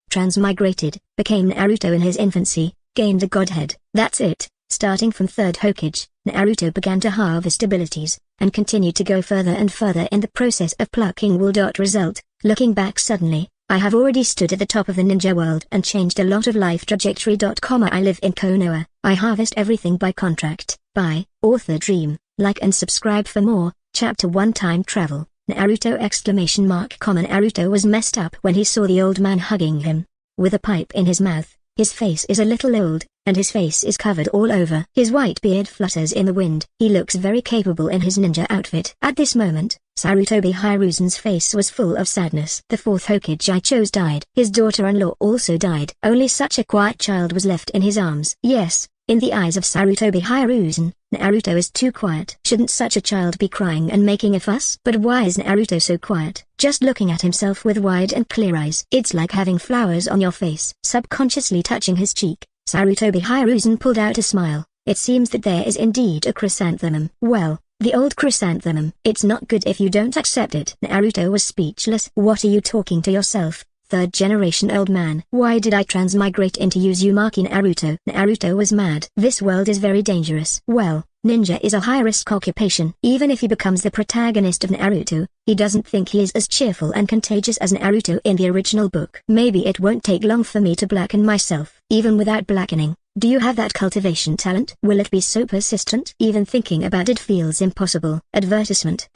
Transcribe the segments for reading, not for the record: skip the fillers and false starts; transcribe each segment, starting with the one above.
transmigrated, became Naruto in his infancy, gained the godhead. That's it. Starting from 3rd Hokage, Naruto began to harvest abilities, and continued to go further and further in the process of plucking wool. Result, looking back suddenly, I have already stood at the top of the ninja world and changed a lot of life trajectory. I live in Konoha, I harvest everything by contract. By Author Dream. Like and subscribe for more. Chapter 1 Time Travel. Naruto! Naruto was messed up when he saw the old man hugging him. With a pipe in his mouth, his face is a little old, and his face is covered all over. His white beard flutters in the wind. He looks very capable in his ninja outfit. At this moment, Sarutobi Hiruzen's face was full of sadness. The 4th Hokage I chose died. His daughter-in-law also died. Only such a quiet child was left in his arms. Yes, in the eyes of Sarutobi Hiruzen, Naruto is too quiet. Shouldn't such a child be crying and making a fuss? But why is Naruto so quiet? Just looking at himself with wide and clear eyes. It's like having flowers on your face. Subconsciously touching his cheek, Sarutobi Hiruzen pulled out a smile. It seems that there is indeed a chrysanthemum. Well, the old chrysanthemum. It's not good if you don't accept it. Naruto was speechless. What are you talking to yourself? 3rd generation old man. Why did I transmigrate into Uzumaki? Naruto was mad. This world is very dangerous. Well, ninja is a high-risk occupation. Even if he becomes the protagonist of Naruto, he doesn't think he is as cheerful and contagious as Naruto in the original book. Maybe it won't take long for me to blacken myself. Even without blackening, do you have that cultivation talent? Will it be so persistent? Even thinking about it feels impossible. Advertisement.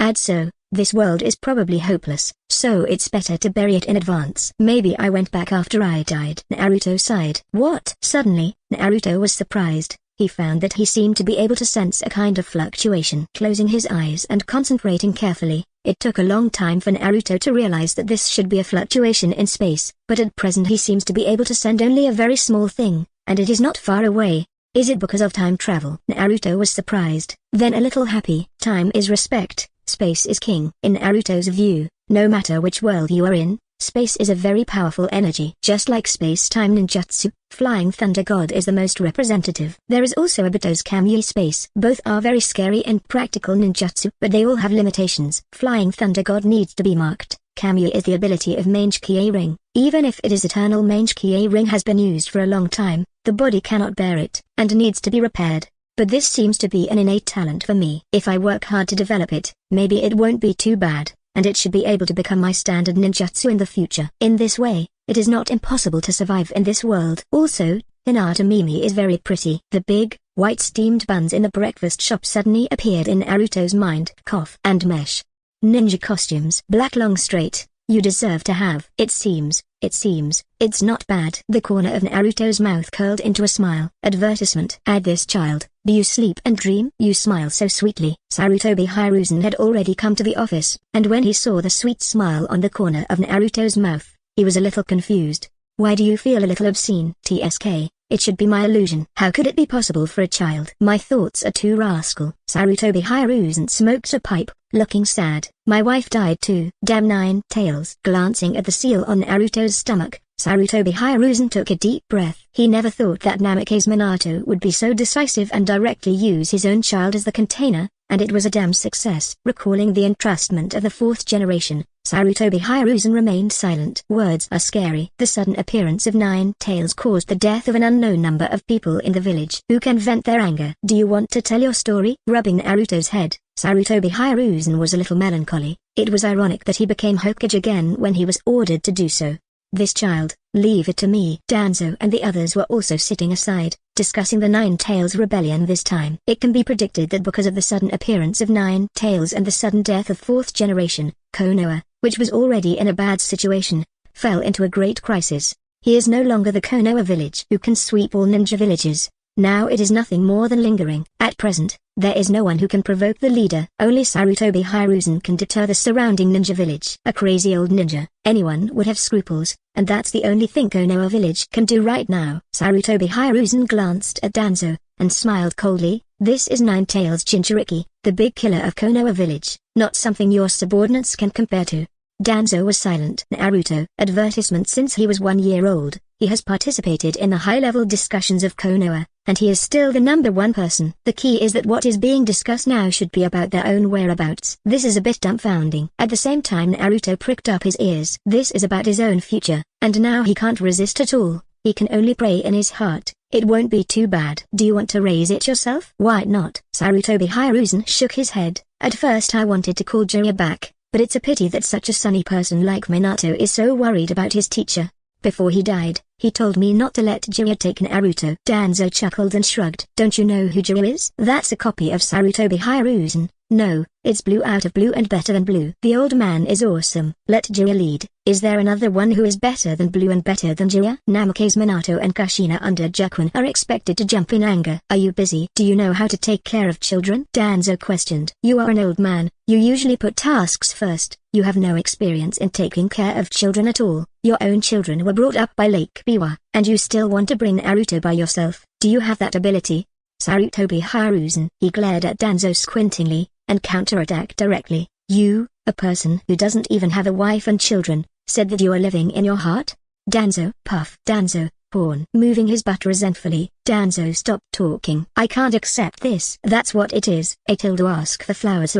This world is probably hopeless, so it's better to bury it in advance. Maybe I went back after I died. Naruto sighed. What? Suddenly, Naruto was surprised. He found that he seemed to be able to sense a kind of fluctuation. Closing his eyes and concentrating carefully, it took a long time for Naruto to realize that this should be a fluctuation in space, but at present he seems to be able to send only a very small thing, and it is not far away. Is it because of time travel? Naruto was surprised, then a little happy. Time is respect. Space is king. In Naruto's view, no matter which world you are in, space is a very powerful energy. Just like space-time ninjutsu, Flying Thunder God is the most representative. There is also Obito's Kamui space. Both are very scary and practical ninjutsu, but they all have limitations. Flying Thunder God needs to be marked. Kamui is the ability of Mange Kie Ring. Even if it is eternal, Mange Kie Ring has been used for a long time, the body cannot bear it, and needs to be repaired. But this seems to be an innate talent for me. If I work hard to develop it, maybe it won't be too bad, and it should be able to become my standard ninjutsu in the future. In this way, it is not impossible to survive in this world. Also, Hinata Mimi is very pretty. The big, white steamed buns in the breakfast shop suddenly appeared in Naruto's mind. Cough and mesh. Ninja costumes. Black long straight. You deserve to have. It seems, it's not bad. The corner of Naruto's mouth curled into a smile. Advertisement. Add this child. Do you sleep and dream? You smile so sweetly. Sarutobi Hiruzen had already come to the office, and when he saw the sweet smile on the corner of Naruto's mouth, he was a little confused. Why do you feel a little obscene? TSK, it should be my illusion. How could it be possible for a child? My thoughts are too rascal. Sarutobi Hiruzen smoked a pipe, looking sad. My wife died too. Damn 9 tails. Glancing at the seal on Naruto's stomach, Sarutobi Hiruzen took a deep breath. He never thought that Namake's Minato would be so decisive and directly use his own child as the container, and it was a damn success. Recalling the entrustment of the 4th generation, Sarutobi Hiruzen remained silent. Words are scary. The sudden appearance of 9 tails caused the death of an unknown number of people in the village who can vent their anger. Do you want to tell your story? Rubbing Naruto's head, Sarutobi Hiruzen was a little melancholy. It was ironic that he became Hokage again when he was ordered to do so. This child, leave it to me. Danzo and the others were also sitting aside, discussing the 9 tails rebellion this time. It can be predicted that because of the sudden appearance of 9 tails and the sudden death of 4th generation, Konoha, which was already in a bad situation, fell into a great crisis. He is no longer the Konoha village who can sweep all ninja villages. Now it is nothing more than lingering. At present, there is no one who can provoke the leader. Only Sarutobi Hiruzen can deter the surrounding ninja village. A crazy old ninja. Anyone would have scruples, and that's the only thing Konoha village can do right now. Sarutobi Hiruzen glanced at Danzo, and smiled coldly. This is 9 tails Jinchuriki, the big killer of Konoha village, not something your subordinates can compare to. Danzo was silent. Naruto. Advertisement. Since he was 1 year old, he has participated in the high-level discussions of Konoha, and he is still the #1 person. The key is that what is being discussed now should be about their own whereabouts. This is a bit dumbfounding. At the same time Naruto pricked up his ears. This is about his own future, and now he can't resist at all. He can only pray in his heart, it won't be too bad. Do you want to raise it yourself? Why not? Sarutobi Hiruzen shook his head. At first I wanted to call Jiraiya back, but it's a pity that such a sunny person like Minato is so worried about his teacher. Before he died, he told me not to let Jiraiya take Naruto. Danzo chuckled and shrugged. Don't you know who Jiraiya is? That's a copy of Sarutobi Hiruzen. No, it's blue out of blue and better than blue. The old man is awesome. Let Jiraiya lead. Is there another one who is better than blue and better than Jiraiya? Namake's Minato and Kushina under Jukun are expected to jump in anger. Are you busy? Do you know how to take care of children? Danzo questioned. You are an old man. You usually put tasks first. You have no experience in taking care of children at all. Your own children were brought up by Lake Biwa, and you still want to bring Naruto by yourself. Do you have that ability? Sarutobi Hiruzen. He glared at Danzo squintingly, and counterattacked directly. You, a person who doesn't even have a wife and children, said that you are living in your heart? Danzo, puff. Danzo, horn. Moving his butt resentfully, Danzo stopped talking. I can't accept this. That's what it is. Ask the flowers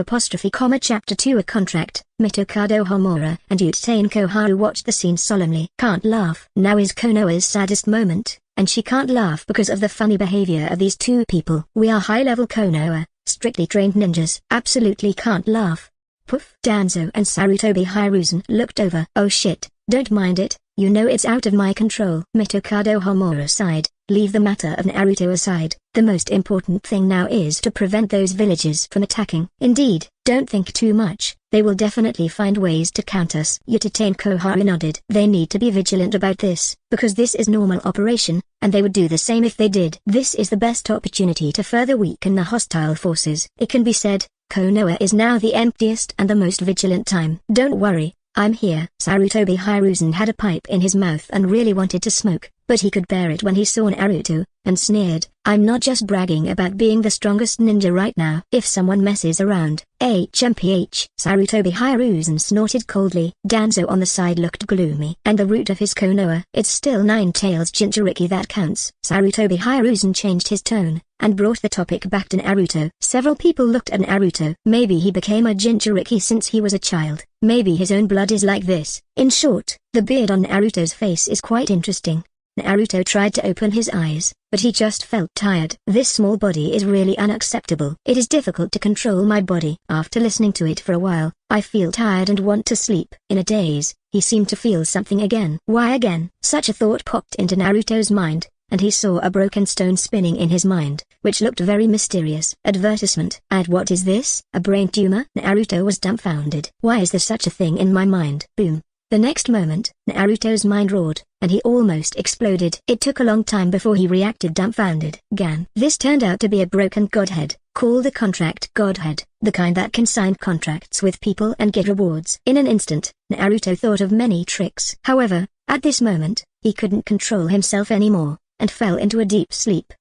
Chapter 2 A contract. Mitokado Homura and Utain Koharu watched the scene solemnly. Can't laugh. Now is Konoha's saddest moment, and she can't laugh because of the funny behavior of these two people. We are high-level Konoha, strictly trained ninjas. Absolutely can't laugh. Poof. Danzo and Sarutobi Hiruzen looked over. Oh shit, don't mind it, you know it's out of my control. Mitokado Homura sighed. Leave the matter of Naruto aside. The most important thing now is to prevent those villagers from attacking. Indeed, don't think too much. They will definitely find ways to count us. Utain Koharu nodded. They need to be vigilant about this, because this is normal operation, and they would do the same if they did. This is the best opportunity to further weaken the hostile forces. It can be said, Konoha is now the emptiest and the most vigilant time. Don't worry, I'm here. Sarutobi Hiruzen had a pipe in his mouth and really wanted to smoke, but he could bear it when he saw Naruto, and sneered. I'm not just bragging about being the strongest ninja right now. If someone messes around, HMPH. Sarutobi Hiruzen snorted coldly. Danzo on the side looked gloomy. And the root of his Konoha? It's still Nine Tails Jinchuriki that counts. Sarutobi Hiruzen changed his tone, and brought the topic back to Naruto. Several people looked at Naruto. Maybe he became a Jinchuriki since he was a child. Maybe his own blood is like this. In short, the beard on Naruto's face is quite interesting. Naruto tried to open his eyes, but he just felt tired. This small body is really unacceptable. It is difficult to control my body. After listening to it for a while, I feel tired and want to sleep. In a daze, he seemed to feel something again. Why again? Such a thought popped into Naruto's mind, and he saw a broken stone spinning in his mind, which looked very mysterious. Advertisement. And what is this? A brain tumor? Naruto was dumbfounded. Why is there such a thing in my mind? Boom. The next moment, Naruto's mind roared, and he almost exploded. It took a long time before he reacted dumbfounded. Gan. This turned out to be a broken godhead, called the contract godhead, the kind that can sign contracts with people and get rewards. In an instant, Naruto thought of many tricks. However, at this moment, he couldn't control himself anymore, and fell into a deep sleep.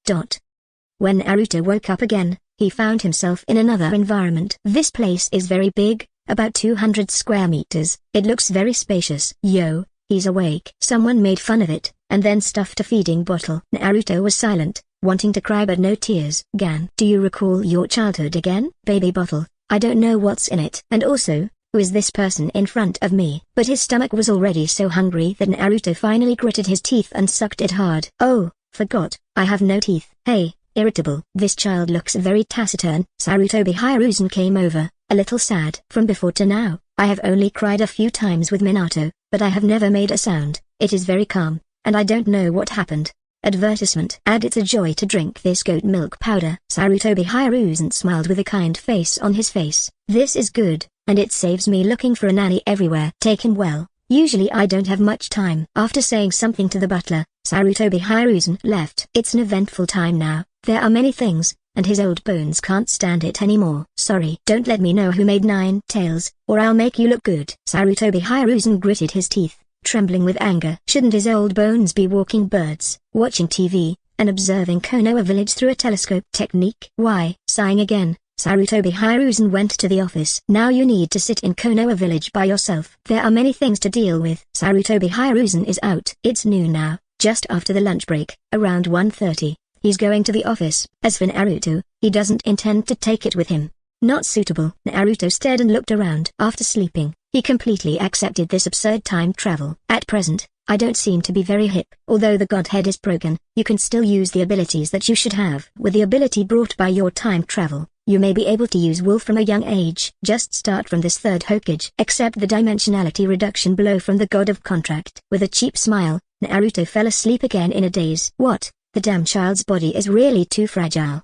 When Naruto woke up again, he found himself in another environment. This place is very big. About 200 square meters. It looks very spacious. Yo, he's awake. Someone made fun of it, and then stuffed a feeding bottle. Naruto was silent, wanting to cry but no tears. Gan. Do you recall your childhood again? Baby bottle. I don't know what's in it. And also, who is this person in front of me? But his stomach was already so hungry that Naruto finally gritted his teeth and sucked it hard. Oh, forgot, I have no teeth. Hey, irritable. This child looks very taciturn. Sarutobi Hiruzen came over, a little sad. From before to now, I have only cried a few times with Minato, but I have never made a sound. It is very calm, and I don't know what happened. Advertisement. And it's a joy to drink this goat milk powder. Sarutobi Hiruzen smiled with a kind face on his face. This is good, and it saves me looking for a nanny everywhere. Taken well. Usually I don't have much time. After saying something to the butler, Sarutobi Hiruzen left. It's an eventful time now. There are many things, and his old bones can't stand it anymore. Sorry. Don't let me know who made Nine Tails, or I'll make you look good. Sarutobi Hiruzen gritted his teeth, trembling with anger. Shouldn't his old bones be walking birds, watching TV, and observing Konoha village through a telescope technique? Why? Sighing again, Sarutobi Hiruzen went to the office. Now you need to sit in Konoha village by yourself. There are many things to deal with. Sarutobi Hiruzen is out. It's noon now. just after the lunch break, around 1:30. He's going to the office. As for Naruto, he doesn't intend to take it with him. Not suitable. Naruto stared and looked around. After sleeping, he completely accepted this absurd time travel. At present, I don't seem to be very hip. Although the Godhead is broken, you can still use the abilities that you should have. With the ability brought by your time travel, you may be able to use Wolf from a young age. Just start from this third Hokage. Accept the dimensionality reduction below from the God of Contract. With a cheap smile, Naruto fell asleep again in a daze. What? The damn child's body is really too fragile.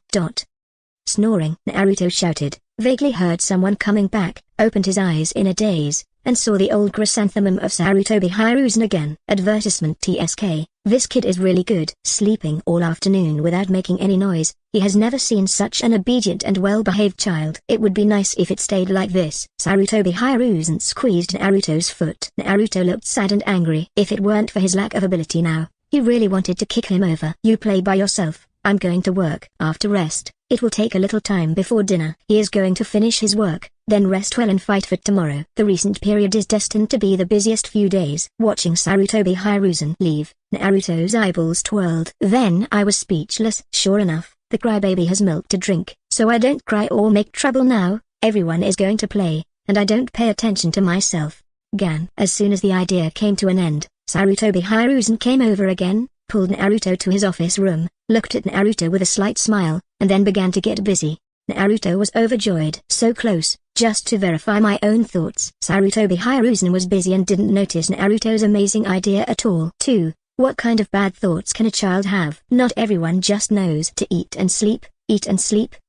Snoring. Naruto shouted, vaguely heard someone coming back, opened his eyes in a daze, and saw the old chrysanthemum of Sarutobi Hiruzen again. Advertisement TSK. This kid is really good. Sleeping all afternoon without making any noise. He has never seen such an obedient and well-behaved child. It would be nice if it stayed like this. Sarutobi Hiruzen squeezed Naruto's foot. Naruto looked sad and angry. If it weren't for his lack of ability now, he really wanted to kick him over. You play by yourself. I'm going to work. After rest, it will take a little time before dinner. He is going to finish his work, then rest well and fight for tomorrow. The recent period is destined to be the busiest few days. Watching Sarutobi Hiruzen leave, Naruto's eyeballs twirled. Then I was speechless. Sure enough, the crybaby has milk to drink, so I don't cry or make trouble now. Everyone is going to play, and I don't pay attention to myself. Gan. As soon as the idea came to an end, Sarutobi Hiruzen came over again, pulled Naruto to his office room, looked at Naruto with a slight smile, and then began to get busy. Naruto was overjoyed. So close, just to verify my own thoughts. Sarutobi Hiruzen was busy and didn't notice Naruto's amazing idea at all. 2. What kind of bad thoughts can a child have? Not everyone just knows to eat and sleep.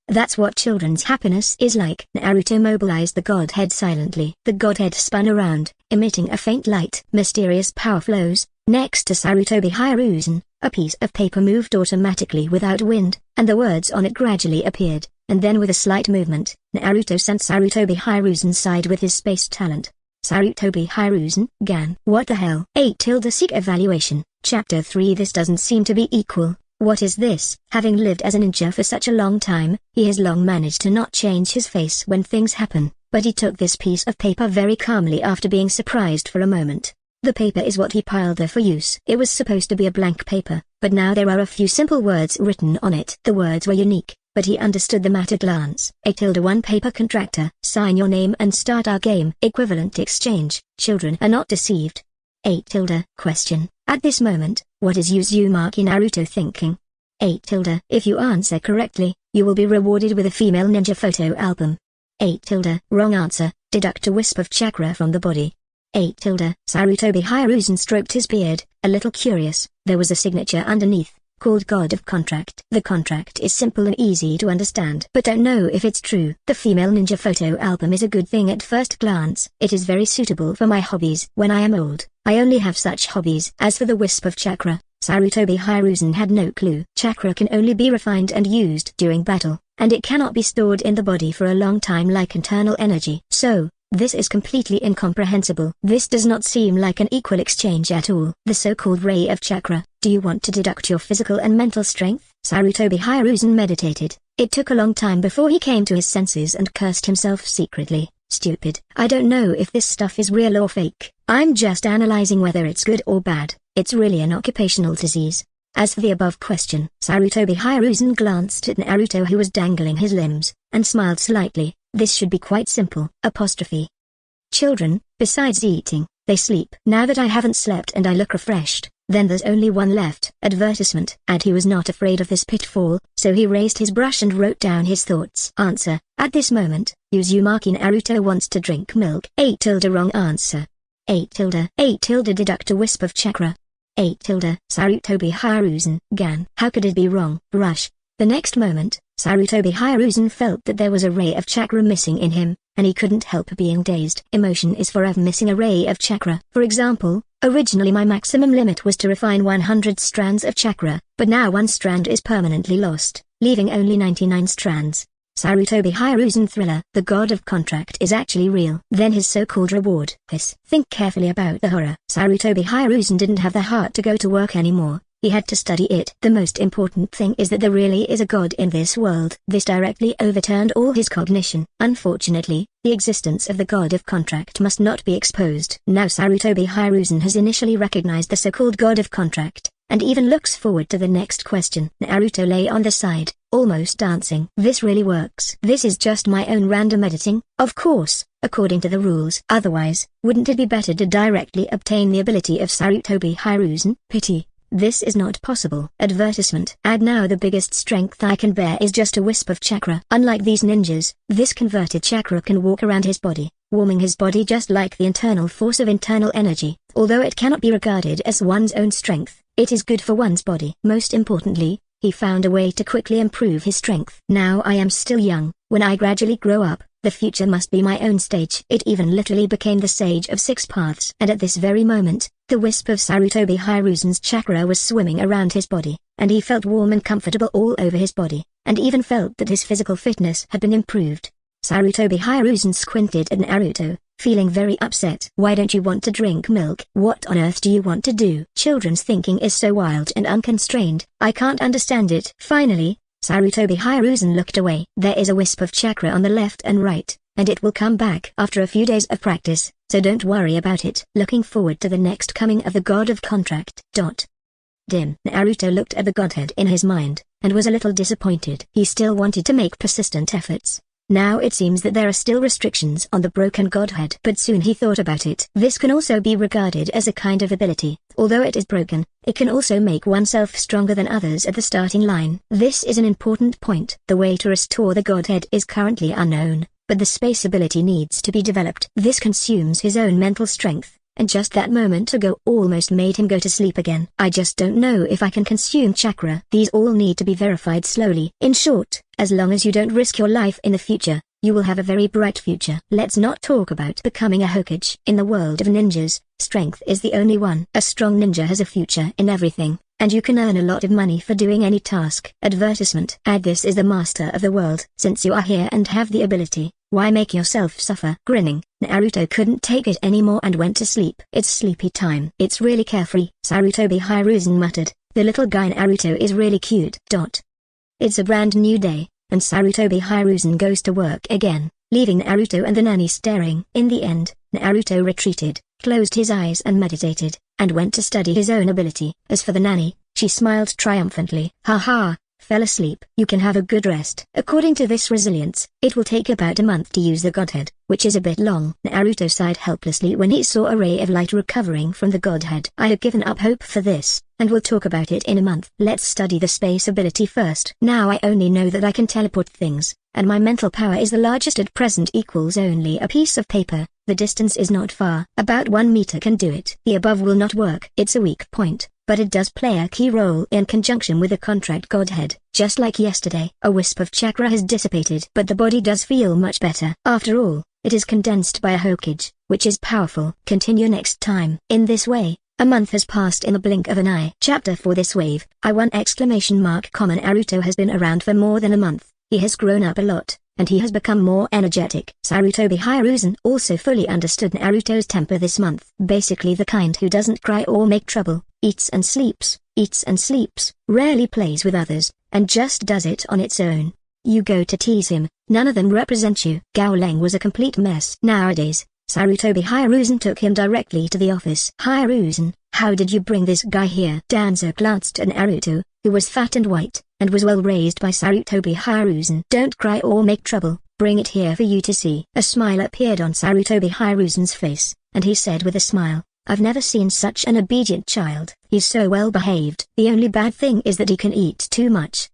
That's what children's happiness is like. Naruto mobilized the Godhead silently. The Godhead spun around, emitting a faint light. Mysterious power flows. Next to Sarutobi Hiruzen, a piece of paper moved automatically without wind, and the words on it gradually appeared, and then with a slight movement, Naruto sent Sarutobi Hiruzen side with his space talent. Sarutobi Hiruzen, Gan. What the hell? 8. Seek evaluation. Chapter 3. This doesn't seem to be equal. What is this? Having lived as a ninja for such a long time, he has long managed to not change his face when things happen, but he took this piece of paper very calmly after being surprised for a moment. The paper is what he piled there for use. It was supposed to be a blank paper, but now there are a few simple words written on it. The words were unique, but he understood them at a glance. A-1 paper contractor, sign your name and start our game. Equivalent exchange, children are not deceived. 8. Question. At this moment, what is Uzumaki Naruto thinking? 8. If you answer correctly, you will be rewarded with a female ninja photo album. 8. Wrong answer, deduct a wisp of chakra from the body. 8. Sarutobi Hiruzen stroked his beard, a little curious. There was a signature underneath, called God of Contract. The contract is simple and easy to understand, but don't know if it's true. The female ninja photo album is a good thing at first glance. It is very suitable for my hobbies. When I am old, I only have such hobbies. As for the wisp of chakra, Sarutobi Hiruzen had no clue. Chakra can only be refined and used during battle, and it cannot be stored in the body for a long time like internal energy. So, this is completely incomprehensible. This does not seem like an equal exchange at all. The so-called ray of chakra. Do you want to deduct your physical and mental strength? Sarutobi Hiruzen meditated. It took a long time before he came to his senses and cursed himself secretly. Stupid. I don't know if this stuff is real or fake. I'm just analyzing whether it's good or bad. It's really an occupational disease. As for the above question, Sarutobi Hiruzen glanced at Naruto who was dangling his limbs, and smiled slightly. This should be quite simple. Apostrophe. Children, besides eating, they sleep. Now that I haven't slept and I look refreshed, then there's only one left. Advertisement. And he was not afraid of this pitfall, so he raised his brush and wrote down his thoughts. Answer. At this moment, Uzumaki Naruto wants to drink milk. 8. Wrong answer. 8. Deduct a wisp of chakra. 8. Sarutobi Hiruzen, Gan. How could it be wrong? Brush. The next moment, Sarutobi Hiruzen felt that there was a ray of chakra missing in him, and he couldn't help being dazed. Emotion is forever missing a ray of chakra. For example, originally my maximum limit was to refine 100 strands of chakra, but now one strand is permanently lost, leaving only 99 strands. Sarutobi Hiruzen thriller. The God of Contract is actually real. Then his so-called reward. Think carefully about the horror. Sarutobi Hiruzen didn't have the heart to go to work anymore. He had to study it. The most important thing is that there really is a God in this world. This directly overturned all his cognition. Unfortunately, the existence of the God of Contract must not be exposed. Now Sarutobi Hiruzen has initially recognized the so-called God of Contract, and even looks forward to the next question. Naruto lay on the side, almost dancing. This really works. This is just my own random editing, of course, according to the rules. Otherwise, wouldn't it be better to directly obtain the ability of Sarutobi Hiruzen? Pity. This is not possible. Advertisement. Add now the biggest strength I can bear is just a wisp of chakra. Unlike these ninjas, this converted chakra can walk around his body, warming his body just like the internal force of internal energy. Although it cannot be regarded as one's own strength, it is good for one's body. Most importantly, he found a way to quickly improve his strength. Now I am still young. When I gradually grow up, the future must be my own stage. It even literally became the Sage of Six Paths. And at this very moment, the wisp of Sarutobi Hiruzen's chakra was swimming around his body, and he felt warm and comfortable all over his body, and even felt that his physical fitness had been improved. Sarutobi Hiruzen squinted at Naruto, feeling very upset. Why don't you want to drink milk? What on earth do you want to do? Children's thinking is so wild and unconstrained, I can't understand it. Finally, Sarutobi Hiruzen looked away. There is a wisp of chakra on the left and right, and it will come back after a few days of practice, so don't worry about it. Looking forward to the next coming of the God of Contract. Naruto looked at the godhead in his mind, and was a little disappointed. He still wanted to make persistent efforts. Now it seems that there are still restrictions on the broken godhead. But soon he thought about it. This can also be regarded as a kind of ability. Although it is broken, it can also make oneself stronger than others at the starting line. This is an important point. The way to restore the godhead is currently unknown, but the space ability needs to be developed. This consumes his own mental strength, and just that moment ago almost made him go to sleep again. I just don't know if I can consume chakra. These all need to be verified slowly. In short, as long as you don't risk your life in the future, you will have a very bright future. Let's not talk about becoming a Hokage. In the world of ninjas, strength is the only one. A strong ninja has a future in everything, and you can earn a lot of money for doing any task. Advertisement. Add this is the master of the world. Since you are here and have the ability, why make yourself suffer? Grinning, Naruto couldn't take it anymore and went to sleep. It's sleepy time. It's really carefree. Sarutobi Hiruzen muttered, the little guy Naruto is really cute. It's a brand new day, and Sarutobi Hiruzen goes to work again, leaving Naruto and the nanny staring. In the end, Naruto retreated, closed his eyes and meditated, and went to study his own ability. As for the nanny, she smiled triumphantly. Haha, fell asleep. You can have a good rest. According to this resilience, it will take about a month to use the godhead, which is a bit long. Naruto sighed helplessly when he saw a ray of light recovering from the godhead. I have given up hope for this, and we'll talk about it in a month. Let's study the space ability first. Now I only know that I can teleport things, and my mental power is the largest at present equals only a piece of paper. The distance is not far. About 1 meter can do it. The above will not work. It's a weak point, but it does play a key role in conjunction with the contract godhead. Just like yesterday, a wisp of chakra has dissipated, but the body does feel much better. After all, it is condensed by a Hokage, which is powerful. Continue next time. In this way, a month has passed in the blink of an eye. Chapter 4 This wave, Naruto has been around for more than a month. He has grown up a lot, and he has become more energetic. Sarutobi Hiruzen also fully understood Naruto's temper this month. Basically the kind who doesn't cry or make trouble, eats and sleeps, rarely plays with others, and just does it on its own. You go to tease him, none of them represent you. Gowling was a complete mess. Nowadays, Sarutobi Hiruzen took him directly to the office. Hiruzen, how did you bring this guy here? Danzo glanced at Naruto, who was fat and white, and was well raised by Sarutobi Hiruzen. Don't cry or make trouble, bring it here for you to see. A smile appeared on Sarutobi Hiruzen's face, and he said with a smile, I've never seen such an obedient child. He's so well behaved. The only bad thing is that he can eat too much.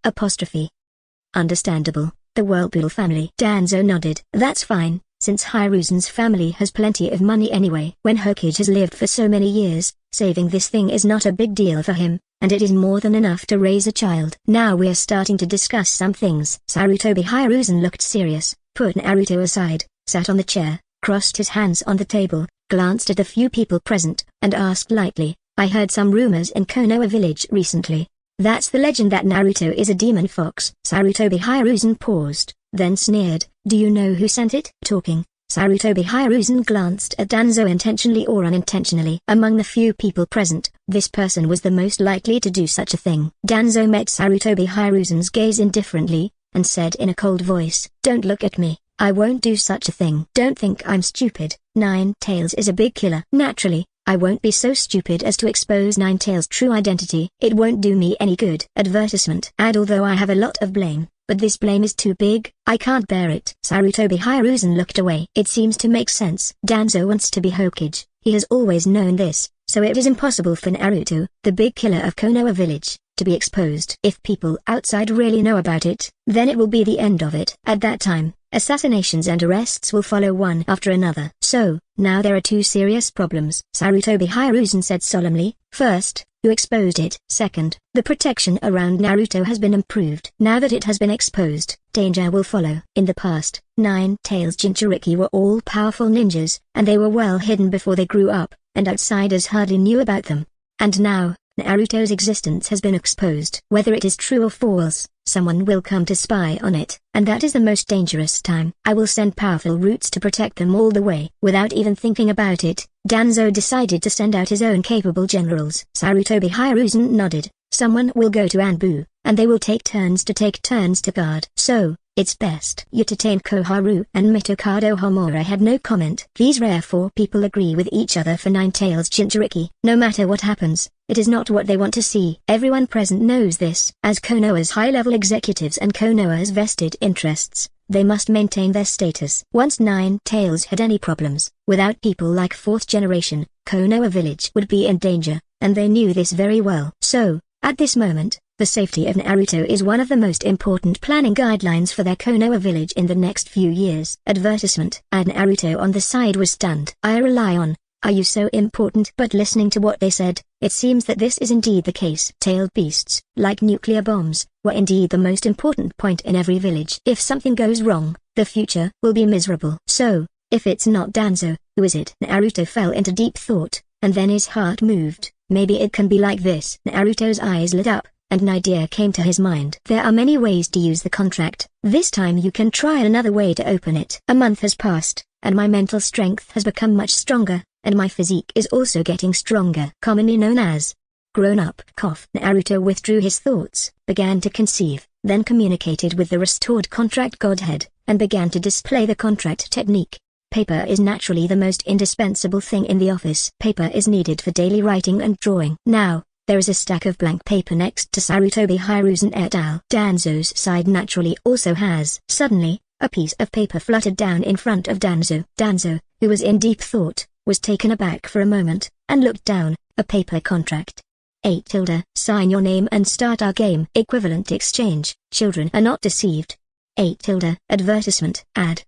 Understandable, the Whirlpool family. Danzo nodded. That's fine, since Hiruzen's family has plenty of money anyway. When Hokage has lived for so many years, saving this thing is not a big deal for him, and it is more than enough to raise a child. Now we're starting to discuss some things. Sarutobi Hiruzen looked serious, put Naruto aside, sat on the chair, crossed his hands on the table, glanced at the few people present, and asked lightly, I heard some rumors in Konoha village recently. That's the legend that Naruto is a demon fox. Sarutobi Hiruzen paused, then sneered, do you know who sent it? Talking, Sarutobi Hiruzen glanced at Danzo intentionally or unintentionally. Among the few people present, this person was the most likely to do such a thing. Danzo met Sarutobi Hiruzen's gaze indifferently, and said in a cold voice, don't look at me, I won't do such a thing. Don't think I'm stupid. Nine Tails is a big killer. Naturally, I won't be so stupid as to expose Ninetales' true identity. It won't do me any good. Advertisement. Ad. Although I have a lot of blame, but this blame is too big, I can't bear it. Sarutobi Hiruzen looked away. It seems to make sense. Danzo wants to be Hokage. He has always known this, so it is impossible for Naruto, the big killer of Konoha village, to be exposed. If people outside really know about it, then it will be the end of it. At that time, assassinations and arrests will follow one after another. So, now there are two serious problems, Sarutobi Hiruzen said solemnly. First, you exposed it. Second, the protection around Naruto has been improved. Now that it has been exposed, danger will follow. In the past, Nine-Tails Jinchuriki were all powerful ninjas, and they were well hidden before they grew up, and outsiders hardly knew about them. And now, Naruto's existence has been exposed. Whether it is true or false, someone will come to spy on it, and that is the most dangerous time. I will send powerful roots to protect them all the way. Without even thinking about it, Danzo decided to send out his own capable generals. Sarutobi Hiruzen nodded. Someone will go to Anbu, and they will take turns to guard. So, it's best. Yuta Koharu and Mitokado Homura had no comment. These rare four people agree with each other for Nine-Tails Jinchuriki. No matter what happens, it is not what they want to see. Everyone present knows this. As Konoha's high-level executives and Konoha's vested interests, they must maintain their status. Once Nine-Tails had any problems, without people like fourth generation, Konoha village would be in danger, and they knew this very well. So, at this moment, the safety of Naruto is one of the most important planning guidelines for their Konoha village in the next few years. Advertisement. And Naruto on the side was stunned. I rely on. Are you so important? But listening to what they said, it seems that this is indeed the case. Tailed beasts, like nuclear bombs, were indeed the most important point in every village. If something goes wrong, the future will be miserable. So, if it's not Danzo, who is it? Naruto fell into deep thought, and then his heart moved. Maybe it can be like this. Naruto's eyes lit up, and an idea came to his mind. There are many ways to use the contract. This time you can try another way to open it. A month has passed, and my mental strength has become much stronger, and my physique is also getting stronger. Commonly known as grown-up. Cough. Naruto withdrew his thoughts, began to conceive, then communicated with the restored contract godhead, and began to display the contract technique. Paper is naturally the most indispensable thing in the office. Paper is needed for daily writing and drawing. Now, there is a stack of blank paper next to Sarutobi Hiruzen et al. Danzo's side naturally also has. Suddenly, a piece of paper fluttered down in front of Danzo. Danzo, who was in deep thought, was taken aback for a moment, and looked down. A paper contract. 8 tilde. Sign your name and start our game. Equivalent exchange. Children are not deceived. 8 tilde. Advertisement. Ad.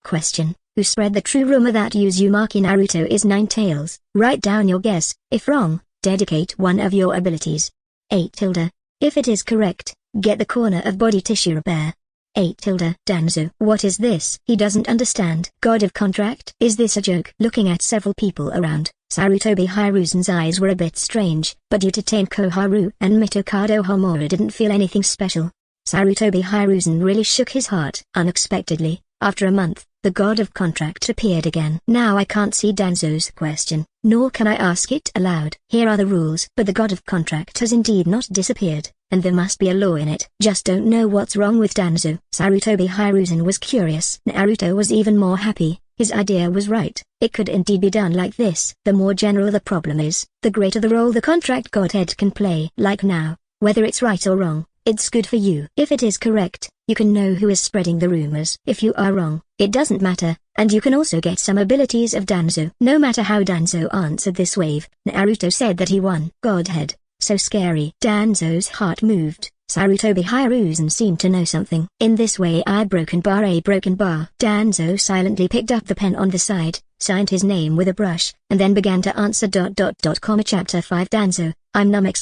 Question. Who spread the true rumor that Uzumaki Naruto is Nine-Tails? Write down your guess. If wrong, dedicate one of your abilities. 8 tilde. If it is correct, get the corner of body tissue repair. 8 tilde. Danzo. What is this? He doesn't understand. God of contract? Is this a joke? Looking at several people around, Sarutobi Hiruzen's eyes were a bit strange, but Yuta Koharu and Mitokado Homura didn't feel anything special. Sarutobi Hiruzen really shook his heart. Unexpectedly, after a month, the god of contract appeared again. Now I can't see Danzo's question, nor can I ask it aloud. Here are the rules. But the god of contract has indeed not disappeared, and there must be a law in it. Just don't know what's wrong with Danzo. Sarutobi Hiruzen was curious. Naruto was even more happy. His idea was right. It could indeed be done like this. The more general the problem is, the greater the role the contract godhead can play. Like now, whether it's right or wrong, it's good for you. If it is correct, you can know who is spreading the rumors. If you are wrong, it doesn't matter, and you can also get some abilities of Danzo. No matter how Danzo answered this wave, Naruto said that he won. Godhead. So scary. Danzo's heart moved. Sarutobi Hiruzen seemed to know something. In this way a broken bar. Danzo silently picked up the pen on the side, signed his name with a brush, and then began to answer ... Chapter 5 Danzo, I'm numb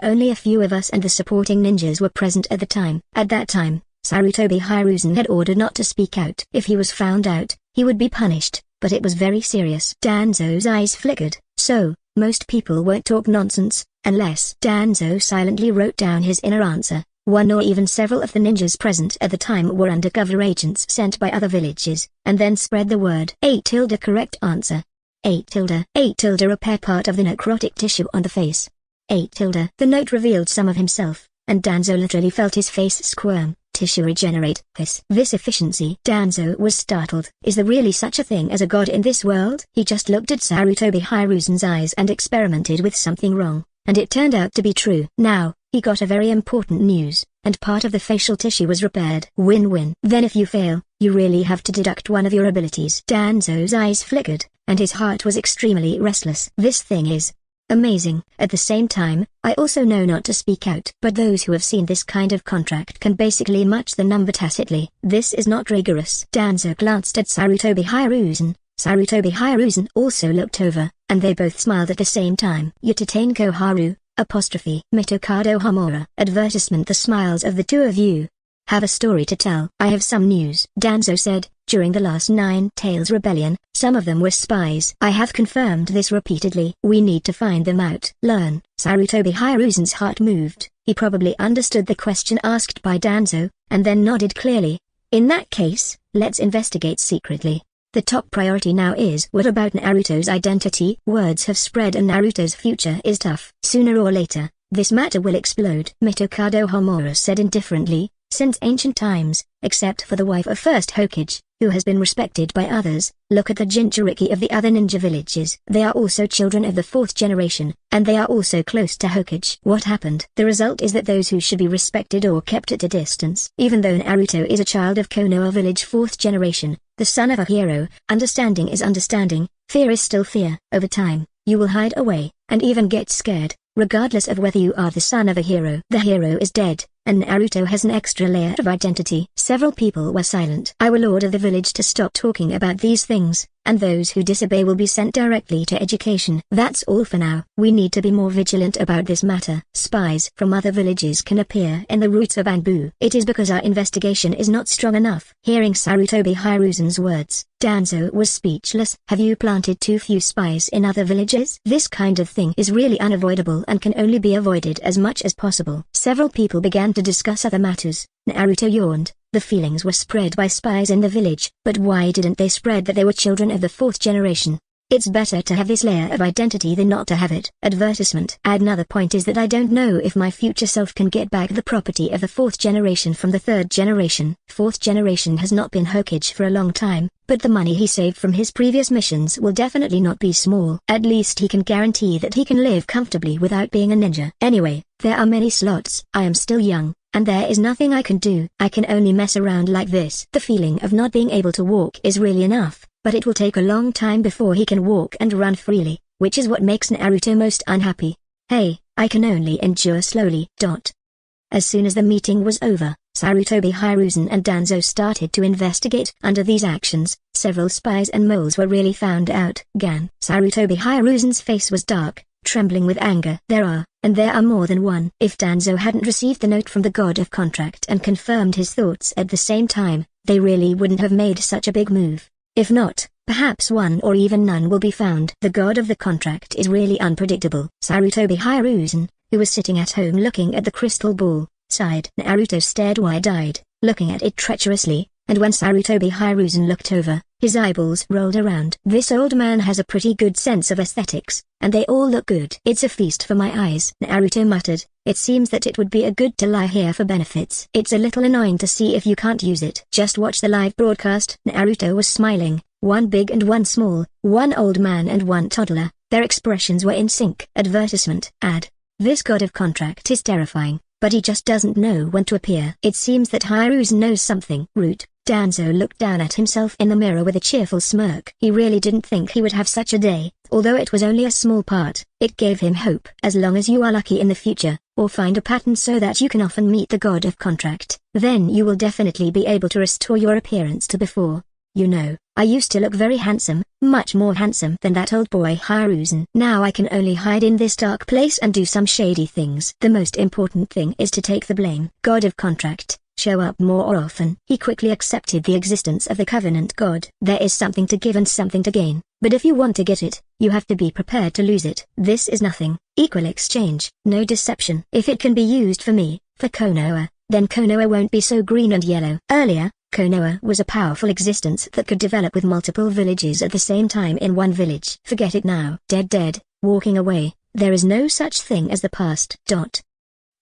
Only a few of us and the supporting ninjas were present at the time. At that time, Sarutobi Hiruzen had ordered not to speak out. If he was found out, he would be punished, but it was very serious. Danzo's eyes flickered. So, most people won't talk nonsense, unless Danzo silently wrote down his inner answer. One or even several of the ninjas present at the time were undercover agents sent by other villages, and then spread the word. 8 tilde correct answer. 8 tilde. 8 tilde repair part of the necrotic tissue on the face. 8 tilde. The note revealed some of himself, and Danzo literally felt his face squirm. tissue regenerate. This efficiency. Danzo was startled. Is there really such a thing as a god in this world? He just looked at Sarutobi Hiruzen's eyes and experimented with something wrong, and it turned out to be true. Now, he got a very important news, and part of the facial tissue was repaired. Win-win. Then if you fail, you really have to deduct one of your abilities. Danzo's eyes flickered, and his heart was extremely restless. This thing is amazing. At the same time, I also know not to speak out. But those who have seen this kind of contract can basically match the number tacitly. This is not rigorous. Danzo glanced at Sarutobi Hiruzen. Sarutobi Hiruzen also looked over, and they both smiled at the same time. Yutatenko Haru, Mitokado Homura. Advertisement. The smiles of the two of you have a story to tell. I have some news. Danzo said, during the last 9 Tails Rebellion, some of them were spies. I have confirmed this repeatedly. We need to find them out. Learn. Sarutobi Hiruzen's heart moved. He probably understood the question asked by Danzo, and then nodded clearly. In that case, let's investigate secretly. The top priority now is, what about Naruto's identity? Words have spread and Naruto's future is tough. Sooner or later, this matter will explode. Mitokado Homura said indifferently, since ancient times, except for the wife of first Hokage, who has been respected by others, look at the Jinchuriki of the other ninja villages. They are also children of the 4th generation, and they are also close to Hokage. What happened? The result is that those who should be respected or kept at a distance. Even though Naruto is a child of Konoha village 4th generation, the son of a hero, understanding is understanding, fear is still fear. Over time, you will hide away, and even get scared, regardless of whether you are the son of a hero. The hero is dead, and Naruto has an extra layer of identity. Several people were silent. I will order the village to stop talking about these things, and those who disobey will be sent directly to education. That's all for now. We need to be more vigilant about this matter. Spies from other villages can appear in the roots of bamboo. It is because our investigation is not strong enough. Hearing Sarutobi Hiruzen's words, Danzo was speechless. Have you planted too few spies in other villages? This kind of thing is really unavoidable and can only be avoided as much as possible. Several people began to discuss other matters. Naruto yawned. The feelings were spread by spies in the village, but why didn't they spread that they were children of the 4th generation? It's better to have this layer of identity than not to have it. Advertisement. Another point is that I don't know if my future self can get back the property of the 4th generation from the 3rd generation. 4th generation has not been Hokage for a long time, but the money he saved from his previous missions will definitely not be small. At least he can guarantee that he can live comfortably without being a ninja. Anyway, there are many slots. I am still young, and there is nothing I can do. I can only mess around like this. The feeling of not being able to walk is really enough, but it will take a long time before he can walk and run freely, which is what makes Naruto most unhappy. Hey, I can only endure slowly. As soon as the meeting was over, Sarutobi Hiruzen and Danzo started to investigate. Under these actions, several spies and moles were really found out. Sarutobi Hiruzen's face was dark, trembling with anger. There are more than one. If Danzo hadn't received the note from the God of Contract and confirmed his thoughts at the same time, they really wouldn't have made such a big move. If not, perhaps one or even none will be found. The God of the Contract is really unpredictable. Sarutobi Hiruzen, who was sitting at home looking at the crystal ball, sighed. Naruto stared wide-eyed, looking at it treacherously, and when Sarutobi Hiruzen looked over, his eyeballs rolled around. This old man has a pretty good sense of aesthetics, and they all look good. It's a feast for my eyes. Naruto muttered, it seems that it would be a good to lie here for benefits. It's a little annoying to see if you can't use it. Just watch the live broadcast. Naruto was smiling, one big and one small, one old man and one toddler. Their expressions were in sync. Advertisement. Ad. This God of Contract is terrifying, but he just doesn't know when to appear. It seems that Hiruzen knows something. Root. Danzo looked down at himself in the mirror with a cheerful smirk. He really didn't think he would have such a day, although it was only a small part. It gave him hope. As long as you are lucky in the future, or find a pattern so that you can often meet the God of Contract, then you will definitely be able to restore your appearance to before. You know, I used to look very handsome, much more handsome than that old boy Hiruzen. Now I can only hide in this dark place and do some shady things. The most important thing is to take the blame. God of Contract, show up more often. He quickly accepted the existence of the Covenant God. There is something to give and something to gain, but if you want to get it, you have to be prepared to lose it. This is nothing. Equal exchange, no deception. If it can be used for me, for Konoha, then Konoha won't be so green and yellow. Earlier, Konoha was a powerful existence that could develop with multiple villages at the same time in one village. Forget it now. Dead, walking away, there is no such thing as the past.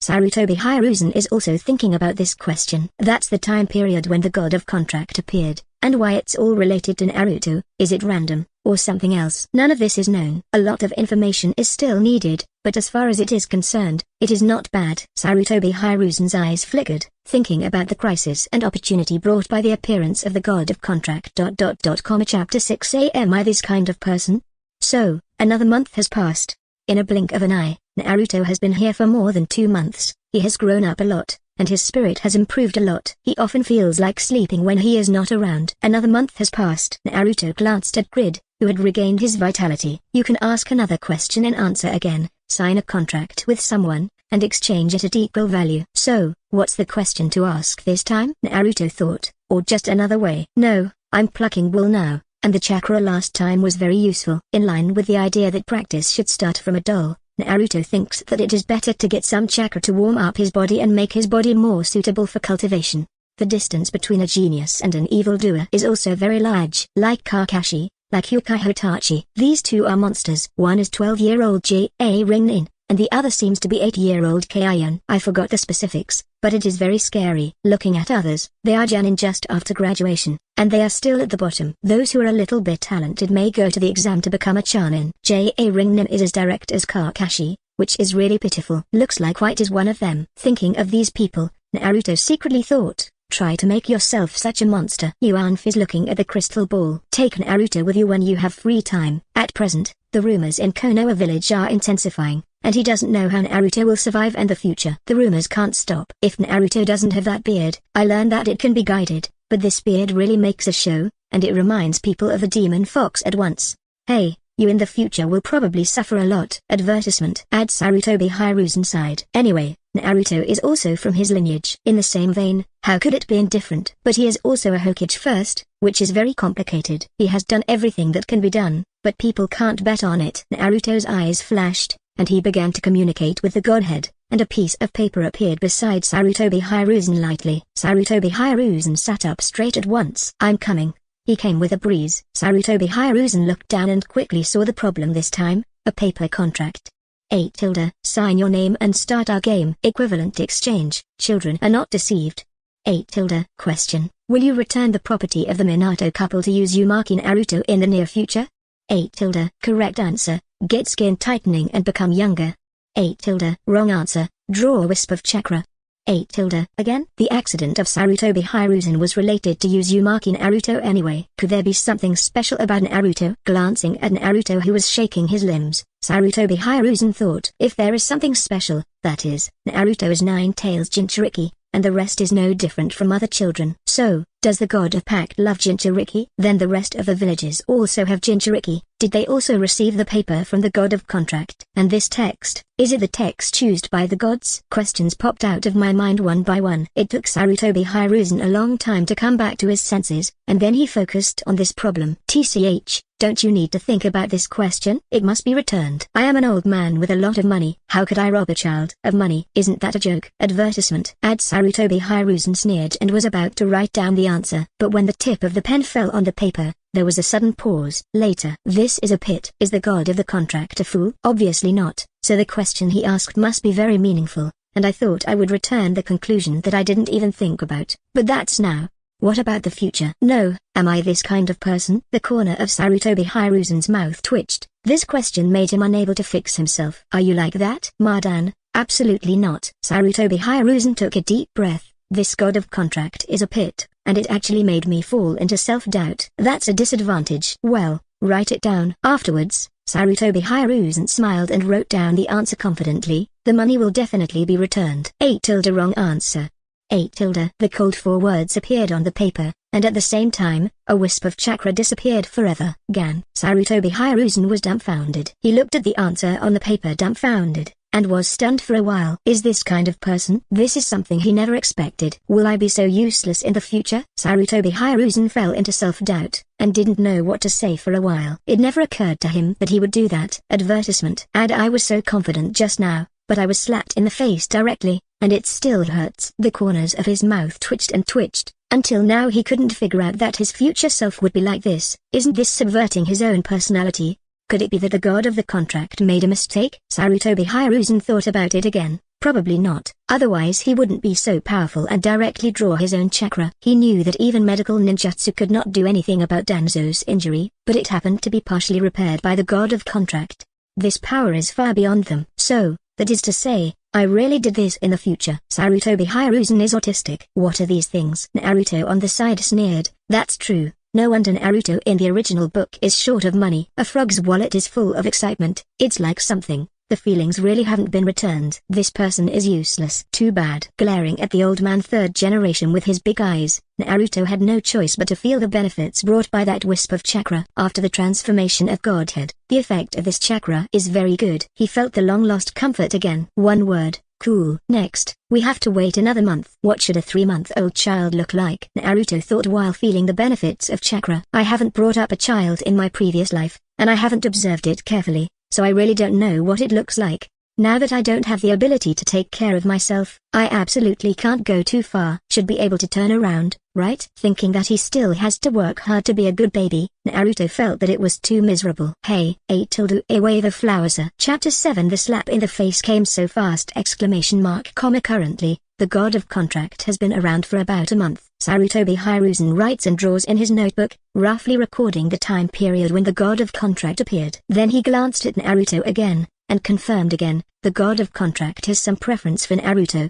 Sarutobi Hiruzen is also thinking about this question. That's the time period when the god of contract appeared, and why it's all related to Naruto. Is it random, or something else? None of this is known. A lot of information is still needed, but as far as it is concerned, it is not bad. Sarutobi Hiruzen's eyes flickered, thinking about the crisis and opportunity brought by the appearance of the god of contract. Chapter 6. Am I this kind of person? So, another month has passed. In a blink of an eye, Naruto has been here for more than 2 months. He has grown up a lot, and his spirit has improved a lot. He often feels like sleeping when he is not around. Another month has passed. Naruto glanced at Grid, who had regained his vitality. You can ask another question and answer again, sign a contract with someone, and exchange it at equal value. So, what's the question to ask this time? Naruto thought, or just another way. No, I'm plucking wool now, and the chakra last time was very useful. In line with the idea that practice should start from a doll, Naruto thinks that it is better to get some chakra to warm up his body and make his body more suitable for cultivation. The distance between a genius and an evildoer is also very large. Like Kakashi, like Uchiha Itachi. These two are monsters. One is 12-year-old J.A. Ringnin, and the other seems to be 8-year-old Kaion. I forgot the specifics, but it is very scary. Looking at others, they are Jonin just after graduation, and they are still at the bottom. Those who are a little bit talented may go to the exam to become a Chunin. J.A. Ringnin is as direct as Kakashi, which is really pitiful. Looks like White is one of them. Thinking of these people, Naruto secretly thought, try to make yourself such a monster. Yuanf is looking at the crystal ball. Take Naruto with you when you have free time. At present, the rumors in Konoha village are intensifying, and he doesn't know how Naruto will survive in the future. The rumors can't stop. If Naruto doesn't have that beard, I learned that it can be guided, but this beard really makes a show, and it reminds people of the demon fox at once. Hey, you in the future will probably suffer a lot. Advertisement. Add Sarutobi Hiruzen side. Anyway, Naruto is also from his lineage. In the same vein, how could it be indifferent? But he is also a Hokage first, which is very complicated. He has done everything that can be done, but people can't bet on it. Naruto's eyes flashed, and he began to communicate with the Godhead, and a piece of paper appeared beside Sarutobi Hiruzen lightly. Sarutobi Hiruzen sat up straight at once. I'm coming. He came with a breeze. Sarutobi Hiruzen looked down and quickly saw the problem this time, a paper contract. 8 tilde, sign your name and start our game. Equivalent exchange, children are not deceived. 8 tilde, question, will you return the property of the Minato couple to use Uzumaki Naruto in the near future? 8 tilde, correct answer, get skin tightening and become younger. 8 tilde, wrong answer, draw a wisp of chakra. 8 tilde, again? The accident of Sarutobi Hiruzen was related to Uzumaki Naruto anyway. Could there be something special about Naruto? Glancing at Naruto who was shaking his limbs, Sarutobi Hiruzen thought, if there is something special, that is, Naruto is 9 tails Jinchuriki, and the rest is no different from other children. So, does the god of pact love Jinchuriki? Then the rest of the villages also have Jinchuriki. Did they also receive the paper from the god of contract? And this text, is it the text used by the gods? Questions popped out of my mind one by one. It took Sarutobi Hiruzen a long time to come back to his senses, and then he focused on this problem. TCH, don't you need to think about this question? It must be returned. I am an old man with a lot of money. How could I rob a child of money? Isn't that a joke? Advertisement. Add Sarutobi Hiruzen sneered and was about to write down the answer. But when the tip of the pen fell on the paper, there was a sudden pause. Later. This is a pit. Is the god of the contract a fool? Obviously not. So the question he asked must be very meaningful, and I thought I would return the conclusion that I didn't even think about. But that's now. What about the future? No, am I this kind of person? The corner of Sarutobi Hiruzen's mouth twitched. This question made him unable to fix himself. Are you like that? Mardan, absolutely not. Sarutobi Hiruzen took a deep breath. This god of contract is a pit, and it actually made me fall into self-doubt. That's a disadvantage. Well, write it down. Afterwards, Sarutobi Hiruzen smiled and wrote down the answer confidently. The money will definitely be returned. 8 tilde wrong answer. 8 tilde. The called for words appeared on the paper, and at the same time, a wisp of chakra disappeared forever. Gan. Sarutobi Hiruzen was dumbfounded. He looked at the answer on the paper dumbfounded, and was stunned for a while. Is this kind of person? This is something he never expected. Will I be so useless in the future? Sarutobi Hiruzen fell into self-doubt, and didn't know what to say for a while. It never occurred to him that he would do that. Advertisement. I was so confident just now, but I was slapped in the face directly, and it still hurts. The corners of his mouth twitched and twitched, until now he couldn't figure out that his future self would be like this. Isn't this subverting his own personality? Could it be that the god of the contract made a mistake? Sarutobi Hiruzen thought about it again, Probably not, otherwise he wouldn't be so powerful and directly draw his own chakra. He knew that even medical ninjutsu could not do anything about Danzo's injury, but it happened to be partially repaired by the god of contract. This power is far beyond them. So, that is to say, I really did this in the future. Sarutobi Hiruzen is autistic. What are these things? Naruto on the side sneered. That's true. No wonder Naruto in the original book is short of money. A frog's wallet is full of excitement. It's like something. The feelings really haven't been returned. This person is useless. Too bad. Glaring at the old man third generation with his big eyes, Naruto had no choice but to feel the benefits brought by that wisp of chakra. After the transformation of Godhead, the effect of this chakra is very good. He felt the long-lost comfort again. One word. Cool. Next, we have to wait another month. What should a 3-month-old child look like? Naruto thought while feeling the benefits of chakra. I haven't brought up a child in my previous life, and I haven't observed it carefully, so I really don't know what it looks like. Now that I don't have the ability to take care of myself, I absolutely can't go too far. Should be able to turn around, right? Thinking that he still has to work hard to be a good baby, Naruto felt that it was too miserable. Hey, a wave of flowers. Chapter 7. The slap in the face came so fast! Currently, the god of contract has been around for about a month. Sarutobi Hiruzen writes and draws in his notebook, roughly recording the time period when the god of contract appeared. Then he glanced at Naruto again, and confirmed again, the god of contract has some preference for Naruto.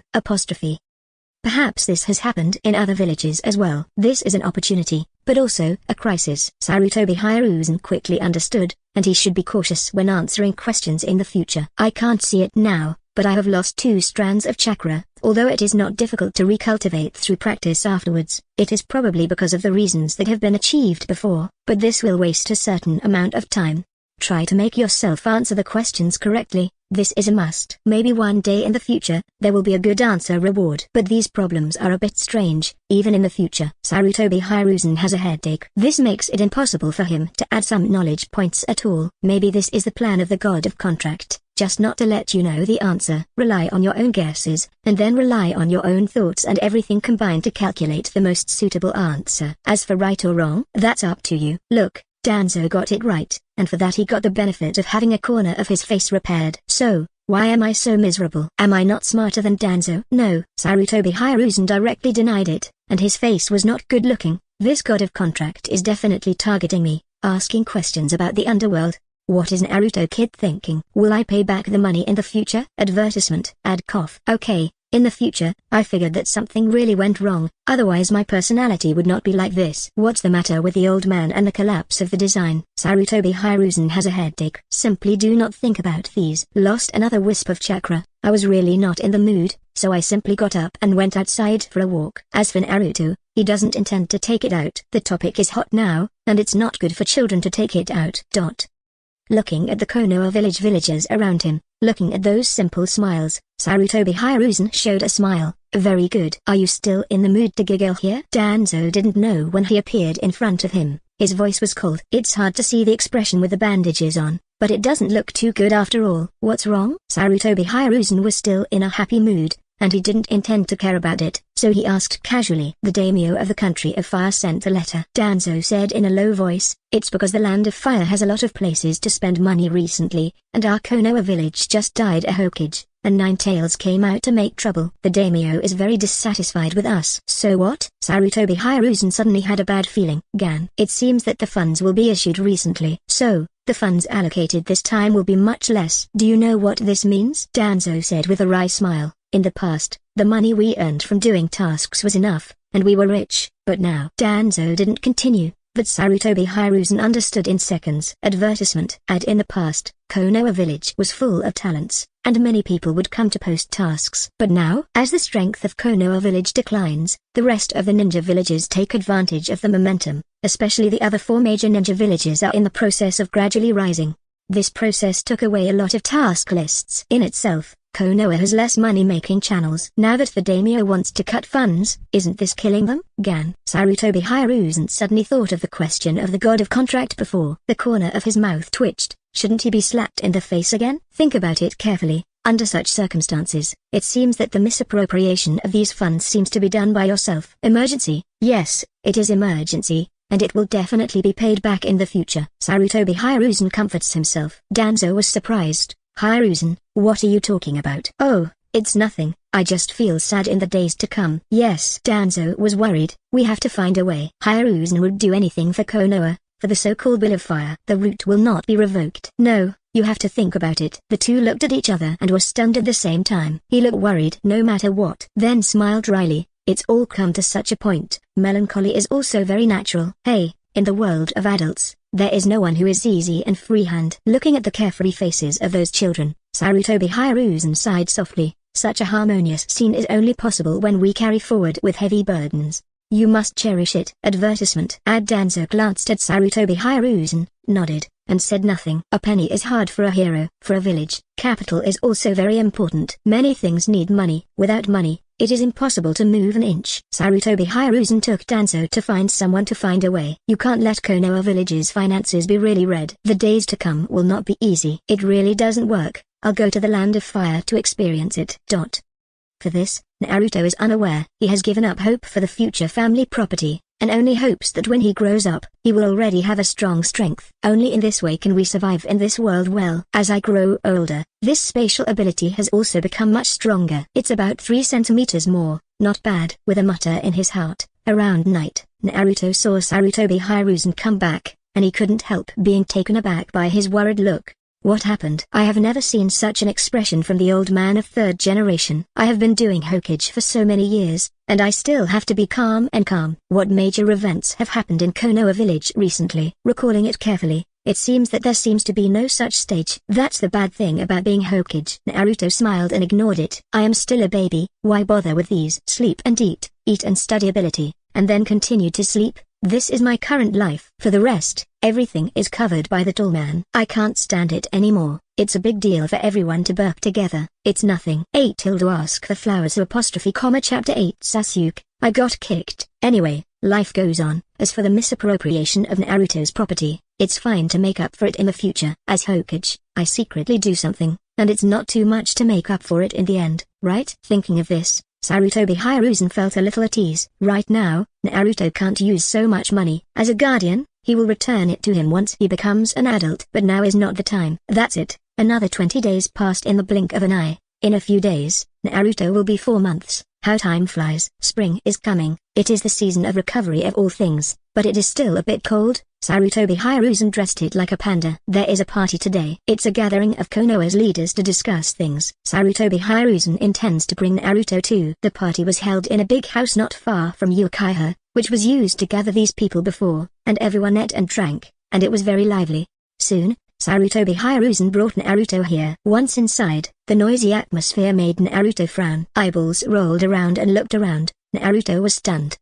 Perhaps this has happened in other villages as well. This is an opportunity, but also a crisis. Sarutobi Hiruzen quickly understood, and he should be cautious when answering questions in the future. I can't see it now, but I have lost 2 strands of chakra. Although it is not difficult to recultivate through practice afterwards, it is probably because of the reasons that have been achieved before, but this will waste a certain amount of time. Try to make yourself answer the questions correctly. This is a must. Maybe one day in the future, there will be a good answer reward. But these problems are a bit strange, even in the future. Sarutobi Hiruzen has a headache. This makes it impossible for him to add some knowledge points at all. Maybe this is the plan of the god of contract, just not to let you know the answer. Rely on your own guesses, and then rely on your own thoughts and everything combined to calculate the most suitable answer. As for right or wrong, that's up to you. Look, Danzo got it right, and for that he got the benefit of having a corner of his face repaired. So, why am I so miserable? Am I not smarter than Danzo? No, Sarutobi Hiruzen directly denied it, and his face was not good looking. This god of contract is definitely targeting me, asking questions about the underworld. What is Naruto kid thinking? Will I pay back the money in the future? Advertisement. Add cough. Okay. In the future, I figured that something really went wrong, otherwise my personality would not be like this. What's the matter with the old man and the collapse of the design? Sarutobi Hiruzen has a headache. Simply do not think about these. Lost another wisp of chakra. I was really not in the mood, so I simply got up and went outside for a walk. As for Naruto, he doesn't intend to take it out. The topic is hot now, and it's not good for children to take it out. Looking at the Konoha villagers around him, looking at those simple smiles, Sarutobi Hiruzen showed a smile. Very good. Are you still in the mood to giggle here? Danzo didn't know when he appeared in front of him. His voice was cold. It's hard to see the expression with the bandages on, but it doesn't look too good after all. What's wrong? Sarutobi Hiruzen was still in a happy mood, and he didn't intend to care about it, so he asked casually. The daimyo of the country of fire sent a letter. Danzo said in a low voice, it's because the land of fire has a lot of places to spend money recently, and our Konoha village just died a Hokage, and Nine Tails came out to make trouble. The daimyo is very dissatisfied with us. So what? Sarutobi Hiruzen suddenly had a bad feeling. It seems that the funds will be issued recently. So, the funds allocated this time will be much less. Do you know what this means? Danzo said with a wry smile. In the past, the money we earned from doing tasks was enough, and we were rich, but now. Danzo didn't continue, but Sarutobi Hiruzen understood in seconds. Advertisement. Ad in the past, Konoha village was full of talents, and many people would come to post tasks. But now, as the strength of Konoha village declines, the rest of the ninja villages take advantage of the momentum, especially the other 4 major ninja villages are in the process of gradually rising. This process took away a lot of task lists. In itself, Konoha has less money-making channels. Now that the daimyo wants to cut funds, isn't this killing them? Sarutobi Hiruzen suddenly thought of the question of the god of contract before. The corner of his mouth twitched. Shouldn't he be slapped in the face again? Think about it carefully. Under such circumstances, it seems that the misappropriation of these funds seems to be done by yourself. Emergency? Yes, it is emergency, and it will definitely be paid back in the future. Sarutobi Hiruzen comforts himself. Danzo was surprised. Hiruzen, what are you talking about? Oh, It's nothing, I just feel sad in the days to come. Yes, Danzo was worried. We have to find a way. Hiruzen would do anything for Konoha, for the so-called Will of Fire. The root will not be revoked. No, you have to think about it. The two looked at each other and were stunned at the same time. He looked worried no matter what, then smiled wryly. It's all come to such a point. Melancholy is also very natural. Hey, in the world of adults, there is no one who is easy and freehand. Looking at the carefree faces of those children, Sarutobi Hiruzen sighed softly. Such a harmonious scene is only possible when we carry forward with heavy burdens. You must cherish it. Advertisement. Danzo glanced at Sarutobi Hiruzen, nodded, and said nothing. A penny is hard for a hero. For a village, capital is also very important. Many things need money. Without money, it is impossible to move an inch. Sarutobi Hiruzen took Danzo to find someone to find a way. You can't let Konoha village's finances be really red. The days to come will not be easy. It really doesn't work. I'll go to the land of fire to experience it. For this, Naruto is unaware. He has given up hope for the future family property, and only hopes that when he grows up, he will already have a strong strength. Only in this way can we survive in this world well. As I grow older, this spatial ability has also become much stronger. It's about 3 centimeters more, not bad. With a mutter in his heart, around night, Naruto saw Sarutobi Hiruzen come back, and he couldn't help being taken aback by his worried look. What happened? I have never seen such an expression from the old man of 3rd generation. I have been doing Hokage for so many years, and I still have to be calm and calm. What major events have happened in Konoha village recently? Recalling it carefully, it seems that there seems to be no such stage. That's the bad thing about being Hokage. Naruto smiled and ignored it. I am still a baby. Why bother with these? Sleep and eat and study ability, and then continue to sleep. This is my current life. For the rest, everything is covered by the tall man. I can't stand it anymore. It's a big deal for everyone to work together. It's nothing. 8 to ask the flowers Chapter 8 Sasuke, I got kicked. Anyway, life goes on. As for the misappropriation of Naruto's property, it's fine to make up for it in the future. As Hokage, I secretly do something, and it's not too much to make up for it in the end, right? Thinking of this, Sarutobi Hiruzen felt a little at ease. Right now, Naruto can't use so much money. As a guardian, he will return it to him once he becomes an adult. But now is not the time. That's it. Another 20 days passed in the blink of an eye. In a few days, Naruto will be 4 months. How time flies. Spring is coming. It is the season of recovery of all things, but it is still a bit cold. Sarutobi Hiruzen dressed it like a panda. There is a party today. It's a gathering of Konoha's leaders to discuss things. Sarutobi Hiruzen intends to bring Naruto too. The party was held in a big house not far from Uchiha, which was used to gather these people before, and everyone ate and drank, and it was very lively. Soon, Sarutobi Hiruzen brought Naruto here. Once inside, the noisy atmosphere made Naruto frown. Eyeballs rolled around and looked around. Naruto was stunned.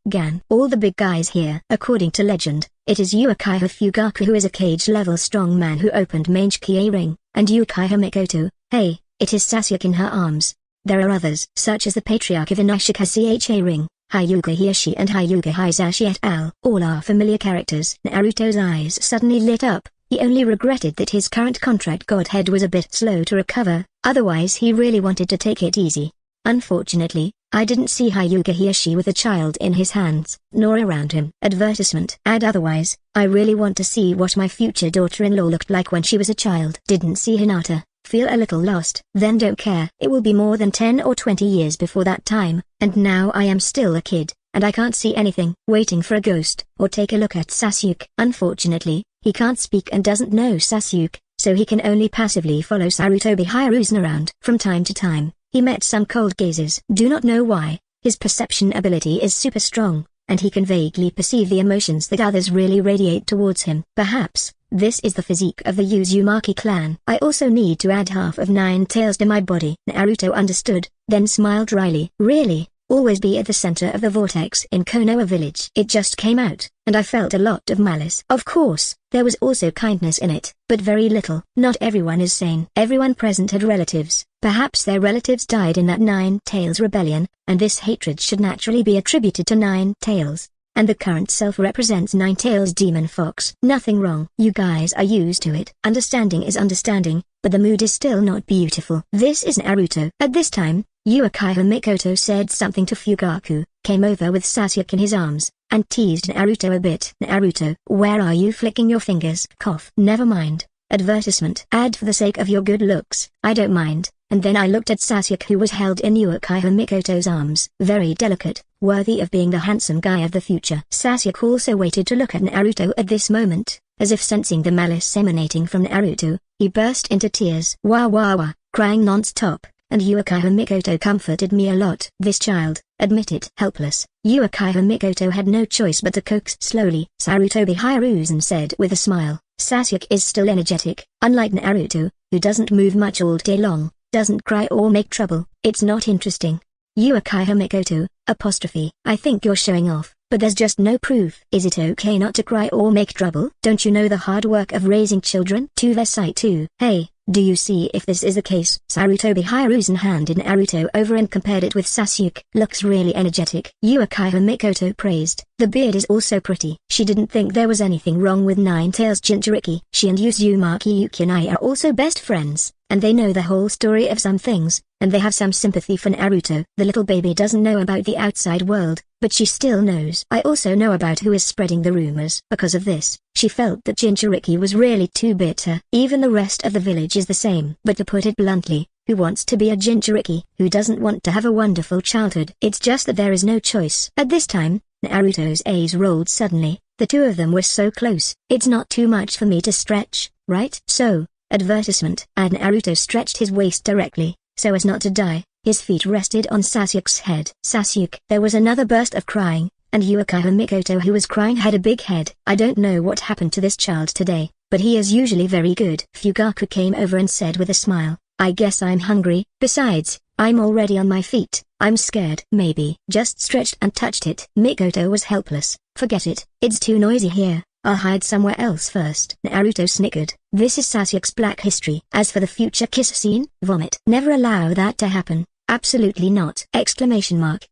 All the big guys here. According to legend, it is Uchiha Fugaku who is a cage-level strong man who opened Mangekyou ring, and Uchiha Mikoto. Hey, it is Sasuke in her arms. There are others, such as the Patriarch of Inashika Cha ring, Hyuga Hiyoshi and Hyuga Hisashi et al. All are familiar characters. Naruto's eyes suddenly lit up. He only regretted that his current contract godhead was a bit slow to recover, otherwise he really wanted to take it easy. Unfortunately, I didn't see Hyuga Hiyoshi with a child in his hands, nor around him. Advertisement. Otherwise, I really want to see what my future daughter-in-law looked like when she was a child. Didn't see Hinata. Feel a little lost. Then don't care. It will be more than 10 or 20 years before that time, and now I am still a kid, and I can't see anything. Waiting for a ghost, or take a look at Sasuke. Unfortunately, he can't speak and doesn't know Sasuke, so he can only passively follow Sarutobi Hiruzen around. From time to time, he met some cold gazes. Do not know why, his perception ability is super strong, and he can vaguely perceive the emotions that others really radiate towards him. Perhaps, this is the physique of the Uzumaki clan. I also need to add half of 9 tails to my body. Naruto understood, then smiled wryly. Really? Always be at the center of the vortex in Konoha village. It just came out, and I felt a lot of malice. Of course, there was also kindness in it, but very little. Not everyone is sane. Everyone present had relatives. Perhaps their relatives died in that 9 Tails rebellion, and this hatred should naturally be attributed to 9 Tails. And the current self represents 9 Tails Demon Fox. Nothing wrong. You guys are used to it. Understanding is understanding, but the mood is still not beautiful. This is Naruto. At this time, Uchiha Mikoto said something to Fugaku, came over with Sasuke in his arms, and teased Naruto a bit. Naruto, where are you flicking your fingers? Cough. Never mind. Advertisement ad for the sake of your good looks. I don't mind. And then I looked at Sasuke, who was held in Uchiha Mikoto's arms. Very delicate, worthy of being the handsome guy of the future. Sasuke also waited to look at Naruto at this moment. As if sensing the malice emanating from Naruto, he burst into tears. Wah wah wah, crying non-stop, and Uchiha Mikoto comforted me a lot. This child, admitted helpless. Uchiha Mikoto had no choice but to coax slowly. Sarutobi Hiruzen said with a smile. Sasuke is still energetic, unlike Naruto, who doesn't move much all day long, doesn't cry or make trouble. It's not interesting. Uchiha Mikoto, apostrophe. I think you're showing off, but there's just no proof. Is it okay not to cry or make trouble? Don't you know the hard work of raising children? To their side too. Hey, do you see if this is the case? Sarutobi Hiruzen handed Naruto over and compared it with Sasuke. Looks really energetic. Uchiha Mikoto praised. The beard is also pretty. She didn't think there was anything wrong with Nine-Tails Jinchuriki. She and Uzumaki Yukinai are also best friends, and they know the whole story of some things, and they have some sympathy for Naruto. The little baby doesn't know about the outside world, but she still knows. I also know about who is spreading the rumors. Because of this, she felt that Jinchuriki was really too bitter. Even the rest of the village is the same. But to put it bluntly, who wants to be a Jinchuriki? Who doesn't want to have a wonderful childhood? It's just that there is no choice. At this time, Naruto's eyes rolled suddenly. The two of them were so close. It's not too much for me to stretch, right? So, advertisement. And Naruto stretched his waist directly, so as not to die. His feet rested on Sasuke's head. Sasuke. There was another burst of crying, and Uchiha Mikoto, who was crying, had a big head. I don't know what happened to this child today, but he is usually very good. Fugaku came over and said with a smile, I guess I'm hungry. Besides, I'm already on my feet. I'm scared. Maybe. Just stretched and touched it. Mikoto was helpless. Forget it. It's too noisy here. I'll hide somewhere else first. Naruto snickered. This is Sasuke's black history. As for the future kiss scene, vomit. Never allow that to happen. Absolutely not! Exclamation mark.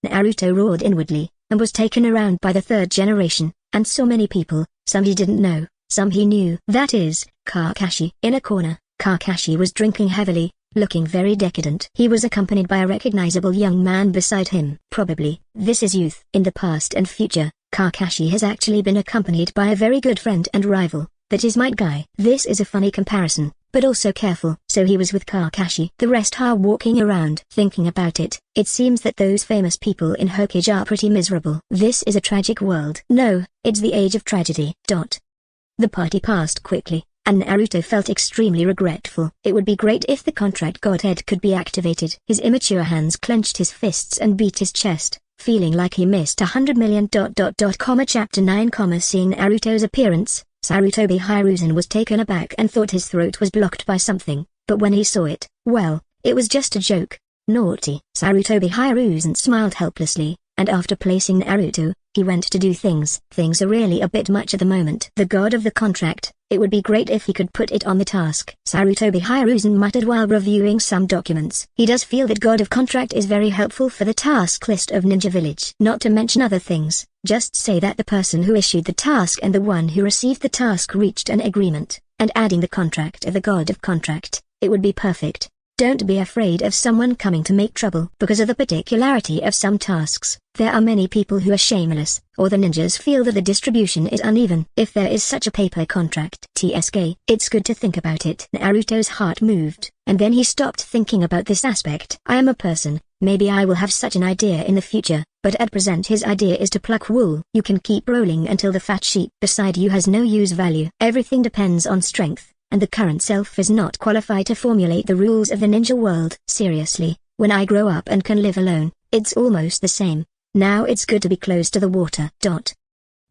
Naruto roared inwardly, and was taken around by the third generation, and so many people, some he didn't know, some he knew. That is, Kakashi. In a corner, Kakashi was drinking heavily, looking very decadent. He was accompanied by a recognizable young man beside him. Probably, this is youth. In the past and future, Kakashi has actually been accompanied by a very good friend and rival, that is Might Guy. This is a funny comparison, but also careful. So he was with Kakashi. The rest are walking around. Thinking about it, it seems that those famous people in Hokage are pretty miserable. This is a tragic world. No, it's the age of tragedy. The party passed quickly, and Naruto felt extremely regretful. It would be great if the contract godhead could be activated. His immature hands clenched his fists and beat his chest, feeling like he missed 100 million. Chapter 9. Seeing Naruto's appearance, Sarutobi Hiruzen was taken aback and thought his throat was blocked by something, but when he saw it, well, it was just a joke. Naughty. Sarutobi Hiruzen smiled helplessly, and after placing Naruto, he went to do things. Things are really a bit much at the moment. The god of the contract, it would be great if he could put it on the task. Sarutobi Hiruzen muttered while reviewing some documents. He does feel that god of contract is very helpful for the task list of Ninja Village. Not to mention other things, just say that the person who issued the task and the one who received the task reached an agreement, and adding the contract of the god of contract, it would be perfect. Don't be afraid of someone coming to make trouble. Because of the particularity of some tasks, there are many people who are shameless, or the ninjas feel that the distribution is uneven. If there is such a paper contract, it's good to think about it. Naruto's heart moved, and then he stopped thinking about this aspect. I am a person, maybe I will have such an idea in the future, but at present his idea is to pluck wool. You can keep rolling until the fat sheep beside you has no use value. Everything depends on strength, and the current self is not qualified to formulate the rules of the ninja world. Seriously, when I grow up and can live alone, it's almost the same. Now it's good to be close to the water.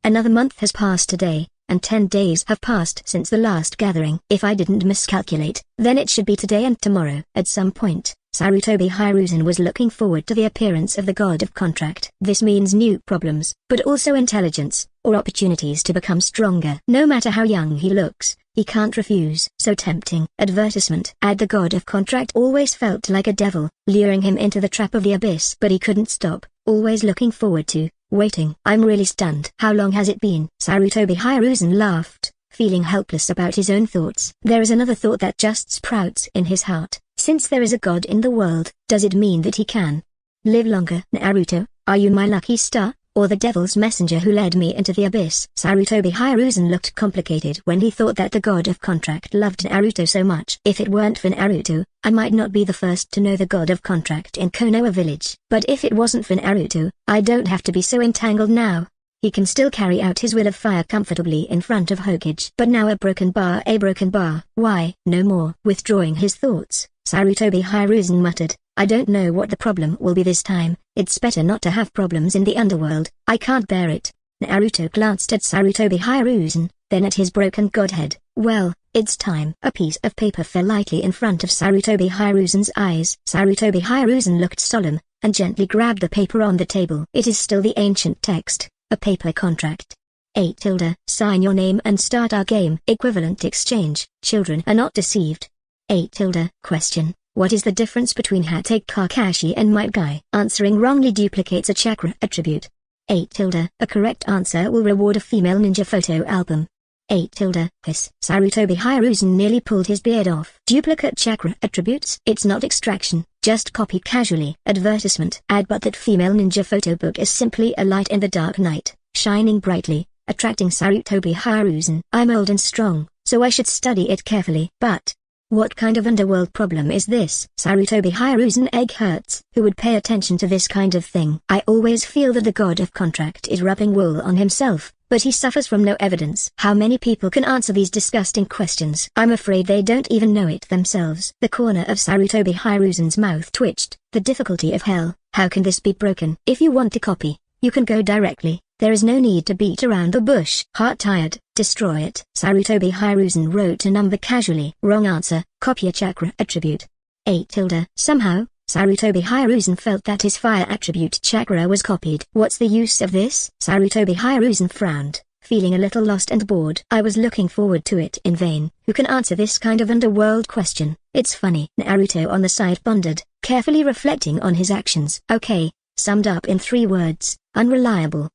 Another month has passed today, and 10 days have passed since the last gathering. If I didn't miscalculate, then it should be today and tomorrow. At some point, Sarutobi Hiruzen was looking forward to the appearance of the god of contract. This means new problems, but also intelligence, or opportunities to become stronger. No matter how young he looks, he can't refuse. So tempting. Advertisement. The god of contract always felt like a devil, luring him into the trap of the abyss. But he couldn't stop, always looking forward to, waiting. I'm really stunned. How long has it been? Sarutobi Hiruzen laughed, feeling helpless about his own thoughts. There is another thought that just sprouts in his heart. Since there is a god in the world, does it mean that he can live longer? Naruto, are you my lucky star, or the devil's messenger who led me into the abyss. Sarutobi Hiruzen looked complicated when he thought that the god of contract loved Naruto so much. If it weren't for Naruto, I might not be the first to know the god of contract in Konoha village. But if it wasn't for Naruto, I don't have to be so entangled now. He can still carry out his will of fire comfortably in front of Hokage. But now a broken bar. Why? No more. Withdrawing his thoughts, Sarutobi Hiruzen muttered, I don't know what the problem will be this time. It's better not to have problems in the underworld. I can't bear it. Naruto glanced at Sarutobi Hiruzen, then at his broken godhead. Well, it's time. A piece of paper fell lightly in front of Sarutobi Hiruzen's eyes. Sarutobi Hiruzen looked solemn, and gently grabbed the paper on the table. It is still the ancient text, a paper contract. 8. Sign your name and start our game. Equivalent exchange. Children are not deceived. 8. Question. What is the difference between Hatake Kakashi and Might Guy? Answering wrongly duplicates a chakra attribute. 8. A correct answer will reward a female ninja photo album. 8. Hiss. Sarutobi Hiruzen nearly pulled his beard off. Duplicate chakra attributes? It's not extraction, just copy casually. Advertisement. Add but that female ninja photo book is simply a light in the dark night, shining brightly, attracting Sarutobi Hiruzen. I'm old and strong, so I should study it carefully. But what kind of underworld problem is this? Sarutobi Hiruzen egg hurts. Who would pay attention to this kind of thing? I always feel that the god of contract is rubbing wool on himself, but he suffers from no evidence. How many people can answer these disgusting questions? I'm afraid they don't even know it themselves. The corner of Sarutobi Hiruzen's mouth twitched. The difficulty of hell. How can this be broken? If you want to copy, you can go directly. There is no need to beat around the bush. Heart tired, destroy it. Sarutobi Hiruzen wrote a number casually. Wrong answer, copy a chakra attribute. 8. Somehow, Sarutobi Hiruzen felt that his fire attribute chakra was copied. What's the use of this? Sarutobi Hiruzen frowned, feeling a little lost and bored. I was looking forward to it in vain. Who can answer this kind of underworld question? It's funny. Naruto on the side pondered, carefully reflecting on his actions. Okay, summed up in 3 words. Unreliable.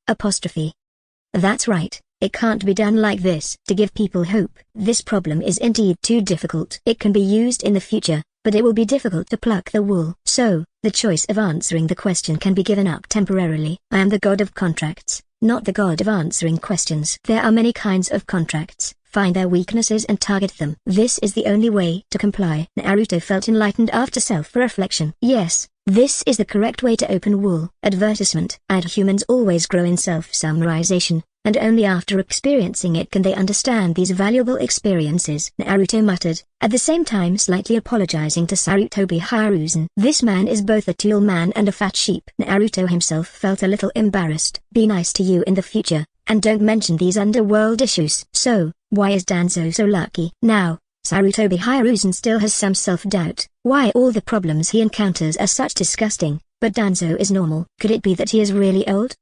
That's right, it can't be done like this. To give people hope, this problem is indeed too difficult. It can be used in the future, but it will be difficult to pluck the wool. So, the choice of answering the question can be given up temporarily. I am the god of contracts, not the god of answering questions. There are many kinds of contracts. Find their weaknesses and target them. This is the only way to comply. Naruto felt enlightened after self-reflection. Yes, this is the correct way to open wool. Advertisement. Humans always grow in self-summarization, and only after experiencing it can they understand these valuable experiences. Naruto muttered, at the same time slightly apologizing to Sarutobi Hiruzen. This man is both a tool man and a fat sheep. Naruto himself felt a little embarrassed. Be nice to you in the future, and don't mention these underworld issues. So, why is Danzo so lucky? Now, Sarutobi Hiruzen still has some self-doubt. Why all the problems he encounters are such disgusting, but Danzo is normal. Could it be that he is really old?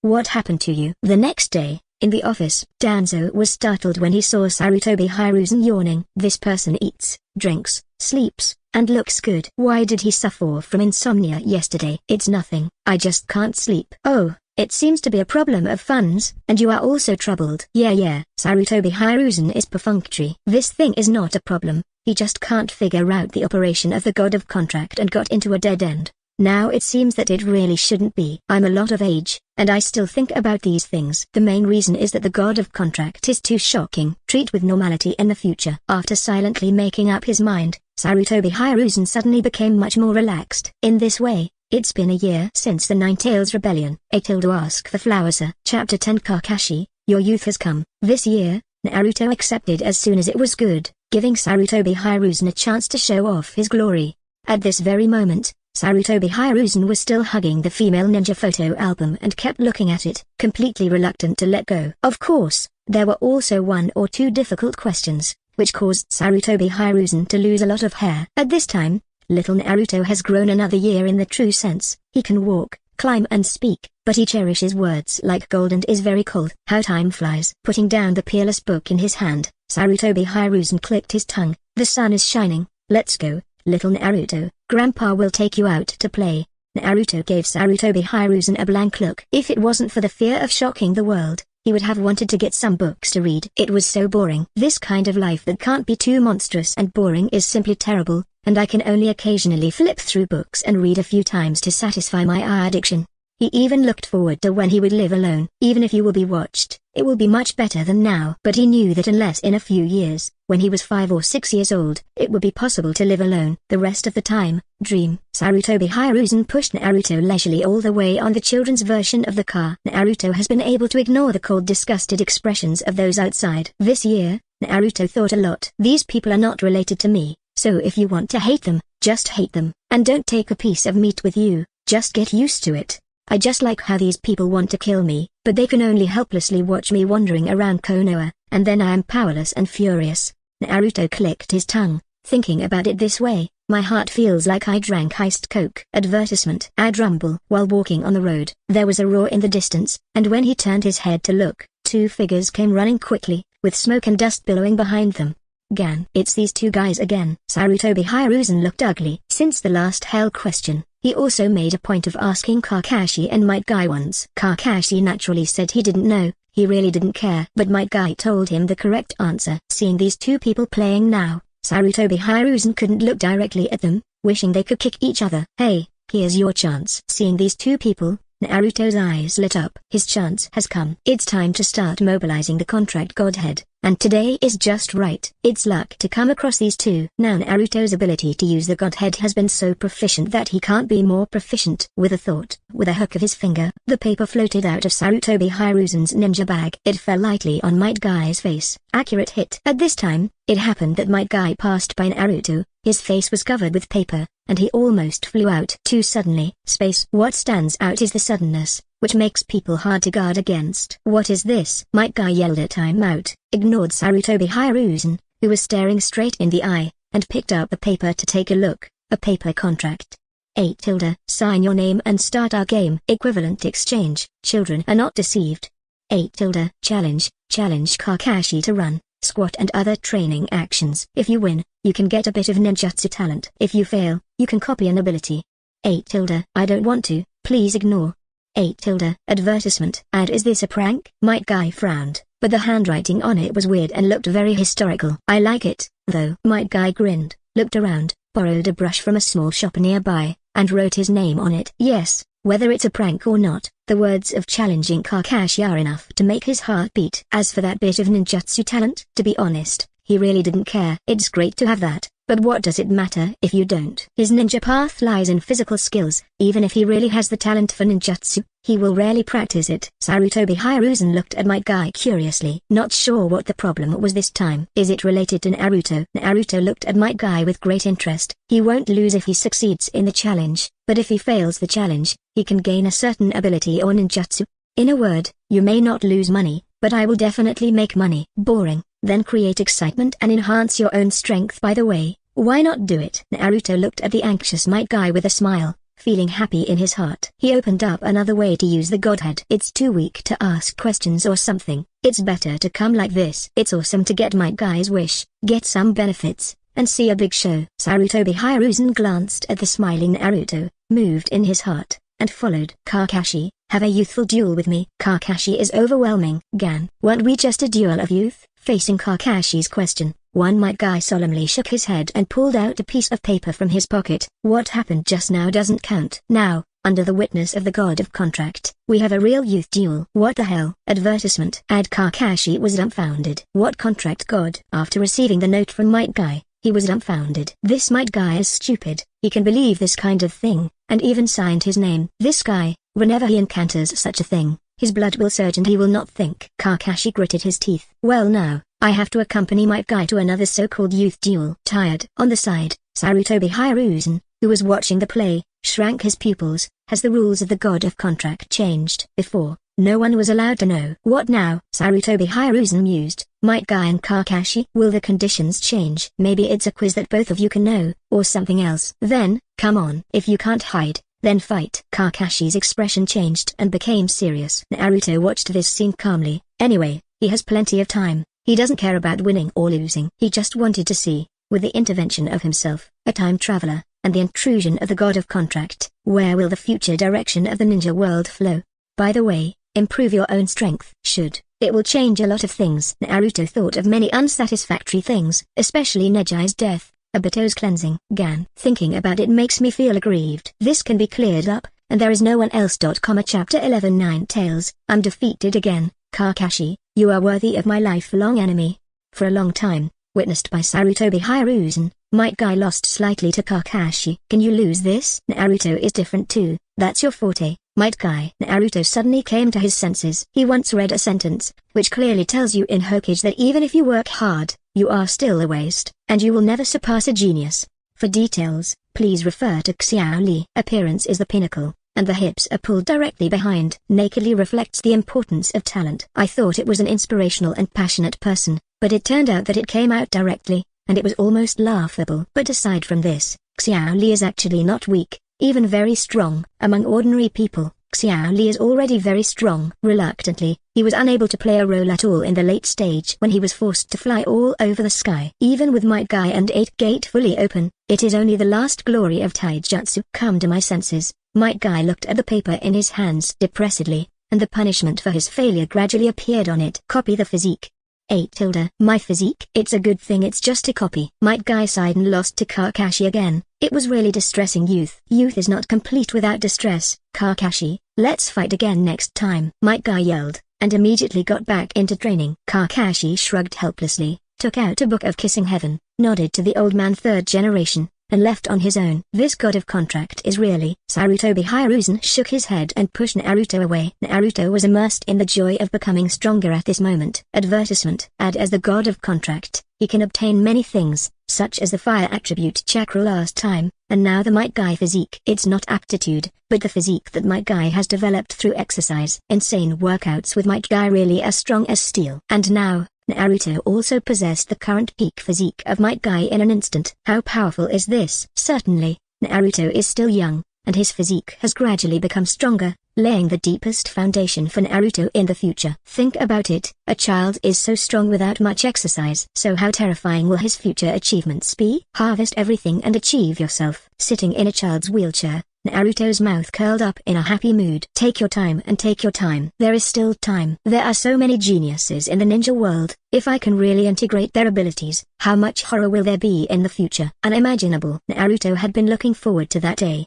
What happened to you? The next day, in the office, Danzo was startled when he saw Sarutobi Hiruzen yawning. This person eats, drinks, sleeps, and looks good. Why did he suffer from insomnia yesterday? It's nothing, I just can't sleep. Oh, it seems to be a problem of funds, and you are also troubled. Yeah, Sarutobi Hiruzen is perfunctory. This thing is not a problem, he just can't figure out the operation of the god of contract and got into a dead end. Now it seems that it really shouldn't be. I'm a lot of age, and I still think about these things. The main reason is that the god of contract is too shocking. Treat with normality in the future. After silently making up his mind, Sarutobi Hiruzen suddenly became much more relaxed. In this way, it's been a year since the Nine-Tails Rebellion. Ask the flower, sir. Chapter 10. Kakashi, your youth has come. This year, Naruto accepted as soon as it was good, giving Sarutobi Hiruzen a chance to show off his glory. At this very moment, Sarutobi Hiruzen was still hugging the female ninja photo album and kept looking at it, completely reluctant to let go. Of course, there were also 1 or 2 difficult questions, which caused Sarutobi Hiruzen to lose a lot of hair. At this time, little Naruto has grown another year in the true sense. He can walk, climb and speak, but he cherishes words like gold and is very cold. How time flies. Putting down the peerless book in his hand, Sarutobi Hiruzen clicked his tongue. The sun is shining, let's go, little Naruto, Grandpa will take you out to play. Naruto gave Sarutobi Hiruzen a blank look. If it wasn't for the fear of shocking the world, he would have wanted to get some books to read. It was so boring. This kind of life that can't be too monstrous and boring is simply terrible, and I can only occasionally flip through books and read a few times to satisfy my eye addiction. He even looked forward to when he would live alone. Even if you will be watched, it will be much better than now. But he knew that unless in a few years, when he was 5 or 6 years old, it would be possible to live alone. The rest of the time, dream. Sarutobi Hiruzen pushed Naruto leisurely all the way on the children's version of the car. Naruto has been able to ignore the cold, disgusted expressions of those outside. This year, Naruto thought a lot. These people are not related to me, so if you want to hate them, just hate them, and don't take a piece of meat with you, just get used to it. I just like how these people want to kill me, but they can only helplessly watch me wandering around Konoha, and then I am powerless and furious. Naruto clicked his tongue, thinking about it this way. My heart feels like I drank iced coke. Advertisement. Ad rumble. While walking on the road, there was a roar in the distance, and when he turned his head to look, 2 figures came running quickly, with smoke and dust billowing behind them. Gan. It's these 2 guys again. Sarutobi Hiruzen looked ugly. Since the last hell question, he also made a point of asking Kakashi and Might Guy once. Kakashi naturally said he didn't know, he really didn't care. But Might Guy told him the correct answer. Seeing these 2 people playing now, Sarutobi Hiruzen couldn't look directly at them, wishing they could kick each other. Hey, here's your chance. Seeing these 2 people, Naruto's eyes lit up. His chance has come. It's time to start mobilizing the contract godhead, and today is just right. It's luck to come across these 2. Now Naruto's ability to use the godhead has been so proficient that he can't be more proficient. With a thought, with a hook of his finger, the paper floated out of Sarutobi Hiruzen's ninja bag. It fell lightly on Might Guy's face. Accurate hit. At this time, it happened that Might Guy passed by Naruto. His face was covered with paper, and he almost flew out too suddenly. Space. What stands out is the suddenness, which makes people hard to guard against. What is this? Might Guy yelled at time out, ignored Sarutobi Hiruzen, who was staring straight in the eye, and picked up the paper to take a look. A paper contract. 8 tilde. Sign your name and start our game. Equivalent exchange. Children are not deceived. 8 tilde. Challenge. Challenge Kakashi to run, squat and other training actions. If you win, you can get a bit of ninjutsu talent. If you fail, you can copy an ability. 8 tilde. I don't want to, please ignore. 8 tilde. Advertisement. Ad. Is this a prank? Might Guy frowned, but the handwriting on it was weird and looked very historical. I like it, though. Might Guy grinned, looked around, borrowed a brush from a small shop nearby, and wrote his name on it. Yes, whether it's a prank or not, the words of challenging Kakashi are enough to make his heart beat. As for that bit of ninjutsu talent, to be honest, he really didn't care. It's great to have that, but what does it matter if you don't? His ninja path lies in physical skills. Even if he really has the talent for ninjutsu, he will rarely practice it. Sarutobi Hiruzen looked at Might Guy curiously, not sure what the problem was this time. Is it related to Naruto? Naruto looked at Might Guy with great interest. He won't lose if he succeeds in the challenge, but if he fails the challenge, he can gain a certain ability or ninjutsu. In a word, you may not lose money, but I will definitely make money. Boring. Then create excitement and enhance your own strength. By the way, why not do it? Naruto looked at the anxious Might Guy with a smile, feeling happy in his heart. He opened up another way to use the godhead. It's too weak to ask questions or something. It's better to come like this. It's awesome to get Might Guy's wish, get some benefits, and see a big show. Sarutobi Hiruzen glanced at the smiling Naruto, moved in his heart, and followed. Kakashi, have a youthful duel with me. Kakashi is overwhelming. Gan. Weren't we just a duel of youth? Facing Kakashi's question, one Might Guy solemnly shook his head and pulled out a piece of paper from his pocket. What happened just now doesn't count. Now, under the witness of the god of contract, we have a real youth duel. What the hell? Advertisement. Ad. Kakashi was dumbfounded. What contract god? After receiving the note from Might Guy, he was dumbfounded. This Might Guy is stupid. He can believe this kind of thing, and even signed his name. This guy, whenever he encounters such a thing, his blood will surge and he will not think. Kakashi gritted his teeth. Well now, I have to accompany Might Guy to another so-called youth duel. Tired. On the side, Sarutobi Hiruzen, who was watching the play, shrank his pupils. Has the rules of the god of contract changed? Before, no one was allowed to know. What now? Sarutobi Hiruzen mused. Might Guy and Kakashi. Will the conditions change? Maybe it's a quiz that both of you can know, or something else. Then, come on. If you can't hide, then fight. Kakashi's expression changed and became serious. Naruto watched this scene calmly. Anyway, he has plenty of time. He doesn't care about winning or losing. He just wanted to see, with the intervention of himself, a time traveler, and the intrusion of the god of contract, where will the future direction of the ninja world flow? By the way, improve your own strength. It will change a lot of things. Naruto thought of many unsatisfactory things, especially Neji's death, Obito's cleansing. Gan. Thinking about it makes me feel aggrieved. This can be cleared up, and there is no one else. Chapter 11 Nine Tails, I'm defeated again. Kakashi, you are worthy of my lifelong enemy. For a long time, witnessed by Sarutobi Hiruzen, Might Guy lost slightly to Kakashi. Can you lose this? Naruto is different too, that's your forte, Might Guy. Naruto suddenly came to his senses. He once read a sentence, which clearly tells you in Hokage that even if you work hard, you are still a waste, and you will never surpass a genius. For details, please refer to Xiao Li. Appearance is the pinnacle, and the hips are pulled directly behind. Nakedly reflects the importance of talent. I thought it was an inspirational and passionate person, but it turned out that it came out directly, and it was almost laughable. But aside from this, Xiao Li is actually not weak, even very strong. Among ordinary people, Xiao Li is already very strong. Reluctantly, he was unable to play a role at all in the late stage when he was forced to fly all over the sky. Even with Might Guy and 8 Gate fully open, it is only the last glory of taijutsu. Come to my senses. Might Guy looked at the paper in his hands depressedly, and the punishment for his failure gradually appeared on it. Copy the physique. 8 My physique? It's a good thing it's just a copy. Might Guy sighed and lost to Kakashi again. It was really distressing. Youth is not complete without distress. Kakashi, let's fight again next time. Might Guy yelled, and immediately got back into training. Kakashi shrugged helplessly, took out a book of Kissing Heaven, nodded to the old man 3rd generation, and left on his own. This god of contract is really... Sarutobi Hiruzen shook his head and pushed Naruto away. Naruto was immersed in the joy of becoming stronger at this moment. Advertisement. As the god of contract, he can obtain many things, such as the fire attribute chakra last time, and now the Might Guy physique. It's not aptitude, but the physique that Might Guy has developed through exercise. Insane workouts with Might Guy really as strong as steel. And now, Naruto also possessed the current peak physique of Might Guy in an instant. How powerful is this? Certainly, Naruto is still young, and his physique has gradually become stronger, laying the deepest foundation for Naruto in the future. Think about it, a child is so strong without much exercise. So how terrifying will his future achievements be? Harvest everything and achieve yourself. Sitting in a child's wheelchair, Naruto's mouth curled up in a happy mood. Take your time and take your time. There is still time. There are so many geniuses in the ninja world. If I can really integrate their abilities, how much horror will there be in the future? Unimaginable. Naruto had been looking forward to that day.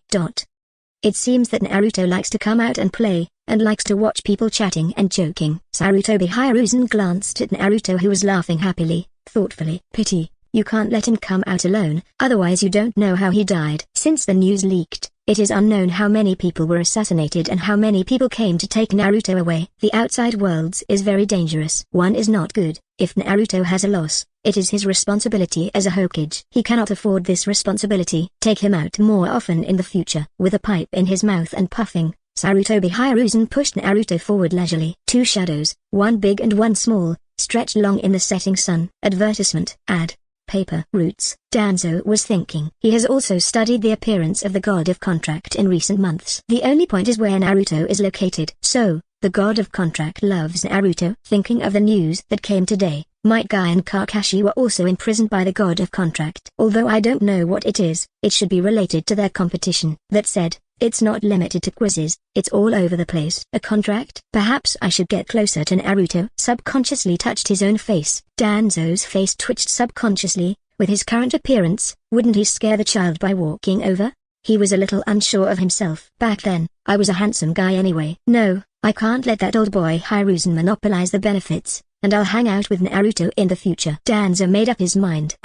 It seems that Naruto likes to come out and play, and likes to watch people chatting and joking. Sarutobi Hiruzen glanced at Naruto, who was laughing happily, thoughtfully. Pity, you can't let him come out alone, otherwise you don't know how he died. Since the news leaked, it is unknown how many people were assassinated and how many people came to take Naruto away. The outside worlds is very dangerous. One is not good. If Naruto has a loss, it is his responsibility as a Hokage. He cannot afford this responsibility. Take him out more often in the future. With a pipe in his mouth and puffing, Sarutobi Hiruzen pushed Naruto forward leisurely. 2 shadows, one big and one small, stretched long in the setting sun. Advertisement. Ad. Paper roots. Danzo was thinking. He has also studied the appearance of the god of contract in recent months. The only point is where Naruto is located. So, the god of contract loves Naruto. Thinking of the news that came today, Might Guy and Kakashi were also imprisoned by the god of contract. Although I don't know what it is, it should be related to their competition. That said, it's not limited to quizzes, it's all over the place. A contract? Perhaps I should get closer to Naruto. Subconsciously touched his own face. Danzo's face twitched subconsciously. With his current appearance, wouldn't he scare the child by walking over? He was a little unsure of himself. Back then, I was a handsome guy anyway. No, I can't let that old boy Hiruzen monopolize the benefits, and I'll hang out with Naruto in the future. Danzo made up his mind.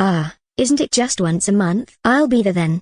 Isn't it just once a month? I'll be there then.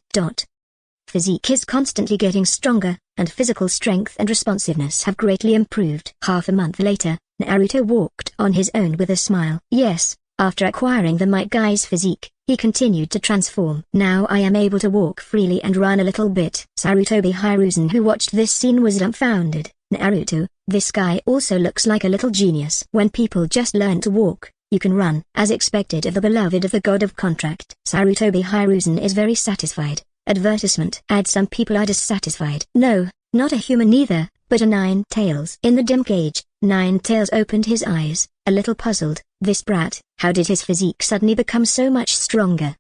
Physique is constantly getting stronger, and physical strength and responsiveness have greatly improved. Half a month later, Naruto walked on his own with a smile. Yes, after acquiring the Might Guy's physique, he continued to transform. Now I am able to walk freely and run a little bit. Sarutobi Hiruzen, who watched this scene, was dumbfounded. Naruto, this guy also looks like a little genius. When people just learn to walk, you can run. As expected of the beloved of the god of contract, Sarutobi Hiruzen is very satisfied. Advertisement. Some people are dissatisfied. No, not a human either, but a Nine Tails. In the dim cage, Nine Tails opened his eyes, a little puzzled. This brat, how did his physique suddenly become so much stronger?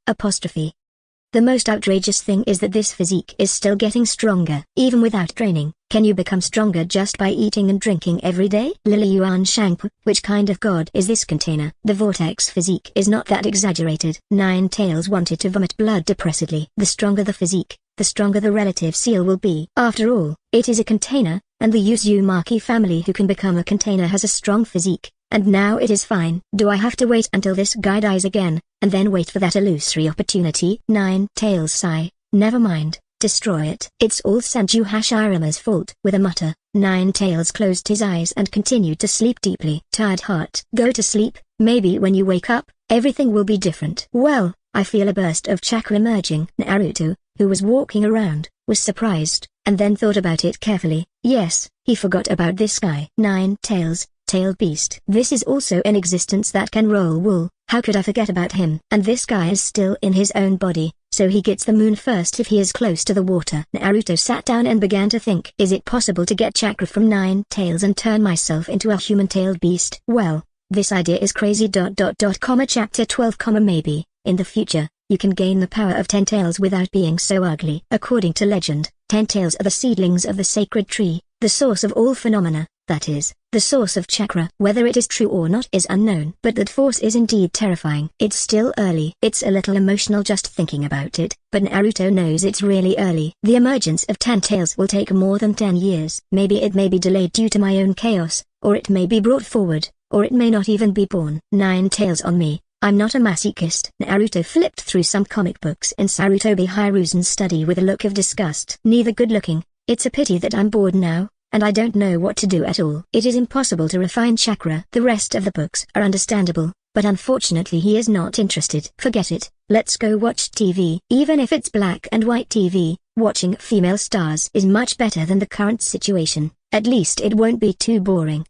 The most outrageous thing is that this physique is still getting stronger. Even without training, can you become stronger just by eating and drinking every day? Lily Yuan Shangpu, which kind of god is this container? The vortex physique is not that exaggerated. Nine Tails wanted to vomit blood depressedly. The stronger the physique, the stronger the relative seal will be. After all, it is a container, and the Uzumaki family who can become a container has a strong physique, and now it is fine. Do I have to wait until this guy dies again, and then wait for that illusory opportunity? Nine Tails sigh. Never mind, destroy it. It's all Senju Hashirama's fault. With a mutter, Nine Tails closed his eyes and continued to sleep deeply. Tired heart. Go to sleep, maybe when you wake up, everything will be different. Well, I feel a burst of chakra emerging. Naruto, who was walking around, was surprised, and then thought about it carefully. Yes, he forgot about this guy. Nine Tails, tailed beast. This is also in existence that can roll wool. How could I forget about him? And this guy is still in his own body, so he gets the moon first if he is close to the water. Naruto sat down and began to think. Is it possible to get chakra from Nine Tails and turn myself into a human-tailed beast? Well, this idea is crazy. Chapter 12, maybe, in the future, you can gain the power of 10 tails without being so ugly. According to legend, 10 tails are the seedlings of the sacred tree, the source of all phenomena, that is, the source of chakra. Whether it is true or not is unknown. But that force is indeed terrifying. It's still early. It's a little emotional just thinking about it, but Naruto knows it's really early. The emergence of 10 tails will take more than 10 years. Maybe it may be delayed due to my own chaos, or it may be brought forward, or it may not even be born. 9 tails on me. I'm not a masochist. Naruto flipped through some comic books in Sarutobi Hiruzen's study with a look of disgust. Neither good looking. It's a pity that I'm bored now, and I don't know what to do at all. It is impossible to refine chakra. The rest of the books are understandable, but unfortunately he is not interested. Forget it. Let's go watch TV. Even if it's black and white TV, watching female stars is much better than the current situation. At least it won't be too boring.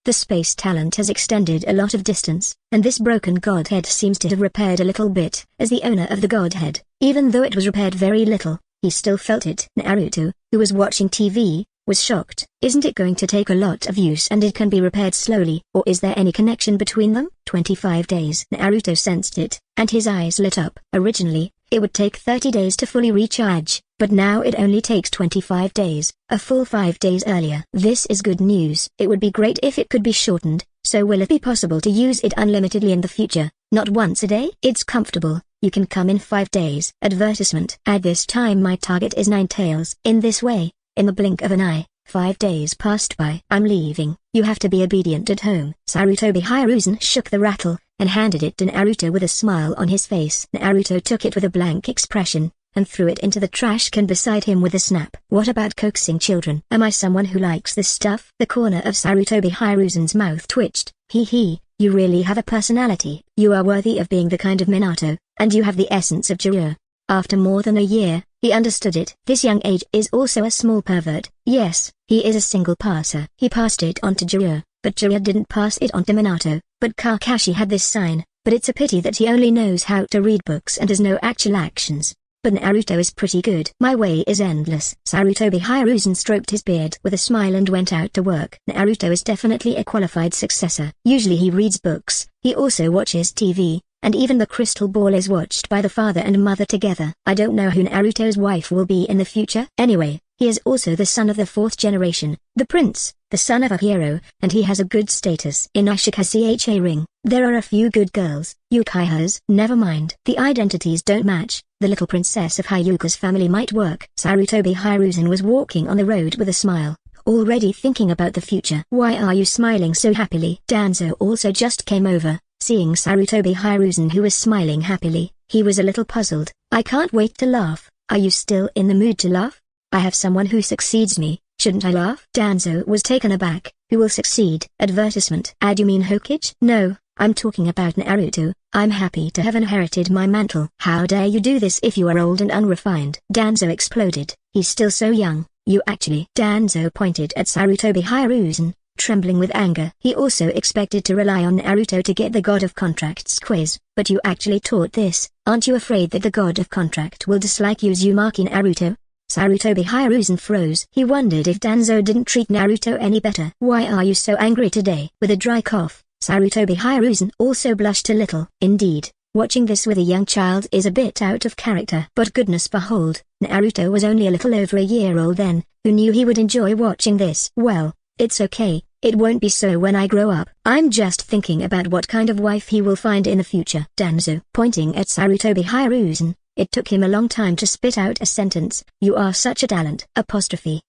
The space talent has extended a lot of distance, and this broken godhead seems to have repaired a little bit. As the owner of the godhead, even though it was repaired very little, he still felt it. Naruto, who was watching TV, was shocked. Isn't it going to take a lot of use and it can be repaired slowly, or is there any connection between them? 25 days. Naruto sensed it, and his eyes lit up. Originally, it would take 30 days to fully recharge, but now it only takes 25 days, a full 5 days earlier. This is good news. It would be great if it could be shortened, so will it be possible to use it unlimitedly in the future, not once a day? It's comfortable, you can come in 5 days. Advertisement. At this time my target is 9 tails. In this way, in the blink of an eye, 5 days passed by. I'm leaving, you have to be obedient at home. Sarutobi Hiruzen shook the rattle, and handed it to Naruto with a smile on his face. Naruto took it with a blank expression, and threw it into the trash can beside him with a snap. What about coaxing children? Am I someone who likes this stuff? The corner of Sarutobi Hiruzen's mouth twitched. Hee, you really have a personality. You are worthy of being the kind of Minato, and you have the essence of Jiraiya. After more than a year, he understood it. This young age is also a small pervert. Yes, he is a single passer. He passed it on to Jiraiya, but Jiraiya didn't pass it on to Minato. But Kakashi had this sign, but it's a pity that he only knows how to read books and has no actual actions. But Naruto is pretty good. My way is endless. Sarutobi Hiruzen stroked his beard with a smile and went out to work. Naruto is definitely a qualified successor. Usually he reads books, he also watches TV, and even the crystal ball is watched by the father and mother together. I don't know who Naruto's wife will be in the future. Anyway, he is also the son of the 4th generation, the prince, the son of a hero, and he has a good status. In Ashika's ring, there are a few good girls. Yukiha's. Never mind. The identities don't match. The little princess of Hyuga's family might work. Sarutobi Hiruzen was walking on the road with a smile, already thinking about the future. Why are you smiling so happily? Danzo also just came over. Seeing Sarutobi Hiruzen who was smiling happily, he was a little puzzled. I can't wait to laugh. Are you still in the mood to laugh? I have someone who succeeds me. Shouldn't I laugh? Danzo was taken aback. Who will succeed? Advertisement. You mean Hokage? No, I'm talking about Naruto. I'm happy to have inherited my mantle. How dare you do this if you are old and unrefined? Danzo exploded. He's still so young. You actually. Danzo pointed at Sarutobi Hiruzen, trembling with anger. He also expected to rely on Naruto to get the God of Contracts quiz, but you actually taught this. Aren't you afraid that the God of Contract will dislike Uzumaki Naruto? Sarutobi Hiruzen froze. He wondered if Danzo didn't treat Naruto any better. Why are you so angry today? With a dry cough, Sarutobi Hiruzen also blushed a little. Indeed, watching this with a young child is a bit out of character. But goodness behold, Naruto was only a little over a year old then. Who knew he would enjoy watching this? Well, it's okay. It won't be so when I grow up. I'm just thinking about what kind of wife he will find in the future. Danzo, pointing at Sarutobi Hiruzen, It took him a long time to spit out a sentence. You are such a talent. Apostrophe.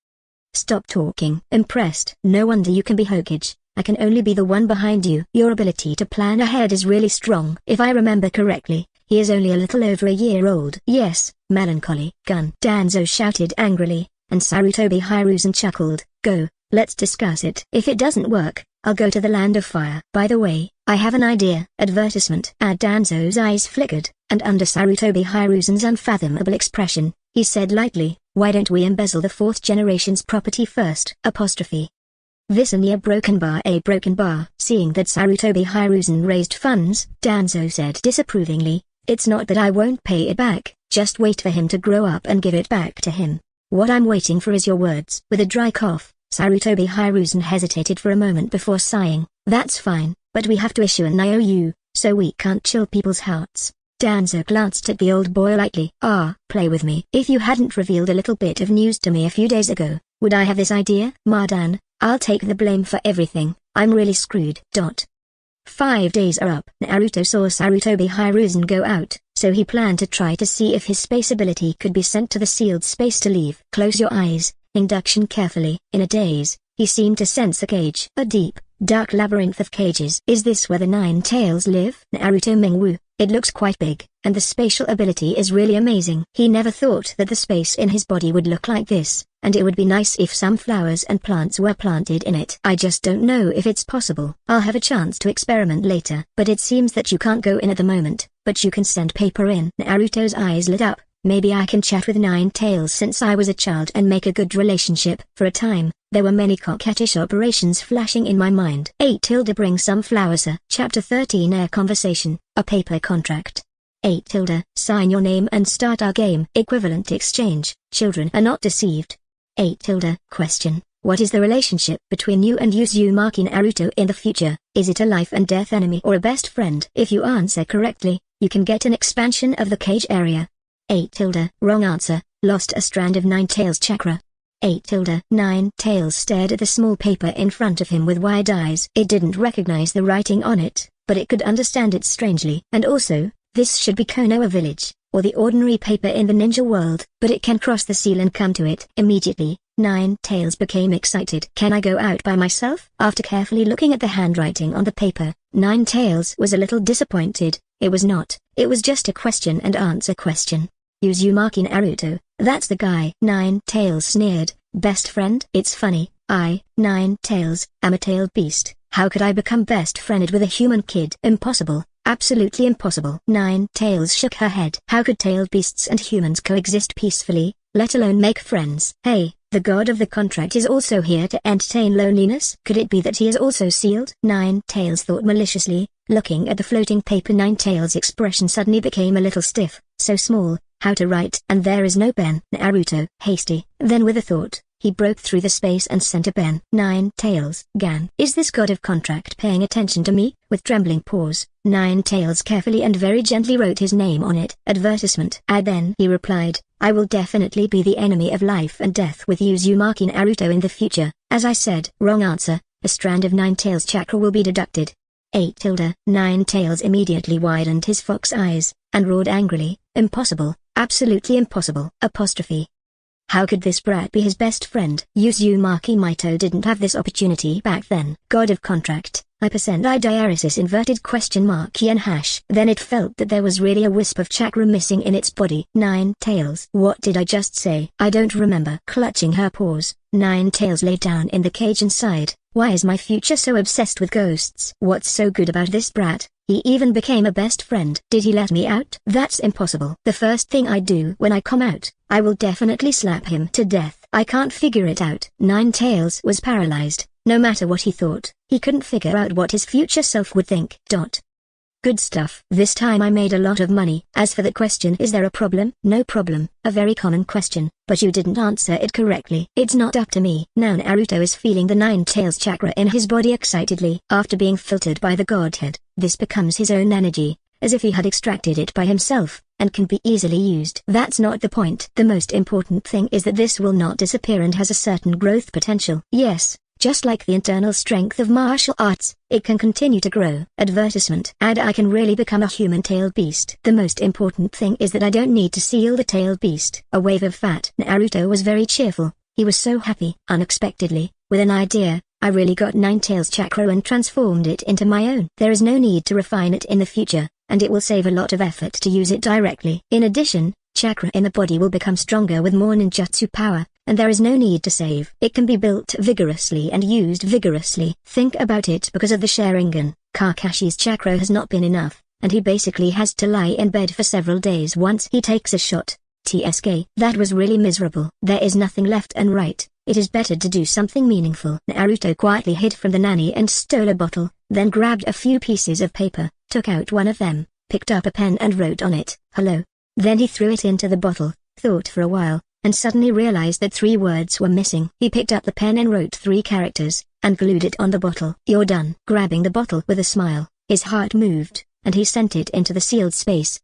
Stop talking. Impressed. No wonder you can be Hokage. I can only be the one behind you. Your ability to plan ahead is really strong. If I remember correctly, he is only a little over a year old. Yes, melancholy. Gun. Danzo shouted angrily, and Sarutobi Hiruzen chuckled. Go, let's discuss it. If it doesn't work, I'll go to the land of fire. By the way, I have an idea. Advertisement. Danzo's eyes flickered, and under Sarutobi Hiruzen's unfathomable expression, he said lightly, why don't we embezzle the 4th generation's property first? Apostrophe. This a broken bar. Seeing that Sarutobi Hiruzen raised funds, Danzo said disapprovingly, it's not that I won't pay it back, just wait for him to grow up and give it back to him. What I'm waiting for is your words. With a dry cough, Sarutobi Hiruzen hesitated for a moment before sighing. That's fine, but we have to issue an IOU, so we can't chill people's hearts. Danzo glanced at the old boy lightly. Play with me. If you hadn't revealed a little bit of news to me a few days ago, would I have this idea? Mardan, I'll take the blame for everything. I'm really screwed. 5 days are up. Naruto saw Sarutobi Hiruzen go out, so he planned to try to see if his space ability could be sent to the sealed space to leave. Close your eyes. Induction carefully. In a daze, he seemed to sense a cage. A deep, dark labyrinth of cages. Is this where the 9 tails live? Naruto Mingwu. It looks quite big, and the spatial ability is really amazing. He never thought that the space in his body would look like this, and it would be nice if some flowers and plants were planted in it. I just don't know if it's possible. I'll have a chance to experiment later. But it seems that you can't go in at the moment, but you can send paper in. Naruto's eyes lit up. Maybe I can chat with 9 tails since I was a child and make a good relationship. For a time, there were many coquettish operations flashing in my mind. 8 tilde bring some flowers. Chapter 13 Air Conversation, a paper contract. 8 tilde sign your name and start our game. Equivalent exchange, children are not deceived. 8 tilde question, what is the relationship between you and Uzumaki Naruto in the future? Is it a life and death enemy or a best friend? If you answer correctly, you can get an expansion of the cage area. 8 tilde wrong answer, lost a strand of 9 tails chakra. 8 tilde 9 tails stared at the small paper in front of him with wide eyes. It didn't recognize the writing on it, but it could understand it strangely. And also, this should be Konoha village, or the ordinary paper in the ninja world, but it can cross the seal and come to it. Immediately, 9 tails became excited. Can I go out by myself? After carefully looking at the handwriting on the paper, 9 tails was a little disappointed. It was not. It was just a question and answer question. Uzumaki Naruto, that's the guy. 9 tails sneered. Best friend? It's funny, 9 tails, am a tailed beast. How could I become best friended with a human kid? Impossible, absolutely impossible. 9 tails shook her head. How could tailed beasts and humans coexist peacefully, let alone make friends? Hey, the god of the contract is also here to entertain loneliness? Could it be that he is also sealed? 9 tails thought maliciously, looking at the floating paper. 9 tails' expression suddenly became a little stiff. So small. How to write? And there is no pen. Naruto, hasty. Then with a thought, he broke through the space and sent a pen. 9 tails. Gan. Is this god of contract paying attention to me? With trembling paws, 9 tails carefully and very gently wrote his name on it. Advertisement. Then he replied, I will definitely be the enemy of life and death with Uzumaki Naruto in the future. As I said. Wrong answer. A strand of 9 tails chakra will be deducted. 8 tilde 9 tails immediately widened his fox eyes, and roared angrily, impossible, absolutely impossible. Apostrophe. How could this brat be his best friend? Uzumaki Mito didn't have this opportunity back then. God of contract, I diaresis inverted question mark yen hash. Then it felt that there was really a wisp of chakra missing in its body. 9 tails. What did I just say? I don't remember. Clutching her paws, 9 tails lay down in the cage and sighed. Why is my future so obsessed with ghosts? What's so good about this brat? He even became a best friend. Did he let me out? That's impossible. The first thing I do when I come out, I will definitely slap him to death. I can't figure it out. 9 tails was paralyzed. No matter what he thought, he couldn't figure out what his future self would think. Good stuff. This time I made a lot of money. As for the question, is there a problem? No problem. A very common question, but you didn't answer it correctly. It's not up to me. Now Naruto is feeling the 9 tails chakra in his body excitedly. After being filtered by the godhead, this becomes his own energy, as if he had extracted it by himself, and can be easily used. That's not the point. The most important thing is that this will not disappear and has a certain growth potential. Yes, Just like the internal strength of martial arts, it can continue to grow. Advertisement. I can really become a human-tailed beast. The most important thing is that I don't need to seal the tailed beast. A wave of fat. Naruto was very cheerful. He was so happy. Unexpectedly, with an idea, I really got Nine Tails chakra and transformed it into my own. There is no need to refine it in the future, and it will save a lot of effort to use it directly. In addition, chakra in the body will become stronger with more ninjutsu power, and there is no need to save. It can be built vigorously and used vigorously. Think about it, because of the Sharingan, Kakashi's chakra has not been enough, and he basically has to lie in bed for several days once he takes a shot. TSK. That was really miserable. There is nothing left and right. It is better to do something meaningful. Naruto quietly hid from the nanny and stole a bottle, then grabbed a few pieces of paper, took out one of them, picked up a pen and wrote on it, "Hello." Then he threw it into the bottle, thought for a while, and suddenly realized that 3 words were missing. He picked up the pen and wrote 3 characters, and glued it on the bottle. "You're done." Grabbing the bottle with a smile, his heart moved, and he sent it into the sealed space.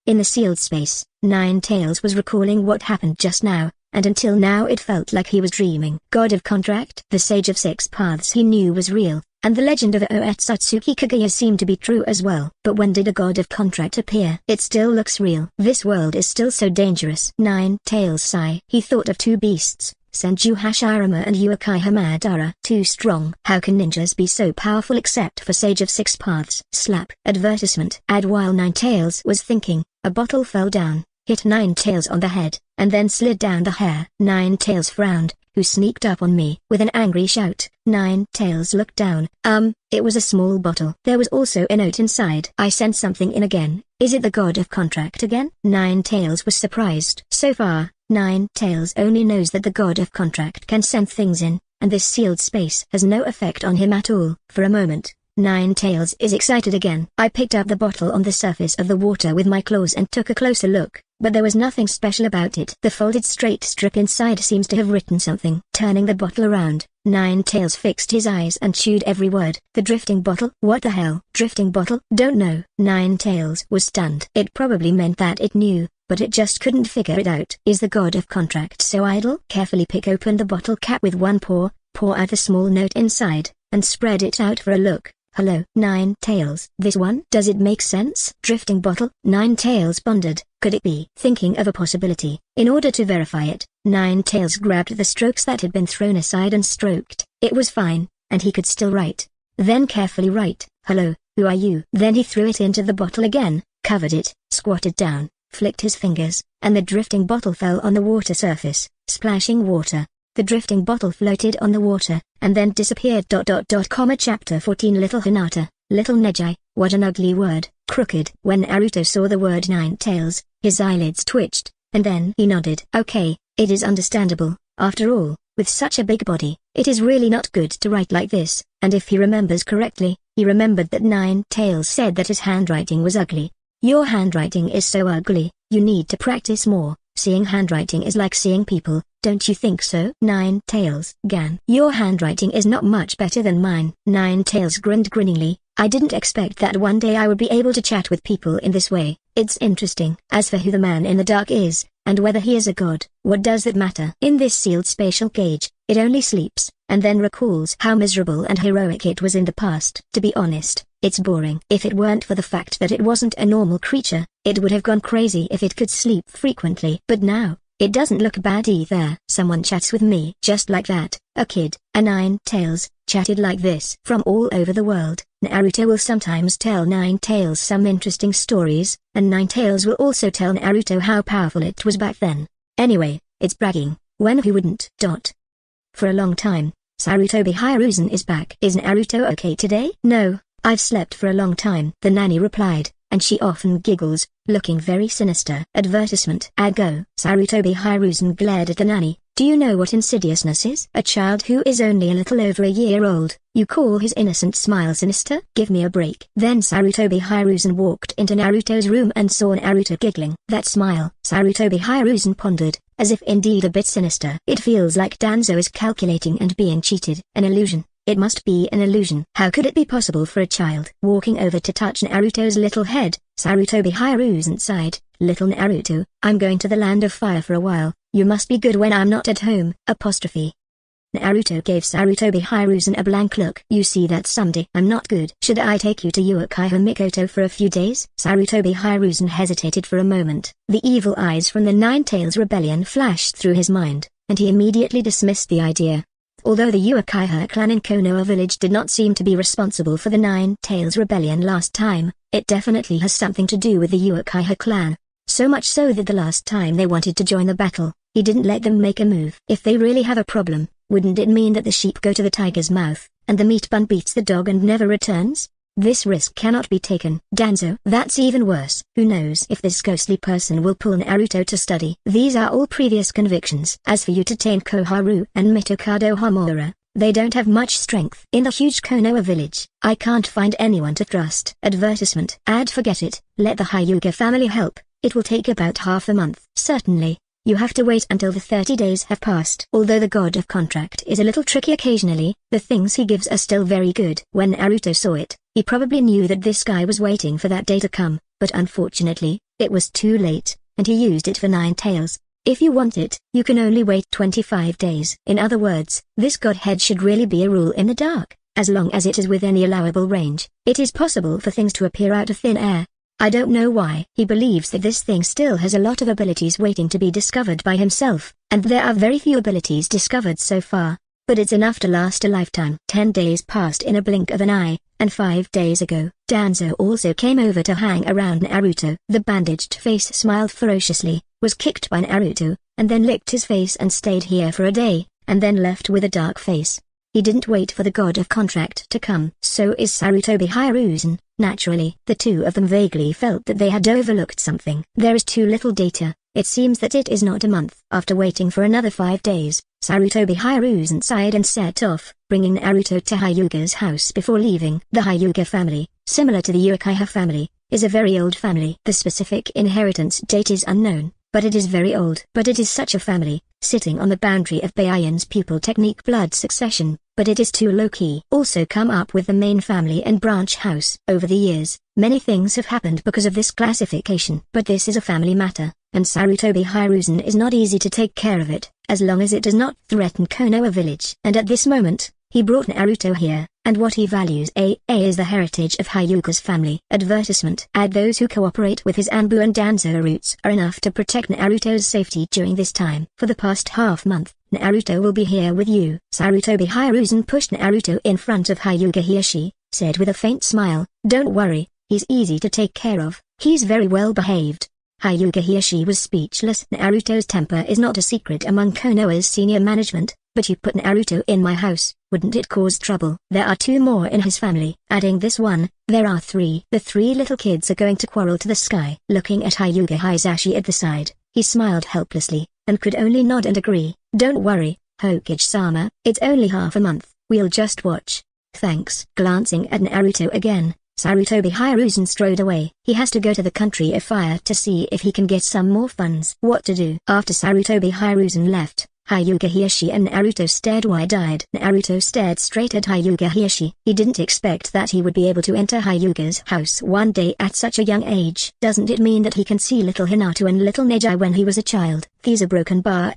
In the sealed space, Nine Tails was recalling what happened just now, and until now it felt like he was dreaming. God of Contract. The Sage of Six Paths he knew was real, and the legend of Oetsutsuki Kagaya seemed to be true as well. But when did a God of Contract appear? It still looks real. This world is still so dangerous. Nine Tails sigh. He thought of 2 beasts, Senju Hashirama and Uchiha Madara. Too strong. How can ninjas be so powerful except for Sage of Six Paths? Slap. Advertisement. While Nine Tails was thinking, a bottle fell down, hit Nine Tails on the head, and then slid down the hair. Nine Tails frowned. "Who sneaked up on me?" With an angry shout, Nine Tails looked down. It was a small bottle. There was also a note inside. "I sent something in again. Is it the God of Contract again?" Nine Tails was surprised. So far, Nine Tails only knows that the God of Contract can send things in, and this sealed space has no effect on him at all. For a moment, Nine Tails is excited again. "I picked up the bottle on the surface of the water with my claws and took a closer look, but there was nothing special about it. The folded straight strip inside seems to have written something." Turning the bottle around, Nine Tails fixed his eyes and chewed every word. "The drifting bottle? What the hell? Drifting bottle? Don't know." Nine Tails was stunned. It probably meant that it knew, but it just couldn't figure it out. Is the God of Contract so idle? Carefully pick open the bottle cap with one paw, pour out a small note inside, and spread it out for a look. "Hello, Nine Tails. This one? Does it make sense?" Drifting bottle? Nine Tails pondered. Could it be? Thinking of a possibility. In order to verify it, Nine Tails grabbed the strokes that had been thrown aside and stroked. It was fine, and he could still write. Then carefully write, "Hello, who are you?" Then he threw it into the bottle again, covered it, squatted down, flicked his fingers, and the drifting bottle fell on the water surface, splashing water. The drifting bottle floated on the water, and then disappeared. Chapter 14. Little Hinata, Little Neji. What an ugly word. Crooked. When Naruto saw the word Nine Tails, his eyelids twitched, and then he nodded. Okay, it is understandable. After all, with such a big body, it is really not good to write like this, and if he remembers correctly, he remembered that Nine Tails said that his handwriting was ugly. "Your handwriting is so ugly, you need to practice more. Seeing handwriting is like seeing people, don't you think so?" Nine Tails. Gan. "Your handwriting is not much better than mine." Nine Tails grinned grinningly. "I didn't expect that one day I would be able to chat with people in this way. It's interesting. As for who the man in the dark is, and whether he is a god, what does that matter? In this sealed spatial cage, it only sleeps, and then recalls how miserable and heroic it was in the past. To be honest, it's boring. If it weren't for the fact that it wasn't a normal creature, it would have gone crazy if it could sleep frequently. But now, it doesn't look bad either. Someone chats with me just like that. A kid, a Nine Tails, chatted like this. From all over the world, Naruto will sometimes tell Nine Tails some interesting stories, and Nine Tails will also tell Naruto how powerful it was back then. Anyway, it's bragging, when who wouldn't? For a long time, Sarutobi Hiruzen is back. Is Naruto okay today? No, I've slept for a long time, the nanny replied, and she often giggles, looking very sinister. Advertisement. Go. Sarutobi Hiruzen glared at the nanny. Do you know what insidiousness is? A child who is only a little over a year old, you call his innocent smile sinister? Give me a break. Then Sarutobi Hiruzen walked into Naruto's room and saw Naruto giggling. That smile, Sarutobi Hiruzen pondered, as if indeed a bit sinister. It feels like Danzo is calculating and being cheated. An illusion. It must be an illusion. How could it be possible for a child? Walking over to touch Naruto's little head, Sarutobi Hiruzen sighed. Little Naruto, I'm going to the land of fire for a while. You must be good when I'm not at home. Naruto gave Sarutobi Hiruzen a blank look. You see that someday I'm not good. Should I take you to Uchiha Mikoto for a few days? Sarutobi Hiruzen hesitated for a moment. The evil eyes from the Nine Tails Rebellion flashed through his mind, and he immediately dismissed the idea. Although the Uchiha clan in Konoha village did not seem to be responsible for the Nine Tails Rebellion last time, it definitely has something to do with the Uchiha clan. So much so that the last time they wanted to join the battle, he didn't let them make a move. If they really have a problem, wouldn't it mean that the sheep go to the tiger's mouth, and the meat bun beats the dog and never returns? This risk cannot be taken. Danzo, that's even worse. Who knows if this ghostly person will pull Naruto to study. These are all previous convictions. As for you to tame Koharu and Mitokado Homura, they don't have much strength. In the huge Konoha village, I can't find anyone to trust. Advertisement. Ad. Forget it. Let the Hyuga family help. It will take about half a month. Certainly. You have to wait until the 30 days have passed. Although the god of contract is a little tricky occasionally, the things he gives are still very good. When Naruto saw it, he probably knew that this guy was waiting for that day to come, but unfortunately, it was too late, and he used it for Nine Tails. If you want it, you can only wait 25 days. In other words, this godhead should really be a rule in the dark, as long as it is within the allowable range. It is possible for things to appear out of thin air. I don't know why. He believes that this thing still has a lot of abilities waiting to be discovered by himself, and there are very few abilities discovered so far. But it's enough to last a lifetime. 10 days passed in a blink of an eye, and 5 days ago, Danzo also came over to hang around Naruto. The bandaged face smiled ferociously, was kicked by Naruto, and then licked his face and stayed here for a day, and then left with a dark face. He didn't wait for the god of contract to come. So is Sarutobi Hiruzen. Naturally, the two of them vaguely felt that they had overlooked something. There is too little data. It seems that it is not a month. After waiting for another 5 days, Sarutobi Hiruzen sighed and set off, bringing Naruto to Hyuga's house before leaving. The Hyuga family, similar to the Uchiha family, is a very old family. The specific inheritance date is unknown, but it is very old. But it is such a family, sitting on the boundary of Baiyan's pupil technique blood succession, but it is too low-key. Also come up with the main family and branch house. Over the years, many things have happened because of this classification. But this is a family matter, and Sarutobi Hiruzen is not easy to take care of it, as long as it does not threaten Konoha village. And at this moment, he brought Naruto here, and what he values is the heritage of Hyuga's family. Advertisement. Add. Those who cooperate with his Anbu and Danzo routes are enough to protect Naruto's safety during this time. For the past half month, Naruto will be here with you. Sarutobi Hiruzen pushed Naruto in front of Hyuga Hiyoshi, said with a faint smile, don't worry, he's easy to take care of, he's very well behaved. Hyuga Hiyoshi was speechless. Naruto's temper is not a secret among Konoha's senior management, but you put Naruto in my house, wouldn't it cause trouble? There are 2 more in his family. Adding this one, there are 3. The 3 little kids are going to quarrel to the sky. Looking at Hyuga Hisashi at the side, he smiled helplessly, and could only nod and agree. Don't worry, Hokage-sama, it's only half a month, we'll just watch. Thanks. Glancing at Naruto again, Sarutobi Hiruzen strode away. He has to go to the country of fire to see if he can get some more funds. What to do? After Sarutobi Hiruzen left, Hyuga Hiyoshi and Naruto stared wide-eyed. Naruto stared straight at Hyuga Hiyoshi. He didn't expect that he would be able to enter Hyuga's house one day at such a young age. Doesn't it mean that he can see little Hinata and little Neji when he was a child? These are broken bar.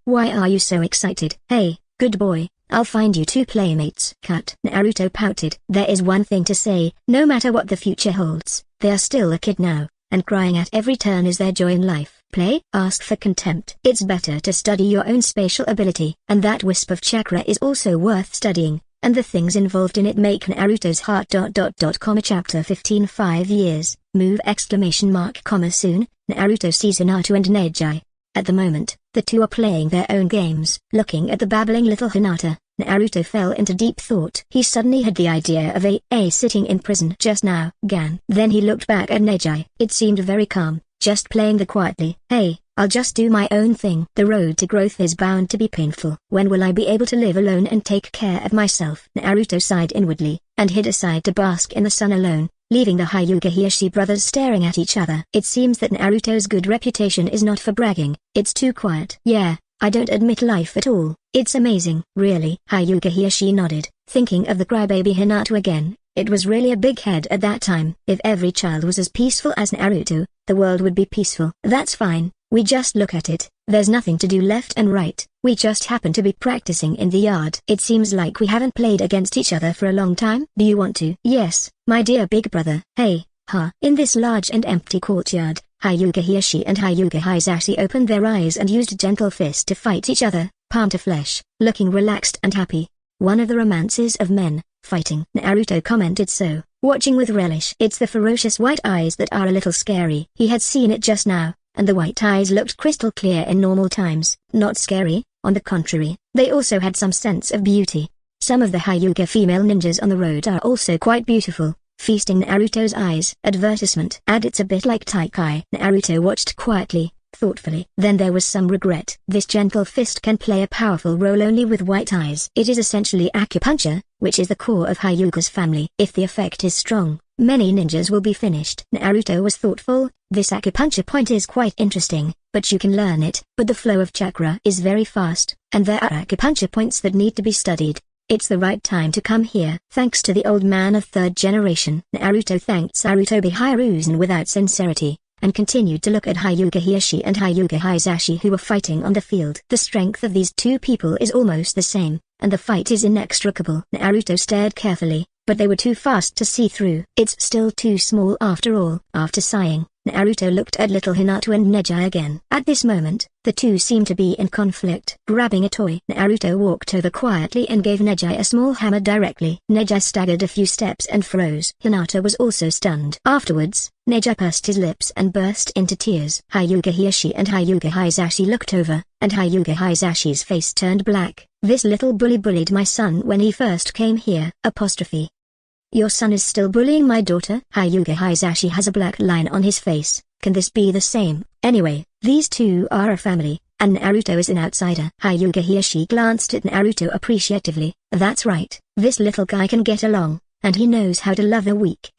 Why are you so excited? Hey, good boy. I'll find you 2 playmates. Cut. Naruto pouted. There is one thing to say, no matter what the future holds, they are still a kid now, and crying at every turn is their joy in life. Play? Ask for contempt. It's better to study your own spatial ability, and that wisp of chakra is also worth studying, and the things involved in it make Naruto's heart ... Chapter 15 5 years, move ! Soon, Naruto sees Hinata and Neji. At the moment, the two are playing their own games. Looking at the babbling little Hinata, Naruto fell into deep thought. He suddenly had the idea of A sitting in prison just now. Then he looked back at Neji. It seemed very calm, just playing the quietly. Hey, I'll just do my own thing. The road to growth is bound to be painful. When will I be able to live alone and take care of myself? Naruto sighed inwardly, and hid aside to bask in the sun alone, leaving the Hyuga Hiyoshi brothers staring at each other. It seems that Naruto's good reputation is not for bragging, it's too quiet. Yeah, I don't admit life at all, it's amazing. Really? Hyuga Hiyoshi nodded, thinking of the crybaby Hinata again. It was really a big head at that time. If every child was as peaceful as Naruto, the world would be peaceful. That's fine, We just look at it. There's nothing to do left and right. We just happen to be practicing in the yard. It seems like we haven't played against each other for a long time. Do you want to? Yes, my dear big brother. Hey, ha. In this large and empty courtyard, Hyuga Hiyoshi and Hyuga Hisashi opened their eyes and used a gentle fist to fight each other, palm to flesh, looking relaxed and happy. One of the romances of men, fighting. Naruto commented so, watching with relish. It's the ferocious white eyes that are a little scary. He had seen it just now, and the white eyes looked crystal clear in normal times. Not scary, on the contrary, they also had some sense of beauty. Some of the Hyuga female ninjas on the road are also quite beautiful, feasting Naruto's eyes. Advertisement. And it's a bit like Taikai. Naruto watched quietly, thoughtfully. Then there was some regret. This gentle fist can play a powerful role only with white eyes. It is essentially acupuncture, which is the core of Hyuga's family. If the effect is strong, many ninjas will be finished. Naruto was thoughtful. This acupuncture point is quite interesting, but you can learn it. But the flow of chakra is very fast, and there are acupuncture points that need to be studied. It's the right time to come here. Thanks to the old man of third generation. Naruto thanked Sarutobi Hiruzen without sincerity, and continued to look at Hyuga Hiyoshi and Hyuga Hisashi who were fighting on the field. The strength of these two people is almost the same, and the fight is inextricable. Naruto stared carefully, but they were too fast to see through. It's still too small after all. After sighing, Naruto looked at little Hinata and Neji again. At this moment, the two seemed to be in conflict. Grabbing a toy, Naruto walked over quietly and gave Neji a small hammer directly. Neji staggered a few steps and froze. Hinata was also stunned. Afterwards, Neji pursed his lips and burst into tears. Hyuga Hiyoshi and Hyuga Hisashi looked over, and Hyuga Hisashi's face turned black. This little bully bullied my son when he first came here. Apostrophe. Your son is still bullying my daughter? Hyuga Hisashi has a black line on his face. Can this be the same? Anyway, these two are a family, and Naruto is an outsider. Hyuga Hiyoshi glanced at Naruto appreciatively. That's right, this little guy can get along, and he knows how to love the weak.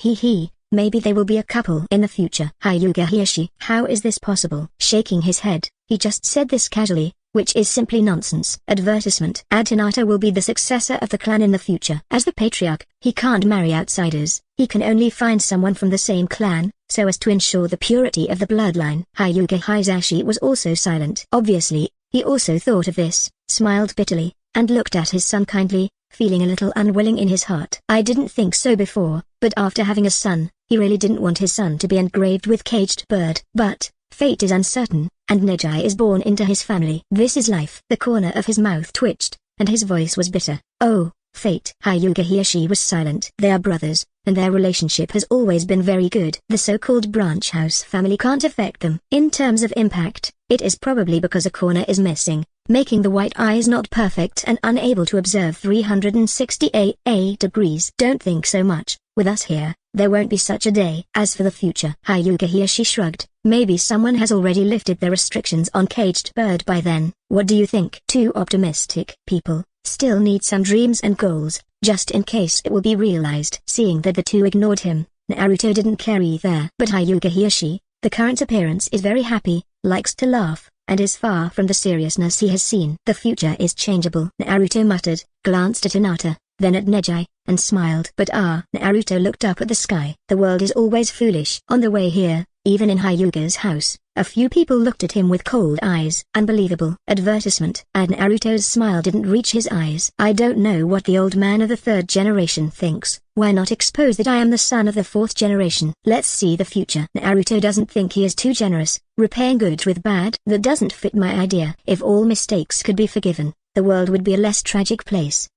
Maybe they will be a couple in the future. Hyuga Hiyoshi. How is this possible? Shaking his head, he just said this casually, which is simply nonsense. Advertisement. Hinata will be the successor of the clan in the future. As the patriarch, he can't marry outsiders. He can only find someone from the same clan, so as to ensure the purity of the bloodline. Hyuga Hisashi was also silent. Obviously, he also thought of this, smiled bitterly, and looked at his son kindly, feeling a little unwilling in his heart. I didn't think so before, but after having a son, he really didn't want his son to be engraved with caged bird. But fate is uncertain, and Neji is born into his family. This is life. The corner of his mouth twitched, and his voice was bitter. Oh, fate. Hyuga Hiyoshi was silent. They are brothers, and their relationship has always been very good. The so-called branch house family can't affect them. In terms of impact, it is probably because a corner is missing, making the white eyes not perfect and unable to observe 368 degrees. Don't think so much. With us here, there won't be such a day. As for the future, Hyuga Hiyoshi shrugged. Maybe someone has already lifted the restrictions on caged bird by then. What do you think? Too optimistic. People still need some dreams and goals, just in case it will be realized. Seeing that the two ignored him, Naruto didn't care either. But Hyuga Hiyoshi, the current appearance is very happy, likes to laugh, and is far from the seriousness he has seen. The future is changeable. Naruto muttered, glanced at Hinata, then at Neji, and smiled. But Naruto looked up at the sky. The world is always foolish. On the way here, even in Hyuga's house, a few people looked at him with cold eyes. Unbelievable. Advertisement. And Naruto's smile didn't reach his eyes. I don't know what the old man of the third generation thinks. Why not expose that I am the son of the fourth generation? Let's see the future. Naruto doesn't think he is too generous, repaying good with bad. That doesn't fit my idea. If all mistakes could be forgiven, the world would be a less tragic place.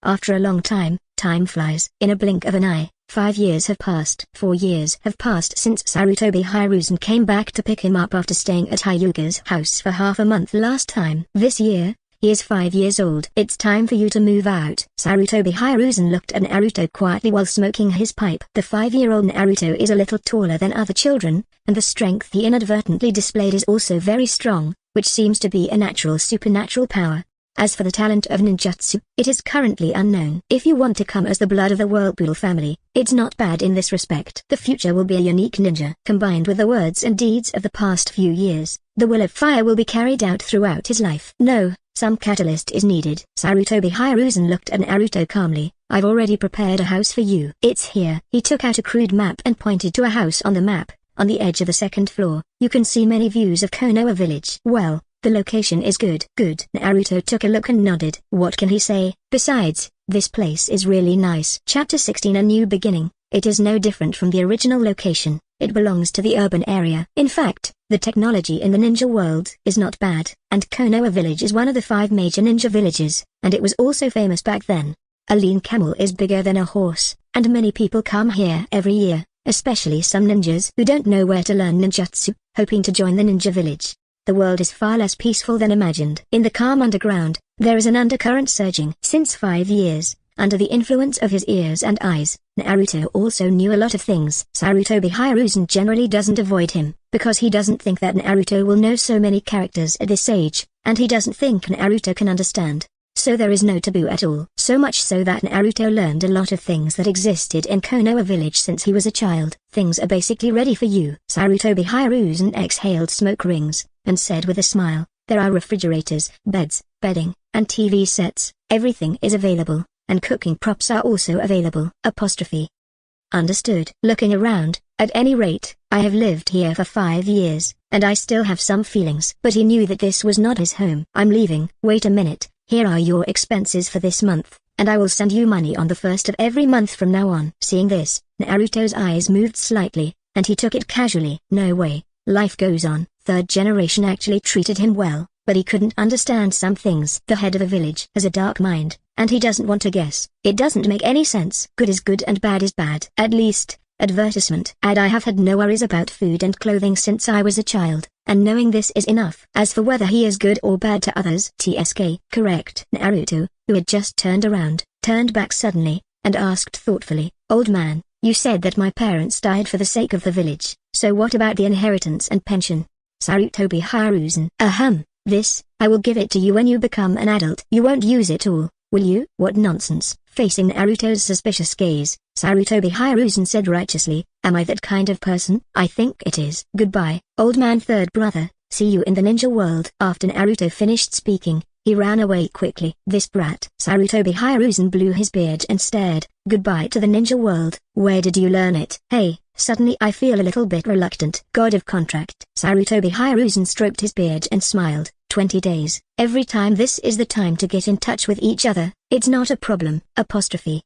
After a long time, time flies. In a blink of an eye, 5 years have passed. 4 years have passed since Sarutobi Hiruzen came back to pick him up after staying at Hyuga's house for half a month last time. This year, he is 5 years old. It's time for you to move out. Sarutobi Hiruzen looked at Naruto quietly while smoking his pipe. The 5-year-old Naruto is a little taller than other children, and the strength he inadvertently displayed is also very strong, which seems to be a natural supernatural power. As for the talent of ninjutsu, it is currently unknown. If you want to come as the blood of the Whirlpool family, it's not bad in this respect. The future will be a unique ninja. Combined with the words and deeds of the past few years, the will of fire will be carried out throughout his life. No, some catalyst is needed. Sarutobi Hiruzen looked at Naruto calmly. I've already prepared a house for you. It's here. He took out a crude map and pointed to a house on the map, on the edge of the second floor, you can see many views of Konoha village. Well, the location is good. Good. Naruto took a look and nodded. What can he say? Besides, this place is really nice. Chapter 16 A New Beginning. It is no different from the original location. It belongs to the urban area. In fact, the technology in the ninja world is not bad, and Konoha village is one of the 5 major ninja villages, and it was also famous back then. A lean camel is bigger than a horse, and many people come here every year, especially some ninjas who don't know where to learn ninjutsu, hoping to join the ninja village. The world is far less peaceful than imagined. In the calm underground, there is an undercurrent surging. Since 5 years, under the influence of his ears and eyes, Naruto also knew a lot of things. Sarutobi Hiruzen generally doesn't avoid him, because he doesn't think that Naruto will know so many characters at this age, and he doesn't think Naruto can understand. So there is no taboo at all. So much so that Naruto learned a lot of things that existed in Konoha village since he was a child. Things are basically ready for you. Sarutobi Hiruzen exhaled smoke rings, and said with a smile, there are refrigerators, beds, bedding, and TV sets. Everything is available, and cooking props are also available. Apostrophe. Understood. Looking around, at any rate, I have lived here for 5 years, and I still have some feelings. But he knew that this was not his home. I'm leaving. Wait a minute. Here are your expenses for this month, and I will send you money on the 1st of every month from now on. Seeing this, Naruto's eyes moved slightly, and he took it casually. No way, life goes on. 3rd generation actually treated him well, but he couldn't understand some things. The head of a village has a dark mind, and he doesn't want to guess. It doesn't make any sense. Good is good and bad is bad. At least, advertisement. And I have had no worries about food and clothing since I was a child, and knowing this is enough. As for whether he is good or bad to others, TSK. Correct. Naruto, who had just turned around, turned back suddenly, and asked thoughtfully, old man, you said that my parents died for the sake of the village, so what about the inheritance and pension? Sarutobi Hiruzen. This, I will give it to you when you become an adult. You won't use it all, will you? What nonsense. Facing Naruto's suspicious gaze, Sarutobi Hiruzen said righteously, am I that kind of person? I think it is. Goodbye, old man. 3rd brother, see you in the ninja world. After Naruto finished speaking, he ran away quickly. This brat. Sarutobi Hiruzen blew his beard and stared. Goodbye to the ninja world. Where did you learn it? Hey, suddenly I feel a little bit reluctant. God of contract. Sarutobi Hiruzen stroked his beard and smiled. 20 days. Every time this is the time to get in touch with each other. It's not a problem. Apostrophe.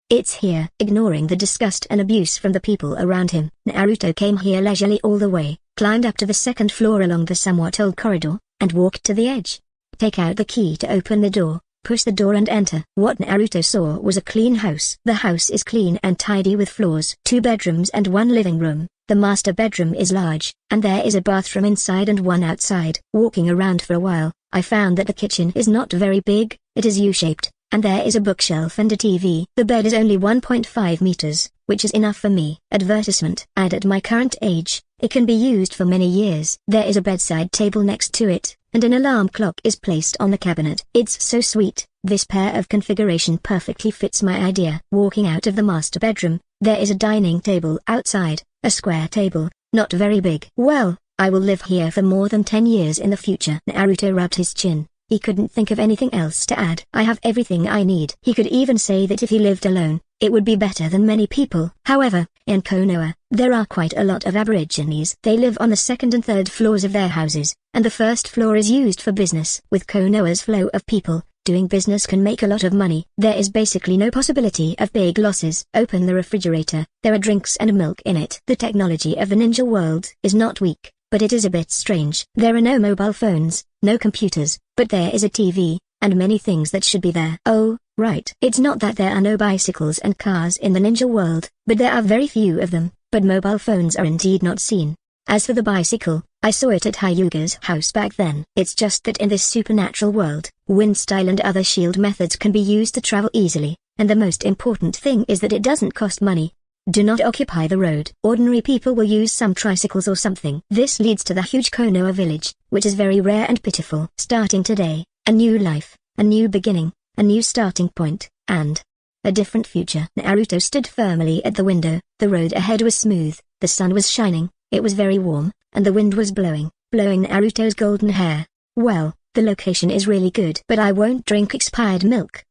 It's here. Ignoring the disgust and abuse from the people around him, Naruto came here leisurely all the way, climbed up to the 2nd floor along the somewhat old corridor, and walked to the edge. Take out the key to open the door, push the door and enter. What Naruto saw was a clean house. The house is clean and tidy with floors, 2 bedrooms and 1 living room. The master bedroom is large, and there is a bathroom inside and 1 outside. Walking around for a while, I found that the kitchen is not very big. It is U-shaped, and there is a bookshelf and a TV. The bed is only 1.5 meters, which is enough for me. Advertisement. And at my current age, it can be used for many years. There is a bedside table next to it, and an alarm clock is placed on the cabinet. It's so sweet. This pair of configuration perfectly fits my idea. Walking out of the master bedroom, there is a dining table outside, a square table, not very big. Well, I will live here for more than 10 years in the future. Naruto rubbed his chin. He couldn't think of anything else to add. I have everything I need. He could even say that if he lived alone, it would be better than many people. However, in Konoha, there are quite a lot of aborigines. They live on the 2nd and 3rd floors of their houses, and the 1st floor is used for business. With Konoha's flow of people, doing business can make a lot of money. There is basically no possibility of big losses. Open the refrigerator. There are drinks and milk in it. The technology of the ninja world is not weak, but it is a bit strange. There are no mobile phones, no computers, but there is a TV, and many things that should be there. Oh, right. It's not that there are no bicycles and cars in the ninja world, but there are very few of them, but mobile phones are indeed not seen. As for the bicycle, I saw it at Hyuga's house back then. It's just that in this supernatural world, wind style and other shield methods can be used to travel easily, and the most important thing is that it doesn't cost money. Do not occupy the road. Ordinary people will use some tricycles or something. This leads to the huge Konoha village, which is very rare and pitiful. Starting today, a new life, a new beginning, a new starting point, and a different future. Naruto stood firmly at the window. The road ahead was smooth, the sun was shining, it was very warm, and the wind was blowing Naruto's golden hair. Well, the location is really good. But I won't drink expired milk.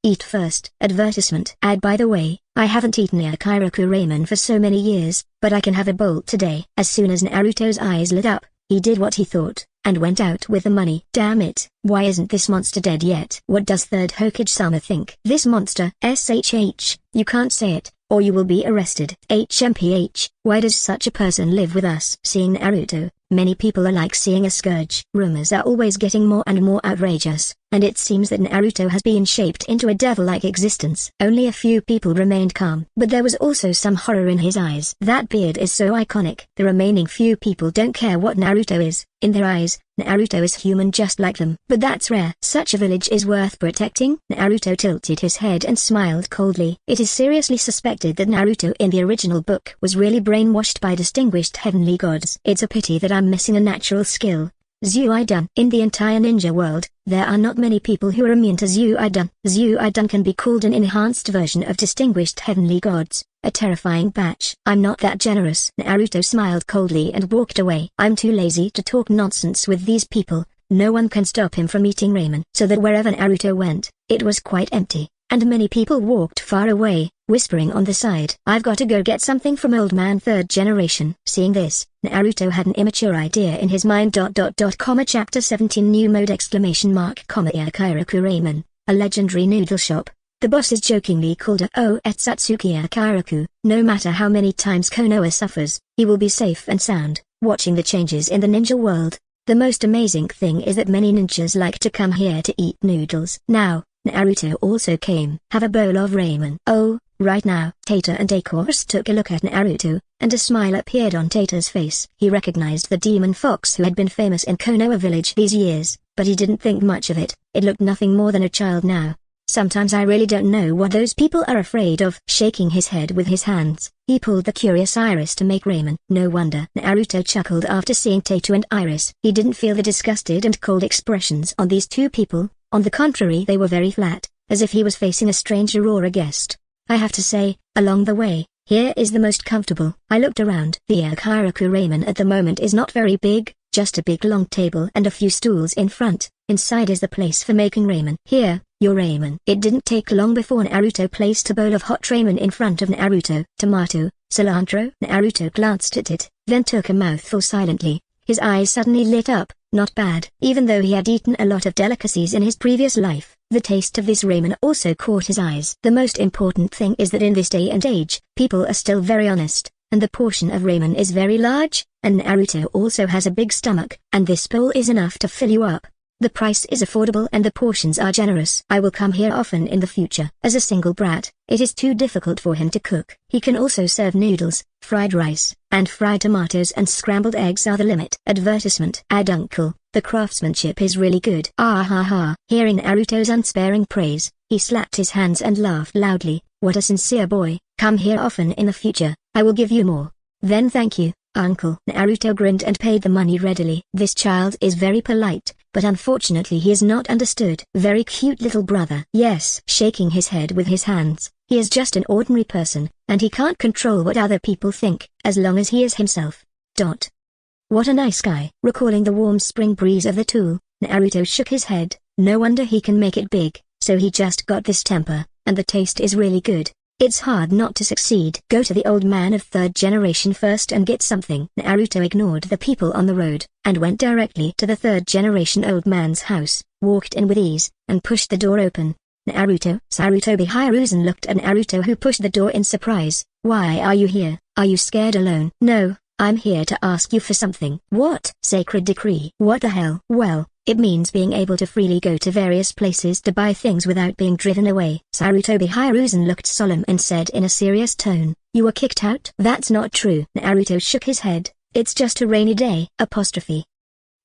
Eat first. Advertisement. Ad. By the way, I haven't eaten Yaokairaku ramen for so many years, but I can have a bowl today. As soon as Naruto's eyes lit up, he did what he thought, and went out with the money. Damn it, why isn't this monster dead yet? What does third Hokage-sama think? This monster, SHH, you can't say it, or you will be arrested. HMPH, why does such a person live with us? Seeing Naruto, many people are like seeing a scourge. Rumors are always getting more and more outrageous, and it seems that Naruto has been shaped into a devil-like existence. Only a few people remained calm, but there was also some horror in his eyes. That beard is so iconic. The remaining few people don't care what Naruto is. In their eyes, Naruto is human just like them. But that's rare. Such a village is worth protecting? Naruto tilted his head and smiled coldly. It is seriously suspected that Naruto in the original book was really brainwashed by distinguished heavenly gods. It's a pity that I'm missing a natural skill. Zuidan. In the entire ninja world, there are not many people who are immune to Zuidan. Zuidan can be called an enhanced version of distinguished heavenly gods, a terrifying batch. I'm not that generous. Naruto smiled coldly and walked away. I'm too lazy to talk nonsense with these people. No one can stop him from eating ramen. So that wherever Naruto went, it was quite empty, and many people walked far away, whispering on the side. I've got to go get something from old man third generation. Seeing this, Naruto had an immature idea in his mind. Chapter 17 New Mode Yaokairaku Ramen, a legendary noodle shop. The bosses jokingly called her Oetsutsuki Yaokairaku. No matter how many times Konoha suffers, he will be safe and sound. Watching the changes in the ninja world, the most amazing thing is that many ninjas like to come here to eat noodles. Now, Naruto also came. Have a bowl of ramen. Oh, right now. Tata and Akos took a look at Naruto, and a smile appeared on Tata's face. He recognized the demon fox who had been famous in Konoha village these years, but he didn't think much of it. It looked nothing more than a child now. Sometimes I really don't know what those people are afraid of. Shaking his head with his hands, he pulled the curious Iris to make ramen. No wonder. Naruto chuckled after seeing Tata and Iris. He didn't feel the disgusted and cold expressions on these two people. On the contrary, they were very flat, as if he was facing a stranger or a guest. I have to say, along the way, here is the most comfortable. I looked around. The Yaokairaku ramen at the moment is not very big, just a big long table and a few stools in front. Inside is the place for making ramen. Here, your ramen. It didn't take long before Naruto placed a bowl of hot ramen in front of Naruto. Tomato, cilantro. Naruto glanced at it, then took a mouthful silently. His eyes suddenly lit up. Not bad. Even though he had eaten a lot of delicacies in his previous life, the taste of this ramen also caught his eyes. The most important thing is that in this day and age, people are still very honest, and the portion of ramen is very large, and Naruto also has a big stomach, and this bowl is enough to fill you up. The price is affordable and the portions are generous. I will come here often in the future. As a single brat, it is too difficult for him to cook. He can also serve noodles, fried rice, and fried tomatoes, and scrambled eggs are the limit. Advertisement. Ad. Uncle, the craftsmanship is really good. Ah ha ha. Hearing Naruto's unsparing praise, he slapped his hands and laughed loudly. What a sincere boy. Come here often in the future, I will give you more. Then thank you, Uncle. Naruto grinned and paid the money readily. This child is very polite, but unfortunately he is not understood. Very cute little brother. Yes. Shaking his head with his hands, he is just an ordinary person, and he can't control what other people think, as long as he is himself. What a nice guy. Recalling the warm spring breeze of the tool, Naruto shook his head. No wonder he can make it big, so he just got this temper, and the taste is really good. It's hard not to succeed. Go to the old man of third generation first and get something. Naruto ignored the people on the road, and went directly to the third generation old man's house, walked in with ease, and pushed the door open. Naruto. Sarutobi Hiruzen looked at Naruto, who pushed the door in surprise. Why are you here? Are you scared alone? No, I'm here to ask you for something. What? Sacred decree. What the hell? Well, it means being able to freely go to various places to buy things without being driven away. Sarutobi Hiruzen looked solemn and said in a serious tone, you were kicked out? That's not true. Naruto shook his head. It's just a rainy day.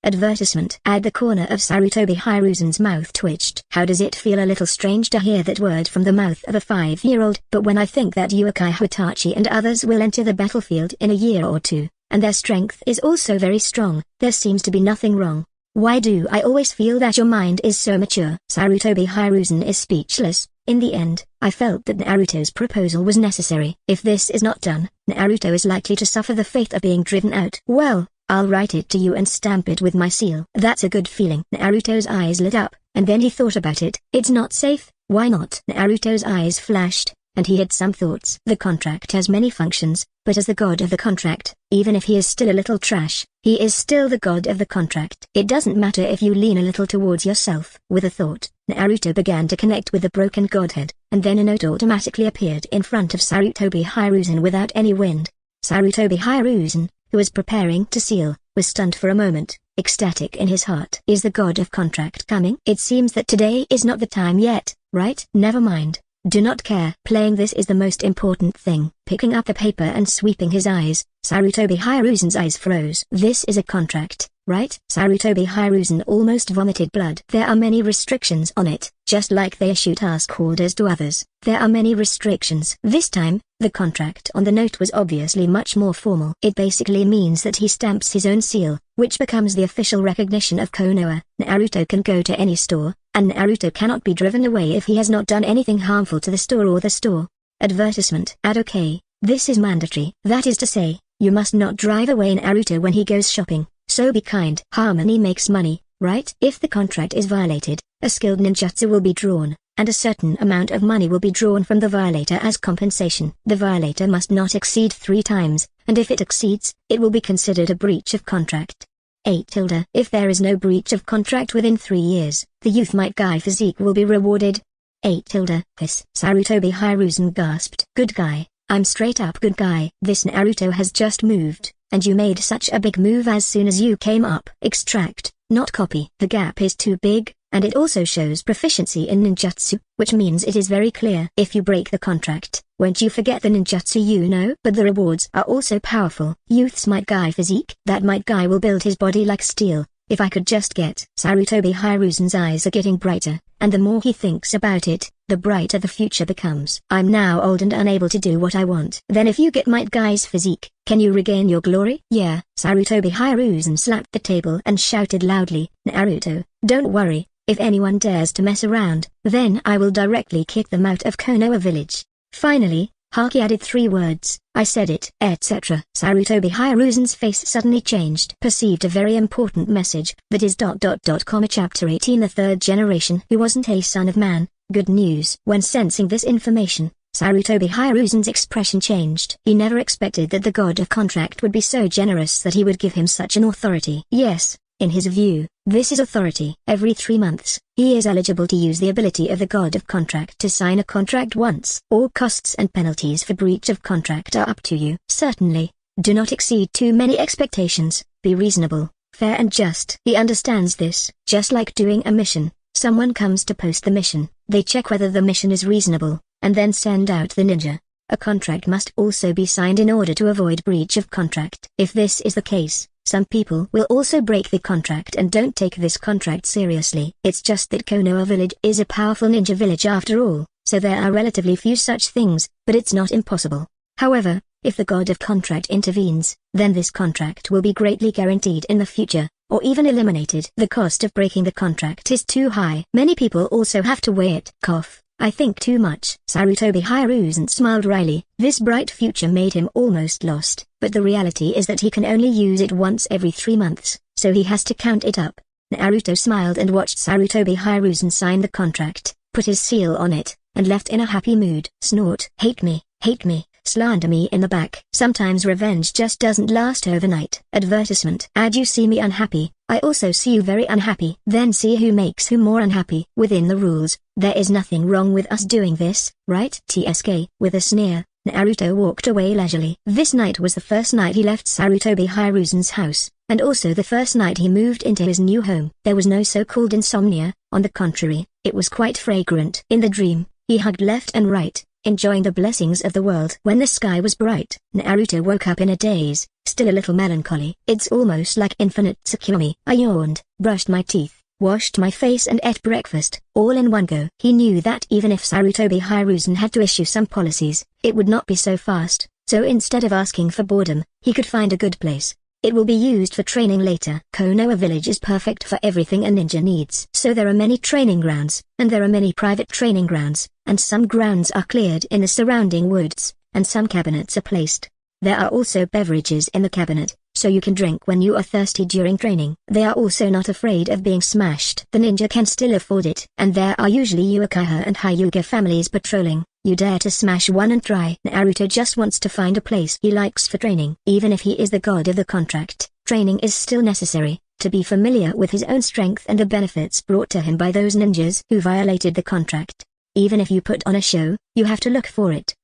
Advertisement. At the corner of Sarutobi Hiruzen's mouth twitched. How does it feel? A little strange to hear that word from the mouth of a 5-year-old. But when I think that Uchiha Hitachi and others will enter the battlefield in a year or two, and their strength is also very strong, there seems to be nothing wrong. Why do I always feel that your mind is so mature? Sarutobi Hiruzen is speechless. In the end, I felt that Naruto's proposal was necessary. If this is not done, Naruto is likely to suffer the fate of being driven out. Well, I'll write it to you and stamp it with my seal. That's a good feeling. Naruto's eyes lit up, and then he thought about it. It's not safe. Why not? Naruto's eyes flashed, and he had some thoughts. The contract has many functions, but as the god of the contract, even if he is still a little trash, he is still the god of the contract. It doesn't matter if you lean a little towards yourself. With a thought, Naruto began to connect with the broken godhead, and then a note automatically appeared in front of Sarutobi Hiruzen without any wind. Sarutobi Hiruzen, who was preparing to seal, was stunned for a moment, ecstatic in his heart. Is the god of contract coming? It seems that today is not the time yet, right? Never mind. Do not care. Playing this is the most important thing. Picking up the paper and sweeping his eyes, Sarutobi Hiruzen's eyes froze. This is a contract, right? Sarutobi Hiruzen almost vomited blood. There are many restrictions on it, just like they issue task orders to others. There are many restrictions. This time, the contract on the note was obviously much more formal. It basically means that he stamps his own seal, which becomes the official recognition of Konoha. Naruto can go to any store, and Naruto cannot be driven away if he has not done anything harmful to the store or the store. Advertisement. Add okay, this is mandatory. That is to say, you must not drive away Naruto when he goes shopping, so be kind. Harmony makes money, right? If the contract is violated, a skilled ninjutsu will be drawn, and a certain amount of money will be drawn from the violator as compensation. The violator must not exceed 3 times, and if it exceeds, it will be considered a breach of contract. 8. If there is no breach of contract within 3 years, the youth might guy physique will be rewarded. 8. Hiss. Sarutobi Hiruzen gasped. Good guy, I'm straight up good guy. This Naruto has just moved, and you made such a big move as soon as you came up. Extract, not copy. The gap is too big, and it also shows proficiency in ninjutsu, which means it is very clear. If you break the contract, won't you forget the ninjutsu you know? But the rewards are also powerful. Youth's might guy physique. That might guy will build his body like steel. If I could just get. Sarutobi Hiruzen's eyes are getting brighter, and the more he thinks about it, the brighter the future becomes. I'm now old and unable to do what I want. Then if you get might guy's physique, can you regain your glory? Yeah. Sarutobi Hiruzen slapped the table and shouted loudly, Naruto, don't worry. If anyone dares to mess around, then I will directly kick them out of Konoha village. Finally, Haki added 3 words, I said it, etc. Sarutobi Hiruzen's face suddenly changed. Perceived a very important message, that is ... Chapter 18. The third generation who wasn't a son of man, good news. When sensing this information, Sarutobi Hiruzen's expression changed. He never expected that the god of contract would be so generous that he would give him such an authority. Yes. In his view, this is authority. Every 3 months, he is eligible to use the ability of the god of contract to sign a contract once. All costs and penalties for breach of contract are up to you. Certainly, do not exceed too many expectations, be reasonable, fair and just. He understands this. Just like doing a mission, someone comes to post the mission, they check whether the mission is reasonable, and then send out the ninja. A contract must also be signed in order to avoid breach of contract. If this is the case, some people will also break the contract and don't take this contract seriously. It's just that Konoha village is a powerful ninja village after all, so there are relatively few such things, but it's not impossible. However, if the god of contract intervenes, then this contract will be greatly guaranteed in the future, or even eliminated. The cost of breaking the contract is too high. Many people also have to weigh it. Cough. I think too much. Sarutobi Hiruzen smiled wryly. This bright future made him almost lost, but the reality is that he can only use it once every 3 months, so he has to count it up. Naruto smiled and watched Sarutobi Hiruzen sign the contract, put his seal on it, and left in a happy mood. Snort. Hate me, slander me in the back. Sometimes revenge just doesn't last overnight. Advertisement. Ad. You see me unhappy, I also see you very unhappy. Then see who makes who more unhappy. Within the rules, there is nothing wrong with us doing this, right? TSK. With a sneer, Naruto walked away leisurely. This night was the first night he left Sarutobi Hiruzen's house, and also the first night he moved into his new home. There was no so-called insomnia, on the contrary, it was quite fragrant. In the dream, he hugged left and right, enjoying the blessings of the world. When the sky was bright, Naruto woke up in a daze, still a little melancholy. It's almost like infinite Tsukiomi. I yawned, brushed my teeth, washed my face and ate breakfast, all in one go. He knew that even if Sarutobi Hiruzen had to issue some policies, it would not be so fast, so instead of asking for boredom, he could find a good place. It will be used for training later. Konoha village is perfect for everything a ninja needs. So there are many training grounds, and there are many private training grounds, and some grounds are cleared in the surrounding woods, and some cabinets are placed. There are also beverages in the cabinet, so you can drink when you are thirsty during training. They are also not afraid of being smashed. The ninja can still afford it, and there are usually Uchiha and Hyuga families patrolling. You dare to smash one and try. Naruto just wants to find a place he likes for training. Even if he is the god of the contract, training is still necessary, to be familiar with his own strength and the benefits brought to him by those ninjas who violated the contract. Even if you put on a show, you have to look for it.